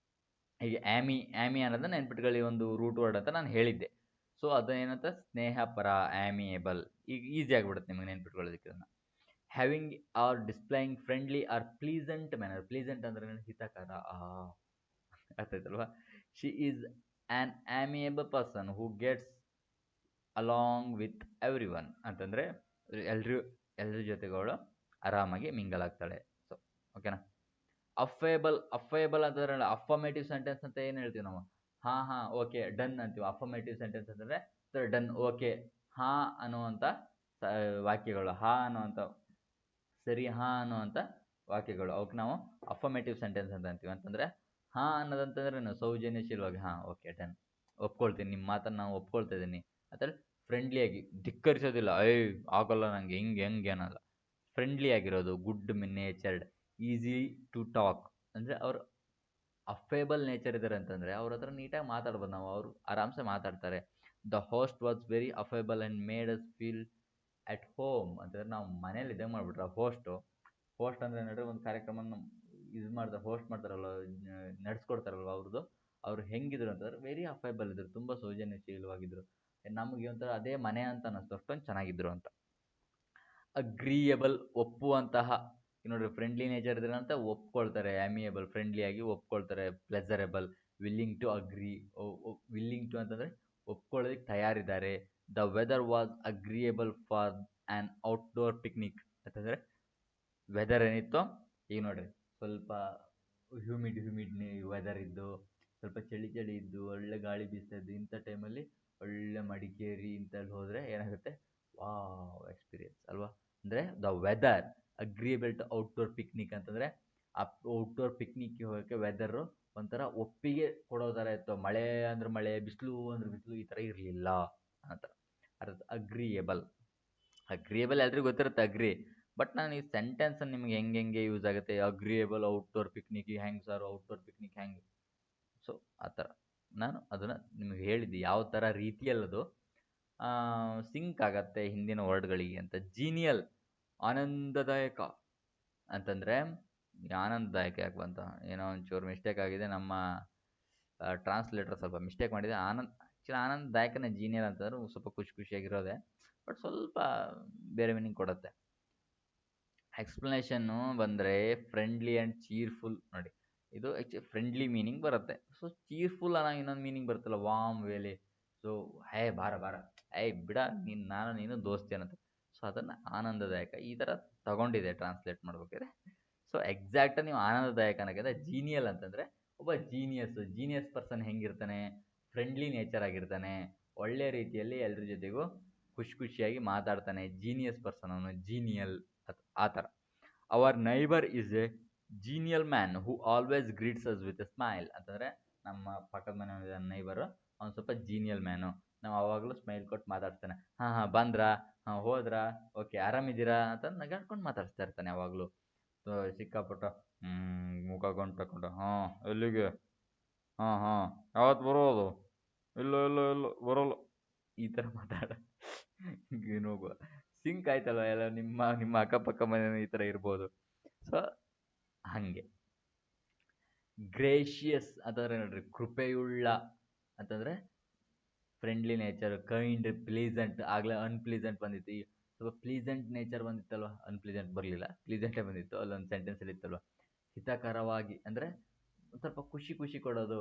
ಹೀಗೆ ಆಮಿ ಅನ್ನೋದನ್ನ ನೆನ್ಪಿಟ್ಕೊಳ್ಳಿ, ಒಂದು ರೂಟ್ ವರ್ಡ್ ಅಂತ ನಾನು ಹೇಳಿದ್ದೆ. ಸೊ ಅದೇನಂತ, ಸ್ನೇಹಪರ, ಆಮಿಯೇಬಲ್. ಈಗ ಈಸಿ ಆಗಿಬಿಡುತ್ತೆ ನಿಮಗೆ ನೆನ್ಪಿಟ್ಕೊಳ್ಳೋದಕ್ಕೆ. ಅದನ್ನು having or displaying friendly or pleasant manner. Pleasant ಅಂದ್ರೆ ಹಿತಕರ, ಅರ್ಥ ಆಯ್ತಲ್ವಾ? She is an amiable person who gets along with everyone ಅಂತಂದರೆ ಎಲ್ರು ಎಲ್ಲರ ಜೊತೆಗಳು ಆರಾಮಾಗಿ ಮಿಂಗಲ್ ಆಗ್ತಾಳೆ. ಸೊ ಓಕೆನಾ. ಅಫೇಬಲ್ ಅಂತಂದ್ರೆ ಅಫರ್ಮೇಟಿವ್ ಸೆಂಟೆನ್ಸ್ ಅಂತ ಏನು ಹೇಳ್ತೀವಿ ನಾವು? ಹಾಂ ಹಾಂ ಓಕೆ ಡನ್ ಅಂತೀವಿ. ಅಫರ್ಮೇಟಿವ್ ಸೆಂಟೆನ್ಸ್ ಅಂತಂದರೆ ಡನ್ ಓಕೆ ಹಾಂ ಅನ್ನುವಂಥ ವಾಕ್ಯಗಳು, ಹಾಂ ಅನ್ನುವಂಥ ಸರಿ ಹಾಂ ಅನ್ನುವಂಥ ವಾಕ್ಯಗಳು, ಅವಕ್ಕೆ ನಾವು ಅಫರ್ಮೇಟಿವ್ ಸೆಂಟೆನ್ಸ್ ಅಂತ ಅಂತೀವಿ. ಅಂತಂದರೆ ಹಾಂ ಅನ್ನೋದಂತಂದ್ರೆ ನಾವು ಸೌಜನ್ಯಶೀಲವಾಗಿ ಹಾಂ ಓಕೆ ಡನ್ ಒಪ್ಕೊಳ್ತೀನಿ, ನಿಮ್ಮ ಮಾತನ್ನು ನಾವು ಒಪ್ಕೊಳ್ತಾ ಇದ್ದೀನಿ ಅಥವಾ ಫ್ರೆಂಡ್ಲಿಯಾಗಿ ಧಿಕ್ಕರಿಸೋದಿಲ್ಲ, ಆಗೋಲ್ಲ ನನಗೆ ಹೆಂಗೆ ಅನ್ನೋಲ್ಲ. ಫ್ರೆಂಡ್ಲಿ ಆಗಿರೋದು, good natured, easy to talk. ಅಂದರೆ ಅವರು ಅಫೇಬಲ್ ನೇಚರ್ ಇದ್ದಾರೆ ಅಂತಂದರೆ ಅವ್ರ ಹತ್ರ ನೀಟಾಗಿ ಮಾತಾಡ್ಬೋದು ನಾವು, ಅವರು ಆರಾಮ್ಸೆ ಮಾತಾಡ್ತಾರೆ. The host was very affable and made us feel at home ಅಂತಂದ್ರೆ ನಾವು ಮನೇಲಿ ಇದ್ದಂಗೆ ಮಾಡಿಬಿಟ್ರೆ ಹೋಸ್ಟ್ ಅಂದರೆ ನೋಡ್ರಿ ಒಂದು ಕಾರ್ಯಕ್ರಮನ ಇದು ಮಾಡ್ತಾರೆ, ಹೋಸ್ಟ್ ಮಾಡ್ತಾರಲ್ವ, ನಡೆಸ್ಕೊಡ್ತಾರಲ್ವ ಅವ್ರು ಹೆಂಗಿದ್ರು ಅಂತಂದ್ರೆ ವೆರಿ ಅಫೇಬಲ್ ಇದ್ರು, ತುಂಬ ಸೌಜನ್ಯಶೀಲವಾಗಿದ್ದರು. ನಮಗೆ ಒಂಥರ ಅದೇ ಮನೆ ಅಂತ ಅನ್ನಿಸ್ತು, ಅಷ್ಟೊಂದು ಚೆನ್ನಾಗಿದ್ರು ಅಂತ. ಅಗ್ರಿಯಬಲ್ ಒಪ್ಪುವಂತಹ, ನೋಡ್ರಿ ಫ್ರೆಂಡ್ಲಿ ನೇಚರ್ ಇದ್ರೆ ಅಂತ ಒಪ್ಕೊಳ್ತಾರೆ, ಆಮಿಯಬಲ್ ಫ್ರೆಂಡ್ಲಿಯಾಗಿ ಒಪ್ಕೊಳ್ತಾರೆ. Pleasurable willing to agree, willing to ಅಂತಂದರೆ ಒಪ್ಕೊಳ್ಳೋದಕ್ಕೆ ತಯಾರಿದ್ದಾರೆ. The weather was agreeable for an outdoor picnic ಅಂತಂದರೆ ವೆದರ್ ಏನಿತ್ತು ಈಗ ನೋಡ್ರಿ ಸ್ವಲ್ಪ ಹ್ಯೂಮಿಡ್ ವೆದರ್ ಇದ್ದು, ಸ್ವಲ್ಪ ಚಳಿ ಇದ್ದು, ಒಳ್ಳೆ ಗಾಳಿ ಬೀಸ್ತಾ ಇದ್ದು, ಇಂಥ ಟೈಮಲ್ಲಿ ಒಳ್ಳೆ ಮಡಿಕೇರಿ ಇಂಥಲ್ಲಿ ಹೋದರೆ ಏನಾಗುತ್ತೆ, ವಾವ್ ಎಕ್ಸ್ಪೀರಿಯನ್ಸ್ ಅಲ್ವಾ? ಅಂದರೆ the weather agreeable to outdoor picnic ಅಂತಂದರೆ ಆ ಔಟ್ಡೋರ್ ಪಿಕ್ನಿಕ್ಗೆ ಹೋಗೋಕ್ಕೆ ವೆದರು ಒಂಥರ ಒಪ್ಪಿಗೆ ಕೊಡೋ ಥರ ಇತ್ತು. ಮಳೆ ಅಂದ್ರೆ ಮಳೆ, ಬಿಸಿಲು ಅಂದ್ರೆ ಬಿಸಿಲು, ಈ ಥರ ಇರಲಿಲ್ಲ ಆ ಥರ. ಅಗ್ರಿಯೇಬಲ್ ಎಲ್ರಿಗೂ ಗೊತ್ತಿರುತ್ತೆ ಅಗ್ರಿ, ಬಟ್ ನಾನು ಈ ಸೆಂಟೆನ್ಸನ್ನು ನಿಮ್ಗೆ ಹೆಂಗೆ ಯೂಸ್ ಆಗುತ್ತೆ, ಅಗ್ರಿಯೇಬಲ್ ಔಟ್ಡೋರ್ ಪಿಕ್ನಿಕ್ ಹೆಂಗೆ ಸರ್, ಔಟ್ಡೋರ್ ಪಿಕ್ನಿಕ್ ಹೆಂಗೆ? ಸೊ ಆ ಥರ ನಾನು ಅದನ್ನು ನಿಮಗೆ ಹೇಳಿದ್ದೆ ಯಾವ ಥರ ರೀತಿಯಲ್ಲದು ಸಿಂಕ್ ಆಗತ್ತೆ ಹಿಂದಿನ ವರ್ಡ್ಗಳಿಗೆ ಅಂತ. ಜೀನಿಯಲ್ ಆನಂದದಾಯಕ ಅಂತಂದರೆ ಆನಂದದಾಯಕ ಯಾಕೆ ಬಂತ, ಏನೋ ಒಂಚೂರು ಮಿಸ್ಟೇಕ್ ಆಗಿದೆ, ನಮ್ಮ ಟ್ರಾನ್ಸ್ಲೇಟರ್ ಸ್ವಲ್ಪ ಮಿಸ್ಟೇಕ್ ಮಾಡಿದೆ. ಆ್ಯಕ್ಚುಲಿ ಆನಂದದಾಯಕನೇ ಜೀನಿಯಲ್ ಅಂತಂದ್ರೆ ಸ್ವಲ್ಪ ಖುಷಿಯಾಗಿರೋದೆ, ಬಟ್ ಸ್ವಲ್ಪ ಬೇರೆ ಮೀನಿಂಗ್ ಕೊಡುತ್ತೆ. ಎಕ್ಸ್ಪ್ಲನೇಷನ್ನು ಬಂದರೆ ಫ್ರೆಂಡ್ಲಿ ಆ್ಯಂಡ್ ಚೀರ್ಫುಲ್. ನೋಡಿ ಇದು ಆ್ಯಕ್ಚುಲಿ ಫ್ರೆಂಡ್ಲಿ ಮೀನಿಂಗ್ ಬರುತ್ತೆ. ಸೊ ಚೀರ್ಫುಲ್ ಅನ್ನೋ ಇನ್ನೊಂದು ಮೀನಿಂಗ್ ಬರುತ್ತಲ್ಲ, ವಾಮ್ ವೇಲೆ. ಸೊ ಬಾರ ಬಿಡ ನೀನು ದೋಸ್ತಿ ಅನ್ನೋದು. ಸೊ ಅದನ್ನು ಆನಂದದಾಯಕ ಈ ಥರ ತಗೊಂಡಿದೆ ಟ್ರಾನ್ಸ್ಲೇಟ್ ಮಾಡ್ಬೇಕಾದ್ರೆ. ಸೊ ಎಕ್ಸಾಕ್ಟಾಗಿ ನೀವು ಆನಂದದಾಯಕ ಅನ್ನೋಕ್ಕಿಂತ ಜೀನಿಯಲ್ ಅಂತಂದರೆ ಒಬ್ಬ ಜೀನಿಯಸ್ ಪರ್ಸನ್ ಹೆಂಗಿರ್ತಾನೆ, ಫ್ರೆಂಡ್ಲಿ ನೇಚರ್ ಆಗಿರ್ತಾನೆ, ಒಳ್ಳೆ ರೀತಿಯಲ್ಲಿ ಎಲ್ಲರ ಜೊತೆಗೂ ಖುಷಿಯಾಗಿ ಮಾತಾಡ್ತಾನೆ, ಜೀನಿಯಸ್ ಪರ್ಸನ್ ಅವನು, ಜೀನಿಯಲ್ ಆ ಥರ. Our neighbour is a genial man who always greets us with a smile ಅಂತಂದರೆ ನಮ್ಮ ಪಕ್ಕದ ಮನೆ ನೈಬರು ಅವ್ನು ಸ್ವಲ್ಪ ಜೀನಿಯಲ್ ಮ್ಯಾನು, ನಾವು ಆವಾಗಲೂ ಸ್ಮೈಲ್ ಕೊಟ್ಟು ಮಾತಾಡ್ತಾನೆ. ಹಾಂ ಬಂದ್ರಾ, ಹೋದ್ರಾ, ಓಕೆ ಆರಾಮಿದ್ದೀರಾ ಅಂತ ನಗಾಡ್ಕೊಂಡು ಮಾತಾಡಿಸ್ತಾ ಇರ್ತಾನೆ ಯಾವಾಗಲೂ. ಸಿಕ್ಕಾಪಟ್ಟ ಮುಖ ಗಂಟು ತಗೊಂಡು ಎಲ್ಲಿಗೆ, ಯಾವತ್ತು ಬರೋದು, ಇಲ್ಲ ಬರೋಲ್ಲ, ಈ ಥರ ಸಿಂಕ್ ಆಯ್ತಲ್ವ ಎಲ್ಲ, ನಿಮ್ಮ ಅಕ್ಕಪಕ್ಕ ಮನೆ ಈ ಥರ ಇರ್ಬೋದು. ಸೊ ಹಾಗೆ. ಗ್ರೇಷಿಯಸ್ ಅಂತಂದರೆ ನೋಡ್ರಿ ಕೃಪೆಯುಳ್ಳ ಅಂತಂದರೆ ಫ್ರೆಂಡ್ಲಿ ನೇಚರ್, ಕೈಂಡ್, ಪ್ಲೀಸೆಂಟ್. ಆಗಲೇ ಅನ್ಪ್ಲೀಸೆಂಟ್ ಬಂದಿತ್ತು, ಈ ಸ್ವಲ್ಪ ಪ್ಲೀಸೆಂಟ್ ನೇಚರ್ ಬಂದಿತ್ತಲ್ವ, ಅನ್ಪ್ಲೀಸೆಂಟ್ ಬರಲಿಲ್ಲ, ಪ್ಲೀಸೆಂಟೇ ಬಂದಿತ್ತು, ಅಲ್ಲೊಂದು ಸೆಂಟೆನ್ಸಲ್ಲಿ ಇತ್ತಲ್ವ. ಹಿತಕರವಾಗಿ ಅಂದರೆ ಸ್ವಲ್ಪ ಖುಷಿ ಕೊಡೋದು.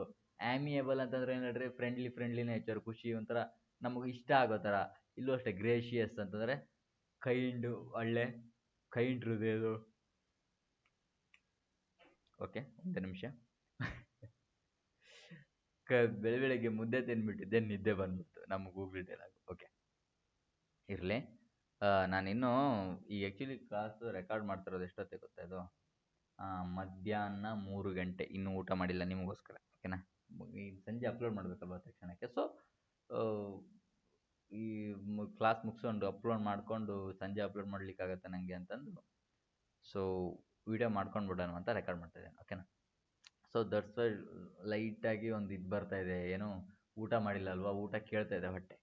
ಆ್ಯಮಿಯಬಲ್ ಅಂತಂದರೆ ಏನು ಹೇಳ್ರಿ, ಫ್ರೆಂಡ್ಲಿ ನೇಚರ್, ಖುಷಿ, ಒಂಥರ ನಮಗೆ ಇಷ್ಟ ಆಗೋ ಥರ. ಇಲ್ಲೂ ಅಷ್ಟೇ ಗ್ರೇಷಿಯಸ್ ಅಂತಂದರೆ ಕೈಂಡು, ಒಳ್ಳೆ ಕೈಂಡ್ ಹೃದಯದು. ಓಕೆ ಒಂದು ನಿಮಿಷ. ಬೆಳಗ್ಗೆ ಮುದ್ದೆ ತಿಂದ್ಬಿಟ್ಟಿದ್ದೆ, ನಿದ್ದೆ ಬಂದ್ಬಿಡ್ತು ನಮ್ಮ ಗೂಗಲ್ ಡೈಲಾಗ್. ಓಕೆ ಇರಲಿ. ನಾನಿನ್ನೂ ಈ ಆ್ಯಕ್ಚುಲಿ ಕ್ಲಾಸು ರೆಕಾರ್ಡ್ ಮಾಡ್ತಿರೋದು ಎಷ್ಟೊತ್ತಿಗೆ ಗೊತ್ತಾ ಇದು? ಮಧ್ಯಾಹ್ನ 3 ಗಂಟೆ, ಇನ್ನೂ ಊಟ ಮಾಡಿಲ್ಲ ನಿಮಗೋಸ್ಕರ. ಓಕೆನಾ? ಈ ಸಂಜೆ ಅಪ್ಲೋಡ್ ಮಾಡಬೇಕಲ್ವ ತಕ್ಷಣಕ್ಕೆ. ಸೊ ಈ ಕ್ಲಾಸ್ ಮುಗಿಸ್ಕೊಂಡು ಅಪ್ಲೋಡ್ ಮಾಡಿಕೊಂಡು ಸಂಜೆ ಅಪ್ಲೋಡ್ ಮಾಡಲಿಕ್ಕಾಗತ್ತೆ ನನಗೆ ಅಂತಂದು ಸೊ ವೀಡಿಯೋ ಮಾಡ್ಕೊಂಡು ಬಿಡೋಣ ಅಂತ ರೆಕಾರ್ಡ್ ಮಾಡ್ತಾಯಿದ್ದೇನೆ. ಓಕೆನಾ? ಸೊ ದಟ್ಸ್ ವೈ ಲೈಟಾಗಿ ಒಂದು ಇದು ಬರ್ತಾಯಿದೆ, ಏನು ಊಟ ಮಾಡಿಲ್ಲ ಅಲ್ವಾ, ಊಟ ಕೇಳ್ತಾ ಇದೆ ಹೊಟ್ಟೆ,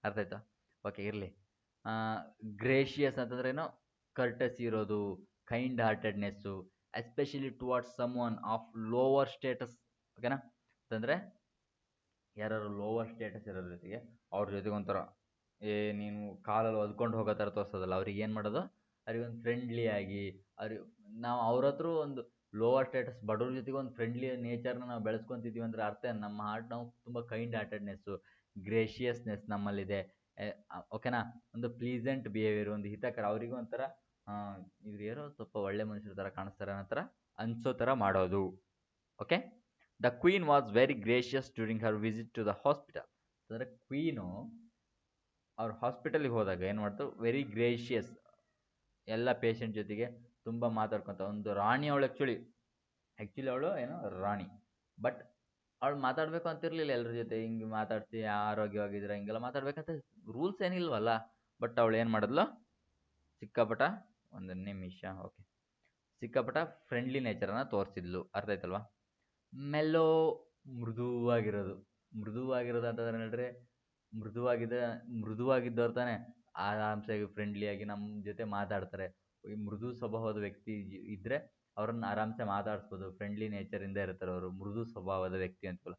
ಅರ್ಥ ಆಯ್ತಾ? ಓಕೆ ಇರಲಿ. ಗ್ರೇಷಿಯಸ್ ಅಂತಂದ್ರೇನು ಕರ್ಟಸಿ ಇರೋದು, kind heartedness, especially towards someone of lower status. ಓಕೆನಾ? ಅಂತಂದರೆ ಯಾರು ಲೋವರ್ ಸ್ಟೇಟಸ್ ಇರೋದ್ರ ಜೊತೆಗೆ ಅವ್ರ ಜೊತೆಗೆ ಒಂಥರ ನೀನು ಕಾಲಲ್ಲಿ ಒದ್ಕೊಂಡು ಹೋಗೋ ಥರ ತೋರಿಸೋದಲ್ಲ, ಅವ್ರಿಗೆ ಏನು ಮಾಡೋದು, ಅವ್ರಿಗೊಂದು ಫ್ರೆಂಡ್ಲಿ ಆಗಿ ಅವ್ರಿಗೆ ನಾವು ಅವ್ರ ಹತ್ರ ಒಂದು ಲೋವರ್ ಸ್ಟೇಟಸ್ ಬಡವ್ರ ಜೊತೆಗೆ ಒಂದು ಫ್ರೆಂಡ್ಲಿ ನೇಚರ್ನ ನಾವು ಬೆಳೆಸ್ಕೊಂತಿದ್ದೀವಿ ಅಂದರೆ ಅರ್ಥ ಏನು? ನಮ್ಮ ಹಾರ್ಟ್ ನಾವು ತುಂಬ ಕೈಂಡ್ ಹಾರ್ಟೆಡ್ನೆಸ್ಸು, ಗ್ರೇಷಿಯಸ್ನೆಸ್ ನಮ್ಮಲ್ಲಿದೆ. ಓಕೆನಾ? ಒಂದು ಪ್ಲೀಸೆಂಟ್ ಬಿಹೇವಿಯರ್, ಒಂದು ಹಿತಕರ, ಅವರಿಗೂ ಒಂಥರ ಇವ್ರು ಏನೋ ಸ್ವಲ್ಪ ಒಳ್ಳೆ ಮನುಷ್ಯರ ಥರ ಕಾಣಿಸ್ತಾರೆ ಅನ್ನೋ ಥರ ಅನ್ಸೋ ಥರ ಮಾಡೋದು. Okay. The queen was very gracious during her visit to the hospital. ಅಂದರೆ ಕ್ವೀನು ಅವ್ರ ಹಾಸ್ಪಿಟಲಿಗೆ ಹೋದಾಗ ಏನು ಮಾಡ್ತು? ವೆರಿ ಗ್ರೇಷಿಯಸ್, ಎಲ್ಲ ಪೇಷಂಟ್ ಜೊತೆಗೆ ತುಂಬ ಮಾತಾಡ್ಕೊತ, ಒಂದು ರಾಣಿ ಅವಳು. ಆ್ಯಕ್ಚುಲಿ ಅವಳು ಏನೋ ರಾಣಿ, ಬಟ್ ಅವಳು ಮಾತಾಡಬೇಕು ಅಂತಿರಲಿಲ್ಲ ಎಲ್ಲರ ಜೊತೆ. ಹಿಂಗೆ ಮಾತಾಡ್ಸಿ ಆರೋಗ್ಯವಾಗಿದ್ರೆ ಹಿಂಗೆಲ್ಲ ಮಾತಾಡ್ಬೇಕಂತ ರೂಲ್ಸ್ ಏನಿಲ್ವಲ್ಲ. ಬಟ್ ಅವಳು ಏನು ಮಾಡಿದ್ಲು? ಸಿಕ್ಕಾಪಟ, ಒಂದು ನಿಮಿಷ, ಓಕೆ, ಸಿಕ್ಕಾಪಟ ಫ್ರೆಂಡ್ಲಿ ನೇಚರನ್ನು ತೋರಿಸಿದ್ಲು. ಅರ್ಥ ಆಯ್ತಲ್ವಾ? ಮೆಲ್ಲೋ, ಮೃದುವಾಗಿರೋದು ಅಂತಂದ್ರೆ ನೋಡ್ರಿ, ಮೃದುವಾಗಿದ್ದವ್ರು ತಾನೇ ಆರಾಮ್ಸಾಗಿ ಫ್ರೆಂಡ್ಲಿಯಾಗಿ ನಮ್ಮ ಜೊತೆ ಮಾತಾಡ್ತಾರೆ. ಈ ಮೃದು ಸ್ವಭಾವದ ವ್ಯಕ್ತಿ ಇದ್ದರೆ ಅವ್ರನ್ನ ಆರಾಮ್ಸೆ ಮಾತಾಡಿಸ್ಬೋದು. ಫ್ರೆಂಡ್ಲಿ ನೇಚರಿಂದ ಇರ್ತಾರೆ ಅವರು. ಮೃದು ಸ್ವಭಾವದ ವ್ಯಕ್ತಿ ಅಂತಲ್ಲ,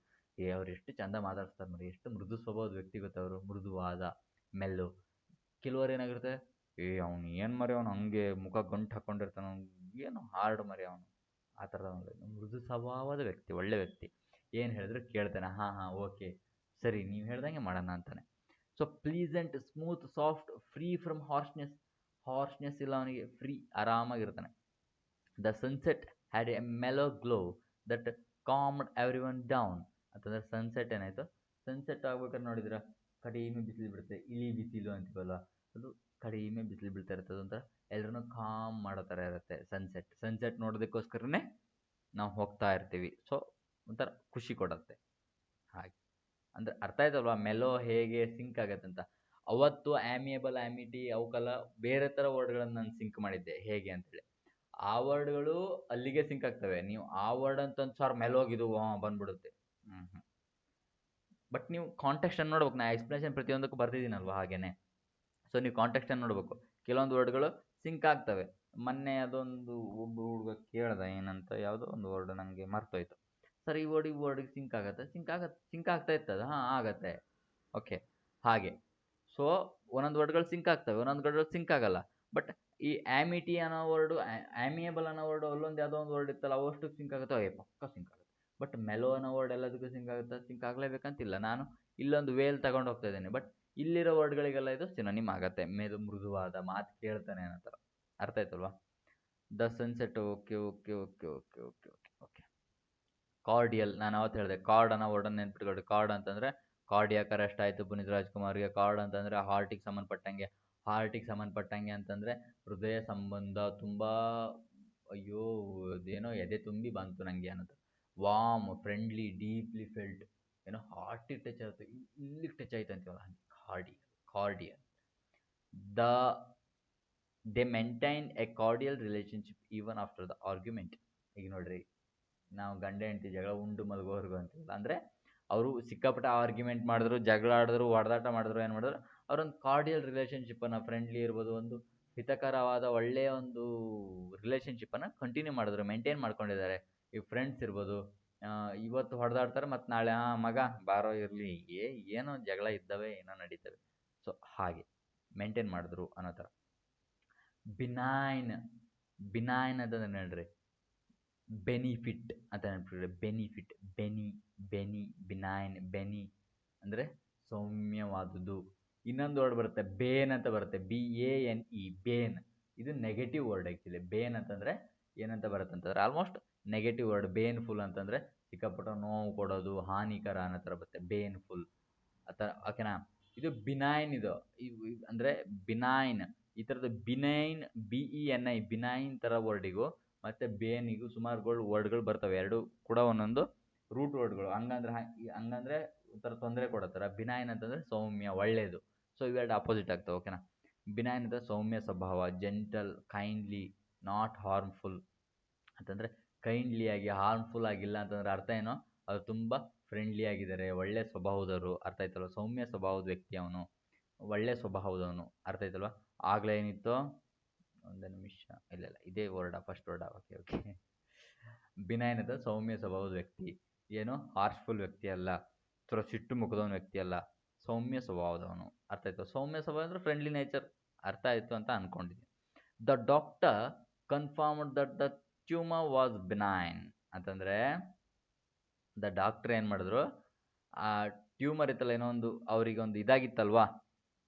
ಅವ್ರು ಎಷ್ಟು ಚಂದ ಮಾತಾಡ್ಸ್ತಾರೆ ಮರಿ, ಎಷ್ಟು ಮೃದು ಸ್ವಭಾವದ ವ್ಯಕ್ತಿ ಗೊತ್ತವರು. ಮೃದುವಾದ, ಮೆಲ್ಲು. ಕೆಲವರು ಏನಾಗಿರುತ್ತೆ, ಅವ್ನು ಏನು ಮರಿ, ಅವ್ನು ಹಂಗೆ ಮುಖ ಗಂಟು ಹಾಕ್ಕೊಂಡಿರ್ತಾನೆ, ಅವ್ನು ಏನು ಹಾರ್ಡ್ ಮರಿ ಅವನು, ಆ ಥರದ ಮೃದು ಸ್ವಭಾವದ ವ್ಯಕ್ತಿ, ಒಳ್ಳೆ ವ್ಯಕ್ತಿ. ಏನು ಹೇಳಿದ್ರು ಕೇಳ್ತಾನೆ, ಹಾಂ ಹಾಂ ಓಕೆ ಸರಿ ನೀವು ಹೇಳ್ದಂಗೆ ಮಾಡೋಣ ಅಂತಾನೆ. So pleasant, smooth, soft, free from harshness ಇಲ್ಲ ಅವನಿಗೆ, ಫ್ರೀ, ಆರಾಮಾಗಿರ್ತಾನೆ. The sunset had a mellow glow that calmed everyone down. ಅಂತಂದರೆ ಸನ್ಸೆಟ್ ಏನಾಯಿತು? ಸನ್ಸೆಟ್ ಆಗ್ಬೇಕಾದ್ರೆ ನೋಡಿದ್ರೆ ಕಡಿಮೆ ಬಿಸಿಲು ಬಿಡುತ್ತೆ, ಇಳಿ ಬಿಸಿಲು ಅಂತೀವಲ್ಲ, ಅದು ಕಡಿಮೆ ಬಿಸಿಲು ಬೀಳ್ತಾ ಇರ್ತದೆ. ಒಂಥರ ಎಲ್ಲರೂ ಕಾಮ್ ಮಾಡೋ ಥರ ಇರುತ್ತೆ ಸನ್ಸೆಟ್ ನೋಡೋದಕ್ಕೋಸ್ಕರನೇ ನಾವು ಹೋಗ್ತಾ ಇರ್ತೀವಿ. ಸೊ ಒಂಥರ ಖುಷಿ ಕೊಡುತ್ತೆ. ಹಾಗೆ ಅಂದರೆ ಅರ್ಥ ಆಯ್ತಲ್ವಾ ಮೆಲೋ ಹೇಗೆ ಸಿಂಕ್ ಆಗತ್ತೆ ಅಂತ. ಅವತ್ತು ಆ್ಯಮಿಯಬಲ್, ಆ್ಯಮಿಟಿ ಅವಕ್ಕೆಲ್ಲ ಬೇರೆ ಥರ ವರ್ಡ್ಗಳನ್ನು ನಾನು ಸಿಂಕ್ ಮಾಡಿದ್ದೆ, ಹೇಗೆ ಅಂತೇಳಿ. ಆ ವರ್ಡ್ಗಳು ಅಲ್ಲಿಗೆ ಸಿಂಕ್ ಆಗ್ತವೆ. ನೀವು ಆ ವರ್ಡ್ ಅಂತಂದು ಸರ್ ಮೆಲೋಗಿದು ಬಂದ್ಬಿಡುತ್ತೆ. ಬಟ್ ನೀವು ಕಾಂಟೆಕ್ಸ್ಟನ್ನು ನೋಡ್ಬೇಕು. ನಾ ಎಕ್ಸ್ಪ್ಲನೇಷನ್ ಪ್ರತಿಯೊಂದಕ್ಕೂ ಬರ್ತಿದ್ದೀನಲ್ವ, ಹಾಗೇನೆ. ಸೊ ನೀವು ಕಾಂಟೆಕ್ಸ್ಟನ್ನು ನೋಡಬೇಕು. ಕೆಲವೊಂದು ವರ್ಡ್ಗಳು ಸಿಂಕ್ ಆಗ್ತವೆ. ಮೊನ್ನೆ ಅದೊಂದು ಒಬ್ಬ ಹುಡುಗ ಕೇಳ್ದ, ಏನಂತ, ಯಾವುದೋ ಒಂದು ವರ್ಡ್ ನನಗೆ ಮರ್ತೋಯ್ತು. ಸರ್ ಈ ವರ್ಡಿಗೆ ಸಿಂಕ್ ಆಗ್ತಾ ಇರ್ತದೆ. ಹಾಂ, ಆಗತ್ತೆ. ಓಕೆ, ಹಾಗೆ. ಸೊ ಒಂದೊಂದು ವರ್ಡ್ಗಳು ಸಿಂಕ್ ಆಗ್ತವೆ, ಒಂದೊಂದು ವರ್ಡ್ಗಳು ಸಿಂಕ್ ಆಗಲ್ಲ. ಬಟ್ ಈ ಆ್ಯಮಿಟಿ ಅನ್ನೋ ವರ್ಡು, ಆ್ಯಮಿಯಬಲ್ ಅನ್ನೋ ವರ್ಡು, ಅಲ್ಲೊಂದು ಯಾವುದೋ ಒಂದು ವರ್ಡ್ ಇತ್ತಲ್ಲ, ಅವಷ್ಟು ಸಿಂಕ್ ಆಗುತ್ತೆ, ಪಕ್ಕ ಸಿಂಕ್ ಆಗುತ್ತೆ. ಬಟ್ ಮೆಲೋ ಅನ್ನೋ ವರ್ಡ್ ಎಲ್ಲದಕ್ಕೂ ಸಿಂಕ್ ಆಗುತ್ತೆ, ಸಿಂಕ್ ಆಗಲೇಬೇಕಂತಿಲ್ಲ. ನಾನು ಇಲ್ಲೊಂದು ವೇಲ್ ತಗೊಂಡು ಹೋಗ್ತಾ ಇದ್ದೀನಿ, ಬಟ್ ಇಲ್ಲಿರೋ ವರ್ಡ್ಗಳಿಗೆಲ್ಲ ಇದು ಸಿನೋನಿಮ್ ಆಗತ್ತೆ. ಮೃದುವಾದ ಮಾತು ಕೇಳ್ತಾನೆ ಅನ್ನೋ ಥರ. ಅರ್ಥ ಆಯ್ತಲ್ವಾ? The sunset, okay okay okay okay okay okay okay. Cordial, ನಾನು ಅವತ್ತು ಹೇಳಿದೆ, ಕಾರ್ಡ್ ಅನ್ನೋ ವರ್ಡನ್ನು ನೆನ್ಪಿಟ್ಕೊಳ್ರಿ. ಕಾರ್ಡ್ ಅಂತಂದರೆ ಕಾರ್ಡಿಯಾಕ್ ಅರೆಸ್ಟ್ ಆಯಿತು ಪುನೀತ್ ರಾಜ್ಕುಮಾರ್ಗೆ. ಕಾರ್ಡ್ ಅಂತಂದರೆ ಹಾರ್ಟಿಗೆ ಸಂಬಂಧಪಟ್ಟಂಗೆ ಅಂತಂದರೆ ಹೃದಯ ಸಂಬಂಧ. ತುಂಬ ಅಯ್ಯೋ ಅದೇನೋ ಎದೆ ತುಂಬಿ ಬಂತು ನನಗೆ ಅನ್ನೋದು. ವಾಮ್, ಫ್ರೆಂಡ್ಲಿ, ಡೀಪ್ಲಿ ಫೆಲ್ಟ್, ಏನೋ ಹಾರ್ಟಿಗೆ ಟಚ್ ಆಗುತ್ತೆ, ಇಲ್ಲಿಗೆ ಟಚ್ ಆಯ್ತು ಅಂತೀವಲ್ಲ, cordial. The they maintain A cordial relationship even after the argument. ಈಗ ನೋಡ್ರಿ, ನಾವು ಗಂಡ ಹೆಂಡತಿ ಜಗಳ ಉಂಡು ಮಲಗೋವರೆಗೂ ಅಂತೀವಲ್ಲ, ಅಂದರೆ ಅವರು ಸಿಕ್ಕಾಪಟ್ಟೆ ಆರ್ಗ್ಯುಮೆಂಟ್ ಮಾಡಿದ್ರು, ಜಗಳ ಆಡಿದ್ರು, ಹೊಡೆದಾಟ ಮಾಡಿದ್ರು, ಏನು ಮಾಡಿದ್ರು, ಅವರೊಂದು ಕಾರ್ಡಿಯಲ್ ರಿಲೇಷನ್ಶಿಪ್ಪನ್ನು, ಫ್ರೆಂಡ್ಲಿ ಇರ್ಬೋದು, ಒಂದು ಹಿತಕರವಾದ ಒಳ್ಳೆಯ ಒಂದು ರಿಲೇಷನ್ಶಿಪ್ಪನ್ನು ಕಂಟಿನ್ಯೂ ಮಾಡಿದ್ರು, ಮೇಂಟೈನ್ ಮಾಡ್ಕೊಂಡಿದ್ದಾರೆ. ಈಗ ಫ್ರೆಂಡ್ಸ್ ಇರ್ಬೋದು, ಇವತ್ತು ಹೊಡೆದಾಡ್ತಾರೆ, ಮತ್ತು ನಾಳೆ ಮಗ ಬಾರೋ ಇರಲಿ, ಏನೋ ಜಗಳ ಇದ್ದಾವೆ, ಏನೋ ನಡೀತವೆ. ಸೊ ಹಾಗೆ ಮೇಂಟೈನ್ ಮಾಡಿದ್ರು ಅನ್ನೋ ಥರ. ಬಿನೈನ್ ಅಂತಂದ್ರೆ ನೋಡ್ರಿ, ಬೆನಿಫಿಟ್ ಅಂತ ನೆನಪಿಟ್ರೆ, ಬಿನೈನ್, ಅಂದರೆ ಸೌಮ್ಯವಾದುದು. ಇನ್ನೊಂದು ವರ್ಡ್ ಬರುತ್ತೆ, ಬೇನ್ ಅಂತ ಬರುತ್ತೆ, BANE, ಬೇನ್. ಇದು ನೆಗೆಟಿವ್ ವರ್ಡ್ ಆ್ಯಕ್ಚುಲಿ. ಬೇನ್ ಅಂತಂದರೆ ಏನಂತ ಬರುತ್ತೆ ಅಂತಂದರೆ ಆಲ್ಮೋಸ್ಟ್ ನೆಗೆಟಿವ್ ವರ್ಡ್. ಬೇನ್ಫುಲ್ ಅಂತಂದರೆ ಸಿಕ್ಕಾಪಟ್ಟ ನೋವು ಕೊಡೋದು, ಹಾನಿಕರ ಅನ್ನೋ ಥರ ಬರುತ್ತೆ, ಬೇನ್ಫುಲ್ ಆ ಥರ. ಓಕೆನಾ? ಇದು ಬಿನೈನ್. ಇದು ಅಂದರೆ ಬಿನೈನ್, ಈ ಥರದ್ದು ಬಿನೈನ್, BENI, ಬಿನೈನ್ ಥರ ವರ್ಡಿಗೂ ಮತ್ತು ಬೇನಿಗೂ ಸುಮಾರು ವರ್ಡ್ಗಳು ಬರ್ತವೆ. ಎರಡು ಕೂಡ ಒಂದೊಂದು ರೂಟ್ ವರ್ಡ್ಗಳು. ಹಂಗಂದ್ರೆ ಒಂಥರ ತೊಂದರೆ ಕೊಡೋ ಥರ. ಬಿನೈನ್ ಅಂತಂದರೆ ಸೌಮ್ಯ, ಒಳ್ಳೆಯದು. ಸೊ ಇವೆರಡು ಅಪೋಸಿಟ್ ಆಗ್ತವೆ. ಓಕೆನಾ? ಬಿನೈನ್ ಅಂದರೆ ಸೌಮ್ಯ ಸ್ವಭಾವ, ಜೆಂಟಲ್, ಕೈಂಡ್ಲಿ, ನಾಟ್ ಹಾರ್ಮ್ಫುಲ್ ಅಂತಂದರೆ ಕೈಂಡ್ಲಿಯಾಗಿ, ಹಾರ್ಮ್ಫುಲ್ ಆಗಿಲ್ಲ ಅಂತಂದರೆ ಅರ್ಥ ಏನೋ, ಅದು ತುಂಬ ಫ್ರೆಂಡ್ಲಿ ಆಗಿದ್ದಾರೆ, ಒಳ್ಳೆ ಸ್ವಭಾವದವರು. ಅರ್ಥ ಆಯ್ತಲ್ವ? ಸೌಮ್ಯ ಸ್ವಭಾವದ ವ್ಯಕ್ತಿ ಅವನು, ಒಳ್ಳೆ ಸ್ವಭಾವದವನು. ಅರ್ಥ ಆಯ್ತಲ್ವ? ಆಗಲೇ ಏನಿತ್ತು, ಒಂದು ನಿಮಿಷ, ಇಲ್ಲ ಇದೇ ಫಸ್ಟ್ ವರ್ಡ. ಓಕೆ. ಬಿನೈನ್ ಅಂತ ಸೌಮ್ಯ ಸ್ವಭಾವದ ವ್ಯಕ್ತಿ, ಏನು ಹಾರ್ಶ್ಫುಲ್ ವ್ಯಕ್ತಿ ಅಲ್ಲ, ಸಿಟ್ಟು ಮುಖದವನ ವ್ಯಕ್ತಿ ಅಲ್ಲ, ಸೌಮ್ಯ ಸ್ವಭಾವದವನು. ಅರ್ಥ ಆಯ್ತು? ಸೌಮ್ಯ ಸ್ವಭಾವ ಅಂದರೆ ಫ್ರೆಂಡ್ಲಿ ನೇಚರ್. ಅರ್ಥ ಆಯಿತು ಅಂತ ಅಂದ್ಕೊಂಡಿದ್ದೀನಿ. The doctor confirmed that the tumour was benign ಅಂತಂದರೆ ದ ಡಾಕ್ಟರ್ ಏನು ಮಾಡಿದ್ರು, ಆ ಟ್ಯೂಮರ್ ಇತ್ತಲ್ಲ, ಏನೋ ಒಂದು ಅವರಿಗೆ ಒಂದು ಇದಾಗಿತ್ತಲ್ವಾ,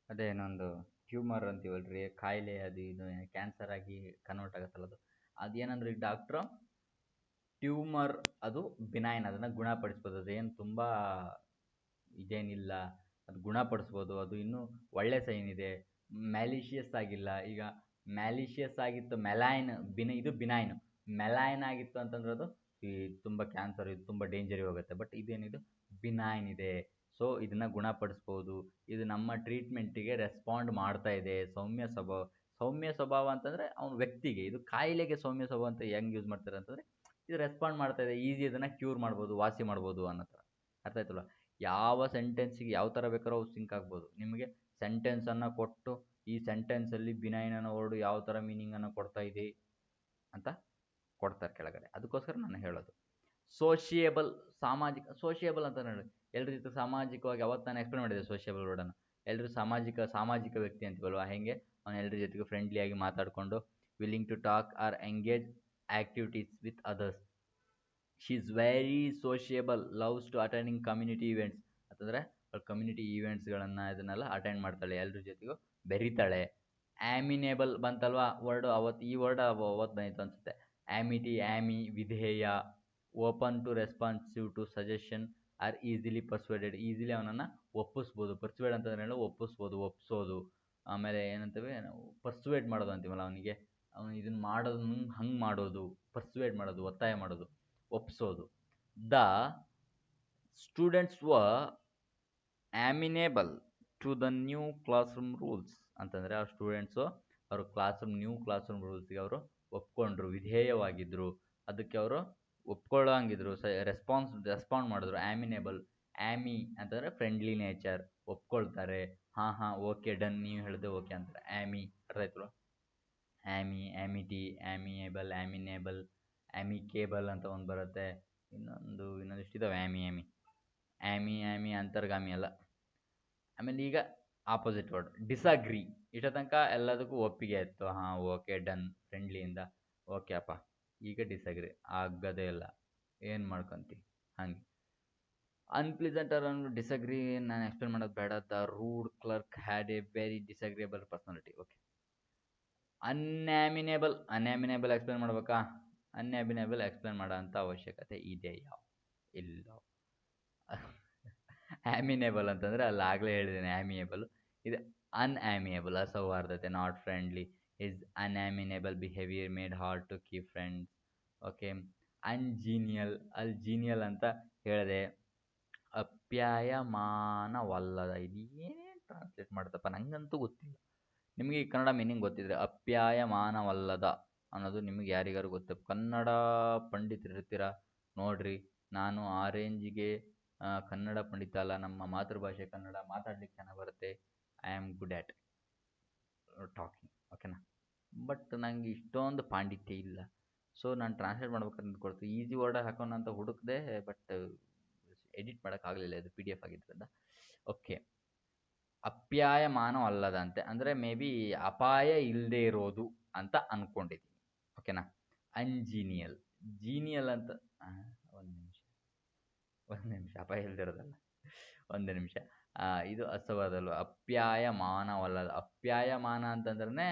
ಅದೇ ಏನೊಂದು ಟ್ಯೂಮರ್ ಅಂತೀವಲ್ರಿ, ಕಾಯಿಲೆ ಅದು ಇದು ಕ್ಯಾನ್ಸರ್ ಆಗಿ ಕನ್ವರ್ಟ್ ಆಗುತ್ತಲ್ಲ ಅದು, ಅದೇನಂದ್ರೆ ಈಗ ಡಾಕ್ಟ್ರು ಟ್ಯೂಮರ್ ಅದು ಬಿನೈನ್, ಅದನ್ನು ಗುಣಪಡಿಸ್ಬೋದು, ಅದೇನು ತುಂಬ ಇದೇನಿಲ್ಲ, ಅದು ಗುಣಪಡಿಸ್ಬೋದು, ಅದು ಇನ್ನೂ ಒಳ್ಳೆ ಸೈನ್ ಇದೆ, ಮ್ಯಾಲಿಷಿಯಸ್ ಆಗಿಲ್ಲ. ಈಗ ಮ್ಯಾಲಿಷಿಯಸ್ ಆಗಿತ್ತು ಮೆಲೈನ್, ಇದು ಬಿನೈನ್, ಮೆಲೈನ್ ಆಗಿತ್ತು ಅಂತಂದ್ರೆ ಅದು ಈ ತುಂಬ ಕ್ಯಾನ್ಸರ್, ಇದು ತುಂಬ ಡೇಂಜರಿ ಹೋಗುತ್ತೆ. ಬಟ್ ಇದೇನಿದು ಬಿನೈನ್ ಇದೆ, ಸೊ ಇದನ್ನು ಗುಣಪಡಿಸ್ಬೋದು, ಇದು ನಮ್ಮ ಟ್ರೀಟ್ಮೆಂಟಿಗೆ ರೆಸ್ಪಾಂಡ್ ಮಾಡ್ತಾ ಇದೆ. ಸೌಮ್ಯ ಸ್ವಭಾವ ಅಂತಂದರೆ ಅವ್ನ ವ್ಯಕ್ತಿಗೆ, ಇದು ಕಾಯಿಲೆಗೆ ಸೌಮ್ಯ ಸ್ವಭಾವ ಅಂತ ಹೆಂಗೆ ಯೂಸ್ ಮಾಡ್ತಾರೆ ಅಂತಂದರೆ ಇದು ರೆಸ್ಪಾಂಡ್ ಮಾಡ್ತಾ ಇದೆ, ಈಸಿ ಅದನ್ನು ಕ್ಯೂರ್ ಮಾಡ್ಬೋದು, ವಾಸಿ ಮಾಡ್ಬೋದು ಅನ್ನೋ ಥರ. ಅರ್ಥ ಆಯ್ತಲ್ಲ, ಯಾವ ಸೆಂಟೆನ್ಸಿಗೆ ಯಾವ ಥರ ಬೇಕಾದ್ರೂ ಅವು ಸಿಂಕ್ ಆಗ್ಬೋದು. ನಿಮಗೆ ಸೆಂಟೆನ್ಸನ್ನು ಕೊಟ್ಟು ಈ ಸೆಂಟೆನ್ಸಲ್ಲಿ ಬಿನೈನ್ ಅನ್ನೋ ವರ್ಡು ಯಾವ ಥರ ಮೀನಿಂಗನ್ನು ಕೊಡ್ತಾ ಇದೆ ಅಂತ ಕೊಡ್ತಾರೆ ಕೆಳಗಡೆ. ಅದಕ್ಕೋಸ್ಕರ ನಾನು ಹೇಳೋದು ಸೋಷಿಯೇಬಲ್, ಸೋಷಿಯೇಬಲ್ ಅಂತ ಹೇಳಿ ಎಲ್ಲರ ಜೊತೆ ಸಾಮಾಜಿಕವಾಗಿ, ಅವತ್ತು ನಾನು ಎಕ್ಸ್ಪ್ಲೇನ್ ಮಾಡಿದೆ ಸೋಷಿಯೇಬಲ್ ವರ್ಡನ್ನು. ಎಲ್ಲರೂ ಸಾಮಾಜಿಕ ವ್ಯಕ್ತಿ ಅಂತೀವಲ್ವ, ಹೆಂಗೆ ಅವನು ಎಲ್ಲರ ಜೊತೆಗೂ ಫ್ರೆಂಡ್ಲಿಯಾಗಿ ಮಾತಾಡಿಕೊಂಡು willing to talk or engage activities with others. She is very sociable, loves to attending community events ಅಂತಂದರೆ ಅವಳು ಕಮ್ಯುನಿಟಿ ಈವೆಂಟ್ಸ್ಗಳನ್ನು ಇದನ್ನೆಲ್ಲ ಅಟೆಂಡ್ ಮಾಡ್ತಾಳೆ, ಎಲ್ಲರ ಜೊತೆಗೂ ಬೆರಿತಾಳೆ. ಆ್ಯಮಿನೇಬಲ್ ಬಂತಲ್ವಾ ವರ್ಡು, ಅವತ್ತು ಈ ವರ್ಡ್ ಅವತ್ತು ಬಂದಿತ್ತು ಅನಿಸುತ್ತೆ. ಆ್ಯಮಿ ವಿಧೇಯ, open to responsive to suggestion or easily persuaded, easily ಅವನನ್ನು ಒಪ್ಪಿಸ್ಬೋದು. ಪರ್ಸ್ವೇಡ್ ಅಂತಂದ್ರೆ ಹೇಳೋ ಒಪ್ಪಿಸ್ಬೋದು, ಒಪ್ಪಿಸೋದು. ಆಮೇಲೆ ಏನಂತೇವೆ ನಾವು ಪರ್ಸ್ವೇಡ್ ಮಾಡೋದು ಅಂತೀವಲ್ಲ, ಅವನು ಇದನ್ನು ಮಾಡೋದು ಹಂಗೆ ಮಾಡೋದು, ಪರ್ಸ್ವೇಡ್ ಮಾಡೋದು, ಒತ್ತಾಯ ಮಾಡೋದು, ಒಪ್ಪಿಸೋದು. The students amenable to the new classroom rules ಅಂತಂದರೆ ಆ ಸ್ಟೂಡೆಂಟ್ಸು ಅವರು ನ್ಯೂ ಕ್ಲಾಸ್ ರೂಮ್ ರೂಲ್ಸ್ಗೆ ಅವರು ಒಪ್ಕೊಂಡ್ರು, ವಿಧೇಯವಾಗಿದ್ದರು, ಅದಕ್ಕೆ ಅವರು ಒಪ್ಕೊಳ್ಳೋಂಗಿದ್ರು, ರೆಸ್ಪಾಂಡ್ ಮಾಡಿದ್ರು. ಆ್ಯಮಿನೇಬಲ್, ಅಂತಂದರೆ ಫ್ರೆಂಡ್ಲಿ ನೇಚರ್, ಒಪ್ಕೊಳ್ತಾರೆ, ಹಾಂ ಓಕೆ ಡನ್, ನೀವು ಹೇಳಿದೆ ಓಕೆ ಅಂತಾರೆ. ಅರ್ಥ ಆಯ್ತು. ಆ್ಯಮಿನೇಬಲ್, ಆ್ಯಮಿಕೇಬಲ್ ಅಂತ ಒಂದು ಬರುತ್ತೆ, ಇನ್ನೊಂದಿಷ್ಟಿದಾವೆ. ಆ್ಯಮಿ ಅಂತರ್ಗಾಮಿ ಅಲ್ಲ. ಆಮೇಲೆ ಈಗ ಆಪೋಸಿಟ್ ವರ್ಡ್ ಡಿಸಗ್ರಿ. ಇಷ್ಟ ತನಕ ಎಲ್ಲದಕ್ಕೂ ಒಪ್ಪಿಗೆ ಇತ್ತು, ಹಾಂ ಓಕೆ ಡನ್ ಫ್ರೆಂಡ್ಲಿಯಿಂದ, ಓಕೆ ಅಪ್ಪ. ಈಗ ಡಿಸಗ್ರಿ ಆಗೋದೇ ಇಲ್ಲ, ಏನು ಮಾಡ್ಕೊತಿ ಹಾಗೆ. ಅನ್ಪ್ಲಿಸೆಂಟ್ ಅನ್ನೋ ಡಿಸಗ್ರಿ ನಾನು ಎಕ್ಸ್ಪ್ಲೇನ್ ಮಾಡೋದು ಬೇಡ. The rude clerk had a very disagreeable personality. Okay. Unamenable explain ಮಾಡ್ಬೇಕಾ? ಅನ್ಯಾಮಿನೇಬಲ್ ಎಕ್ಸ್ಪ್ಲೇನ್ ಮಾಡೋ ಅಂಥ ಅವಶ್ಯಕತೆ ಇದೆಯಾ? ಇಲ್ಲ. ಆ್ಯಮಿನೇಬಲ್ ಅಂತಂದರೆ ಆಗಲೇ ಹೇಳಿದ್ದೇನೆ, ಆ್ಯಮಿಯೇಬಲ್. ಇದು ಅನ್ಆ್ಯಮಿಯೇಬಲ್, ಅಸೌಹಾರ್ದತೆ, not friendly. Is unamenable behaviour made hard to keep friends. Okay. Ungenial ಅಂತ ಹೇಳಿದೆ, ಅಪ್ಯಾಯಮಾನವಲ್ಲದ. ಇದು ಏನೇನು ಟ್ರಾನ್ಸ್ಲೇಟ್ ಮಾಡ್ತಪ್ಪ, ನನಗಂತೂ ಗೊತ್ತಿಲ್ಲ. ನಿಮಗೆ ಈ ಕನ್ನಡ ಮೀನಿಂಗ್ ಗೊತ್ತಿದ್ರೆ ಅಪ್ಯಾಯಮಾನವಲ್ಲದ ಅನ್ನೋದು ನಿಮಗೆ ಯಾರಿಗಾರು ಗೊತ್ತು, ಕನ್ನಡ ಪಂಡಿತರಿರ್ತೀರ ನೋಡ್ರಿ. ನಾನು ಆ ರೇಂಜಿಗೆ ಕನ್ನಡ ಪಂಡಿತ ಅಲ್ಲ, ನಮ್ಮ ಮಾತೃಭಾಷೆ ಕನ್ನಡ, ಮಾತಾಡ್ಲಿಕ್ಕೆ ಚೆನ್ನಾಗಿ ಬರುತ್ತೆ. I am good at talking, ಓಕೆನಾ. ಬಟ್ ನನಗೆ ಇಷ್ಟೊಂದು ಪಾಂಡಿತ್ಯ ಇಲ್ಲ, ಸೊ ನಾನು ಟ್ರಾನ್ಸ್ಲೇಟ್ ಮಾಡ್ಬೇಕಂತ ಕೊಡ್ತೀನಿ. ಈಸಿ ವರ್ಡ್ ಹಾಕೋಣ ಅಂತ ಹುಡುಕಿದೆ, ಬಟ್ ಎಡಿಟ್ ಮಾಡೋಕ್ಕಾಗಲಿಲ್ಲ, ಇದು PDF ಆಗಿದ್ದರಿಂದ. ಓಕೆ. ಅಪ್ಯಾಯಮಾನವಲ್ಲದಂತೆ ಅಂದರೆ ಮೇ ಬಿ ಅಪಾಯ ಇಲ್ಲದೆ ಇರೋದು ಅಂತ ಅಂದ್ಕೊಂಡಿದ್ದೀನಿ, ಓಕೆನಾ. ಜೀನಿಯಲ್ ಅಂತ ಒಂದು ನಿಮಿಷ ಅಪಾಯ ಇಲ್ಲದೆ ಇರೋದಲ್ಲ, ಒಂದು ನಿಮಿಷ. ಇದು ಅಸವಾದಲ್ವ, ಅಪ್ಯಾಯಮಾನವಲ್ಲದ. ಅಪ್ಯಾಯಮಾನ ಅಂತಂದ್ರೆ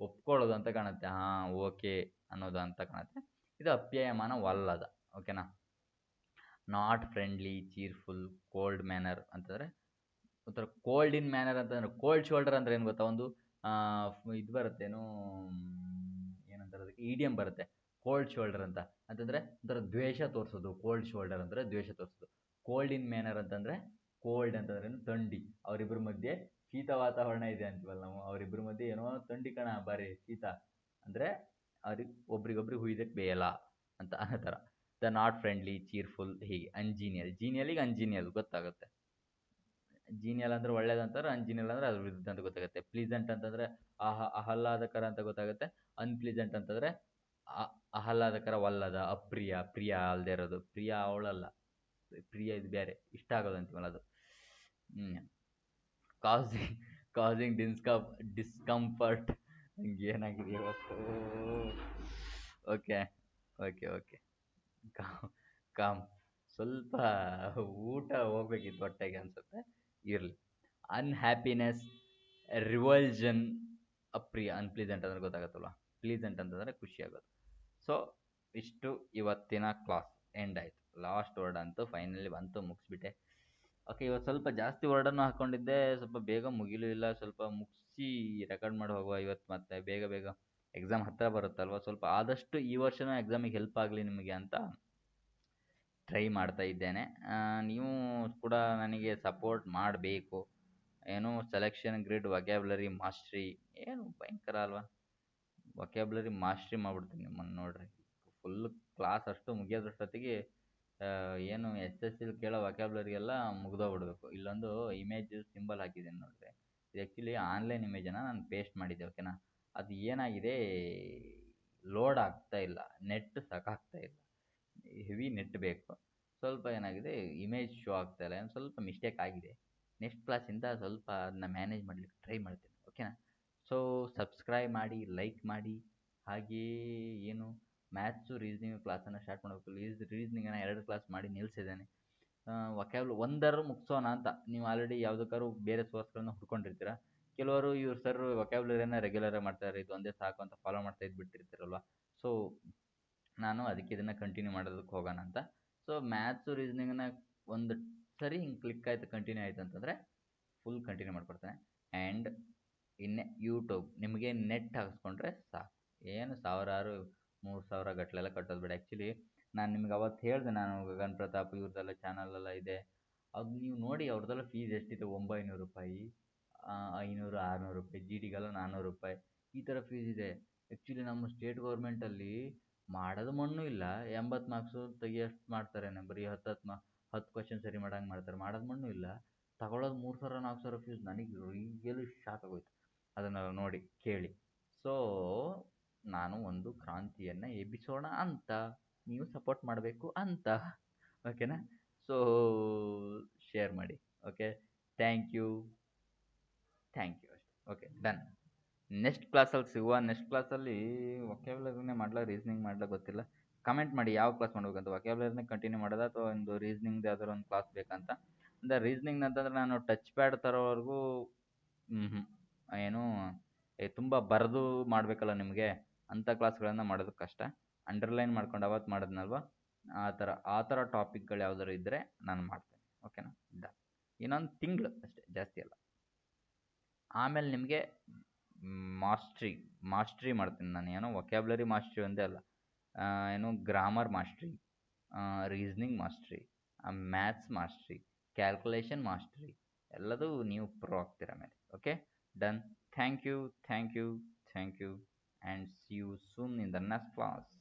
ಒಪ್ಕೊಳ್ಳೋದು ಅಂತ ಕಾಣುತ್ತೆ, ಹಾಂ ಓಕೆ ಅನ್ನೋದು ಅಂತ ಕಾಣುತ್ತೆ. ಇದು ಅಪ್ಯಾಯಮಾನವಲ್ಲದ, ಓಕೆನಾ. ನಾಟ್ ಫ್ರೆಂಡ್ಲಿ, ಚೀರ್ಫುಲ್, ಕೋಲ್ಡ್ ಮ್ಯಾನರ್ ಅಂತಂದರೆ ಒಂಥರ ಕೋಲ್ಡ್ ಇನ್ ಮ್ಯಾನರ್ ಅಂತಂದ್ರೆ, ಕೋಲ್ಡ್ ಶೋಲ್ಡರ್ ಅಂದರೆ ಏನು ಗೊತ್ತಾ, ಒಂದು ಇದು ಬರುತ್ತೇನು, ಏನಂತಾರೆ ಅದಕ್ಕೆ, ಇಡಿಯಮ್ ಬರುತ್ತೆ, ಕೋಲ್ಡ್ ಶೋಲ್ಡರ್ ಅಂತ. ಅಂತಂದರೆ ಒಂಥರ ದ್ವೇಷ ತೋರಿಸೋದು. ಕೋಲ್ಡ್ ಶೋಲ್ಡರ್ ಅಂದರೆ ದ್ವೇಷ ತೋರಿಸೋದು. ಕೋಲ್ಡ್ ಇನ್ ಮ್ಯಾನರ್ ಅಂತಂದರೆ, ಕೋಲ್ಡ್ ಅಂತಂದ್ರೆ ಥಂಡಿ, ಅವರಿಬ್ಬರ ಮಧ್ಯೆ ಶೀತ ವಾತಾವರಣ ಇದೆ ಅಂತೀವಲ್ಲ ನಾವು, ಅವರಿಬ್ಬರ ಮಧ್ಯೆ ಏನೋ ಥಂಡಿ ಕಣ, ಬಾರಿ ಶೀತ ಅಂದರೆ ಅವ್ರಿಗೆ ಒಬ್ರಿಗೊಬ್ರಿಗೆ ಹುಯ್ದಕ್ಕೆ ಬೇಯಲ್ಲ ಅಂತ ಆ ಥರ. ದ ನಾಟ್ ಫ್ರೆಂಡ್ಲಿ, ಚೀರ್ಫುಲ್, ಹೀಗೆ. ಅನ್ಜೀನಿಯಲ್ ಗೊತ್ತಾಗುತ್ತೆ. ಜೀನಿಯಲ್ ಅಂದರೆ ಒಳ್ಳೇದಂತಾರೆ, ಅನ್ಜೀನಿಯಲ್ ಅಂದರೆ ಅದ್ರ ವಿರುದ್ಧ ಅಂತ ಗೊತ್ತಾಗುತ್ತೆ. ಪ್ಲೀಸೆಂಟ್ ಅಂತಂದರೆ ಆಹ್ಲಾದಕರ ಅಂತ ಗೊತ್ತಾಗುತ್ತೆ. ಅನ್ಪ್ಲೀಸೆಂಟ್ ಅಂತಂದರೆ ಆಹ್ಲಾದಕರವಲ್ಲದ, ಪ್ರಿಯ ಅಲ್ಲದೆ ಇರೋದು. ಪ್ರಿಯ ಅವಳಲ್ಲ, ಪ್ರಿಯ ಇದು ಬೇರೆ, ಇಷ್ಟ ಆಗೋದು ಅಂತೀವಲ್ಲ ಅದು. ಕಾಸಿಂಗ್ ಡಿಸ್ಕಂಫರ್ಟ್ ಏನಾಗಿದೆ ಇವತ್ತು? Okay, okay, okay. Com, com. ಸ್ವಲ್ಪ ಊಟ ಹೋಗ್ಬೇಕಿತ್ತು ಹೊಟ್ಟೆಗೆ ಅನ್ಸುತ್ತೆ. ಇರ್ಲಿ. ಅನ್ಹ್ಯಾಪಿನೆಸ್, ರಿವಲ್ಜನ್, ಅನ್ಪ್ಲೀಸೆಂಟ್ ಅಂದ್ರೆ ಗೊತ್ತಾಗತ್ತಲ್ವಾ? ಪ್ಲೀಸೆಂಟ್ ಅಂತಂದ್ರೆ ಖುಷಿ ಆಗೋದು. ಸೊ ಇಷ್ಟು ಇವತ್ತಿನ ಕ್ಲಾಸ್ ಎಂಡ್ ಆಯ್ತು. ಲಾಸ್ಟ್ ವರ್ಡ್ ಅಂತೂ ಫೈನಲಿ ಬಂತು, ಮುಗಿಸ್ಬಿಟ್ಟೆ. ಓಕೆ, ಇವತ್ತು ಸ್ವಲ್ಪ ಜಾಸ್ತಿ ವರ್ಡನ್ನು ಹಾಕೊಂಡಿದ್ದೆ, ಸ್ವಲ್ಪ ಬೇಗ ಮುಗಿಲೂ ಇಲ್ಲ. ಸ್ವಲ್ಪ ಮುಗಿಸಿ ರೆಕಾರ್ಡ್ ಮಾಡಿ ಹೋಗುವ ಇವತ್ತು. ಮತ್ತೆ ಬೇಗ ಬೇಗ ಎಕ್ಸಾಮ್ ಹತ್ತಿರ ಬರುತ್ತಲ್ವ, ಸ್ವಲ್ಪ ಆದಷ್ಟು ಈ ವರ್ಷನೂ ಎಕ್ಸಾಮಿಗೆ ಹೆಲ್ಪ್ ಆಗಲಿ ನಿಮಗೆ ಅಂತ ಟ್ರೈ ಮಾಡ್ತಾ ಇದ್ದೇನೆ. ನೀವು ಕೂಡ ನನಗೆ ಸಪೋರ್ಟ್ ಮಾಡಬೇಕು. ಏನು ಸೆಲೆಕ್ಷನ್ ಗ್ರಿಡ್, ವೊಕ್ಯಾಬ್ಯುಲರಿ ಮಾಸ್ಟ್ರಿ, ಏನು ಭಯಂಕರ ಅಲ್ವಾ? ವೊಕ್ಯಾಬ್ಯುಲರಿ ಮಾಸ್ಟ್ರಿ ಮಾಡ್ಬಿಡ್ತೀನಿ ನಿಮ್ಮನ್ನು ನೋಡ್ರಿ. ಫುಲ್ ಕ್ಲಾಸ್ ಅಷ್ಟು ಮುಗಿಯೋದ್ರಷ್ಟೊತ್ತಿಗೆ ಏನು ಎಸ್ ಎಸ್ ಸಿಲ್ ಕೇಳೋ ವೊಕ್ಯಾಬ್ಯುಲರಿ ಎಲ್ಲ ಮುಗ್ದೋಗ್ಬಿಡ್ಬೇಕು. ಇಲ್ಲೊಂದು ಇಮೇಜ್ ಸಿಂಬಲ್ ಹಾಕಿದ್ದೀನಿ ನೋಡ್ರಿ. ಇದು ಆ್ಯಕ್ಚುಲಿ ಆನ್ಲೈನ್ ಇಮೇಜನ್ನು ನಾನು ಪೇಸ್ಟ್ ಮಾಡಿದ್ದೆ, ಓಕೆನಾ? ಅದು ಏನಾಗಿದೆ, ಲೋಡ್ ಆಗ್ತಾ ಇಲ್ಲ, ನೆಟ್ ಸಾಕಾಗ್ತಾ ಇಲ್ಲ, ಹೆವಿ ನೆಟ್ ಬೇಕು. ಸ್ವಲ್ಪ ಏನಾಗಿದೆ, ಇಮೇಜ್ ಶೋ ಆಗ್ತಾ ಇಲ್ಲ, ಏನು ಸ್ವಲ್ಪ ಮಿಸ್ಟೇಕ್ ಆಗಿದೆ. ನೆಕ್ಸ್ಟ್ ಕ್ಲಾಸಿಂದ ಸ್ವಲ್ಪ ಅದನ್ನ ಮ್ಯಾನೇಜ್ ಮಾಡಲಿಕ್ಕೆ ಟ್ರೈ ಮಾಡ್ತೀನಿ, ಓಕೆನಾ? ಸೊ ಸಬ್ಸ್ಕ್ರೈಬ್ ಮಾಡಿ, ಲೈಕ್ ಮಾಡಿ. ಹಾಗೆಯೇ ಏನು ಮ್ಯಾಥ್ಸು ರೀಸ್ನಿಂಗ್ ಕ್ಲಾಸನ್ನು ಸ್ಟಾರ್ಟ್ ಮಾಡಬೇಕು. ರೀಸ್ನಿಂಗನ್ನು 2 ಕ್ಲಾಸ್ ಮಾಡಿ ನಿಲ್ಲಿಸಿದ್ದೇನೆ. ವೊಕ್ಯಾಬ್ಲು ಒಂದಾರು ಮುಗಿಸೋಣ ಅಂತ. ನೀವು ಆಲ್ರೆಡಿ ಯಾವುದಕ್ಕಾದ್ರು ಬೇರೆ ಸೋರ್ಸ್ಗಳನ್ನ ಹುಡ್ಕೊಂಡಿರ್ತೀರ. ಕೆಲವರು ಇವ್ರು ಸರ್ ವೊಕ್ಯಾಬ್ಯುಲರಿನ ರೆಗ್ಯುಲರಾಗಿ ಮಾಡ್ತಾರೆ, ಇದು ಒಂದೇ ಸಾಕು ಅಂತ ಫಾಲೋ ಮಾಡ್ತಾ ಇದ್ಬಿಟ್ಟಿರ್ತೀರಲ್ವ. ಸೊ ನಾನು ಅದಕ್ಕೆ ಇದನ್ನು ಕಂಟಿನ್ಯೂ ಮಾಡೋದಕ್ಕೆ ಹೋಗೋಣ ಅಂತ. ಸೊ ಮ್ಯಾಥ್ಸು ರೀಸ್ನಿಂಗನ್ನ ಒಂದು ಸರಿ ಹಿಂಗೆ ಕ್ಲಿಕ್ ಆಯಿತು, ಕಂಟಿನ್ಯೂ ಆಯಿತು ಅಂತಂದರೆ ಫುಲ್ ಕಂಟಿನ್ಯೂ ಮಾಡ್ಕೊಡ್ತೇನೆ. ಆ್ಯಂಡ್ ಇನ್ನು ಯೂಟ್ಯೂಬ್ ನಿಮಗೆ ನೆಟ್ ಹಾಕಿಸ್ಕೊಂಡ್ರೆ ಸಾಕು. ಏನು ಸಾವಿರಾರು 3,000 ಗಟ್ಟಲೆಲ್ಲ ಕಟ್ಟೋದು ಬೇಡ. ಆ್ಯಕ್ಚುಲಿ ನಾನು ನಿಮ್ಗೆ ಅವತ್ತು ಹೇಳಿದೆ, ನಾನು ಗಗನ್ ಪ್ರತಾಪ್ ಇವ್ರದ್ದೆಲ್ಲ ಚಾನಲೆಲ್ಲ ಇದೆ, ಅದು ನೀವು ನೋಡಿ. ಅವ್ರದ್ದೆಲ್ಲ ಫೀಸ್ ಎಷ್ಟಿದೆ, 900 ರೂಪಾಯಿ, 500, 600 ರೂಪಾಯಿ, ಜಿ ಡಿಗೆಲ್ಲ 400 ರೂಪಾಯಿ, ಈ ಥರ ಫೀಸ್ ಇದೆ. ಆ್ಯಕ್ಚುಲಿ ನಮ್ಮ ಸ್ಟೇಟ್ ಗೌರ್ಮೆಂಟಲ್ಲಿ ಮಾಡೋದು ಮಣ್ಣು ಇಲ್ಲ. 80 ಮಾರ್ಕ್ಸು ತೆಗಿಯೋಷ್ಟು ಮಾಡ್ತಾರೆ, ಬರೀ 10 ಕ್ವಶನ್ ಸರಿ ಮಾಡಂಗೆ ಮಾಡ್ತಾರೆ, ಮಾಡೋದು ಮಣ್ಣು ಇಲ್ಲ. ತಗೊಳ್ಳೋದು 3,000 4,000 ಫೀಸ್. ನನಗೆ ರಿಯಲಿ ಶಾಕ್ ಆಗೋಯ್ತು ಅದನ್ನು ನೋಡಿ ಕೇಳಿ. ಸೊ ನಾನು ಒಂದು ಕ್ರಾಂತಿಯನ್ನು ಎಬ್ಬಿಸೋಣ ಅಂತ, ನೀವು ಸಪೋರ್ಟ್ ಮಾಡಬೇಕು ಅಂತ, ಓಕೆನಾ? ಸೊ ಶೇರ್ ಮಾಡಿ, okay? Thank you, thank you ಅಷ್ಟೇ. Okay, done. ನೆಕ್ಸ್ಟ್ ಕ್ಲಾಸಲ್ಲಿ ಸಿಗುವ. ನೆಕ್ಸ್ಟ್ ಕ್ಲಾಸಲ್ಲಿ ವೊಕ್ಯಾಬ್ಯುಲರಿನೇ ಮಾಡಲ, ರೀಸ್ನಿಂಗ್ ಮಾಡಲ ಗೊತ್ತಿಲ್ಲ. ಕಮೆಂಟ್ ಮಾಡಿ ಯಾವ ಕ್ಲಾಸ್ ಮಾಡ್ಬೇಕಂತ. ವೊಕ್ಯಾಬ್ಯುಲರಿನೇ ಕಂಟಿನ್ಯೂ ಮಾಡೋದಾ ಅಥವಾ ಒಂದು ರೀಸ್ನಿಂಗ್ದು ಯಾವ್ದಾದ್ರು ಒಂದು ಕ್ಲಾಸ್ ಬೇಕಂತ. ಅಂದರೆ ರೀಸ್ನಿಂಗ್ ಅಂತಂದರೆ ನಾನು ಟಚ್ ಪ್ಯಾಡ್ ತರೋವರೆಗೂ ಏನು ತುಂಬ ಬರೆದು ಮಾಡಬೇಕಲ್ಲ ನಿಮಗೆ, ಅಂಥ ಕ್ಲಾಸ್ಗಳನ್ನು ಮಾಡೋದು ಕಷ್ಟ. ಅಂಡರ್ಲೈನ್ ಮಾಡ್ಕೊಂಡು ಅವತ್ತು ಮಾಡಿದ್ನಲ್ವ, ಆ ಥರ ಟಾಪಿಕ್ಗಳು ಯಾವ್ದಾದ್ರು ಇದ್ದರೆ ನಾನು ಮಾಡ್ತೇನೆ, ಓಕೆನಾ? ಡನ್. ಇನ್ನೊಂದು ತಿಂಗಳು ಅಷ್ಟೇ, ಜಾಸ್ತಿ ಅಲ್ಲ. ಆಮೇಲೆ ನಿಮಗೆ ಮಾಸ್ಟ್ರಿ ಮಾಡ್ತೀನಿ ನಾನು. ಏನೋ ವೊಕ್ಯಾಬ್ಯುಲರಿ ಮಾಸ್ಟ್ರಿ ಒಂದೇ ಅಲ್ಲ, ಏನು grammar mastery, reasoning mastery, maths mastery, calculation mastery, ಎಲ್ಲದೂ ನೀವು ಪ್ರೋ ಆಗ್ತೀರ ಮೇಲೆ. Okay, done. Thank you, thank you, thank you, and see you soon in the next class.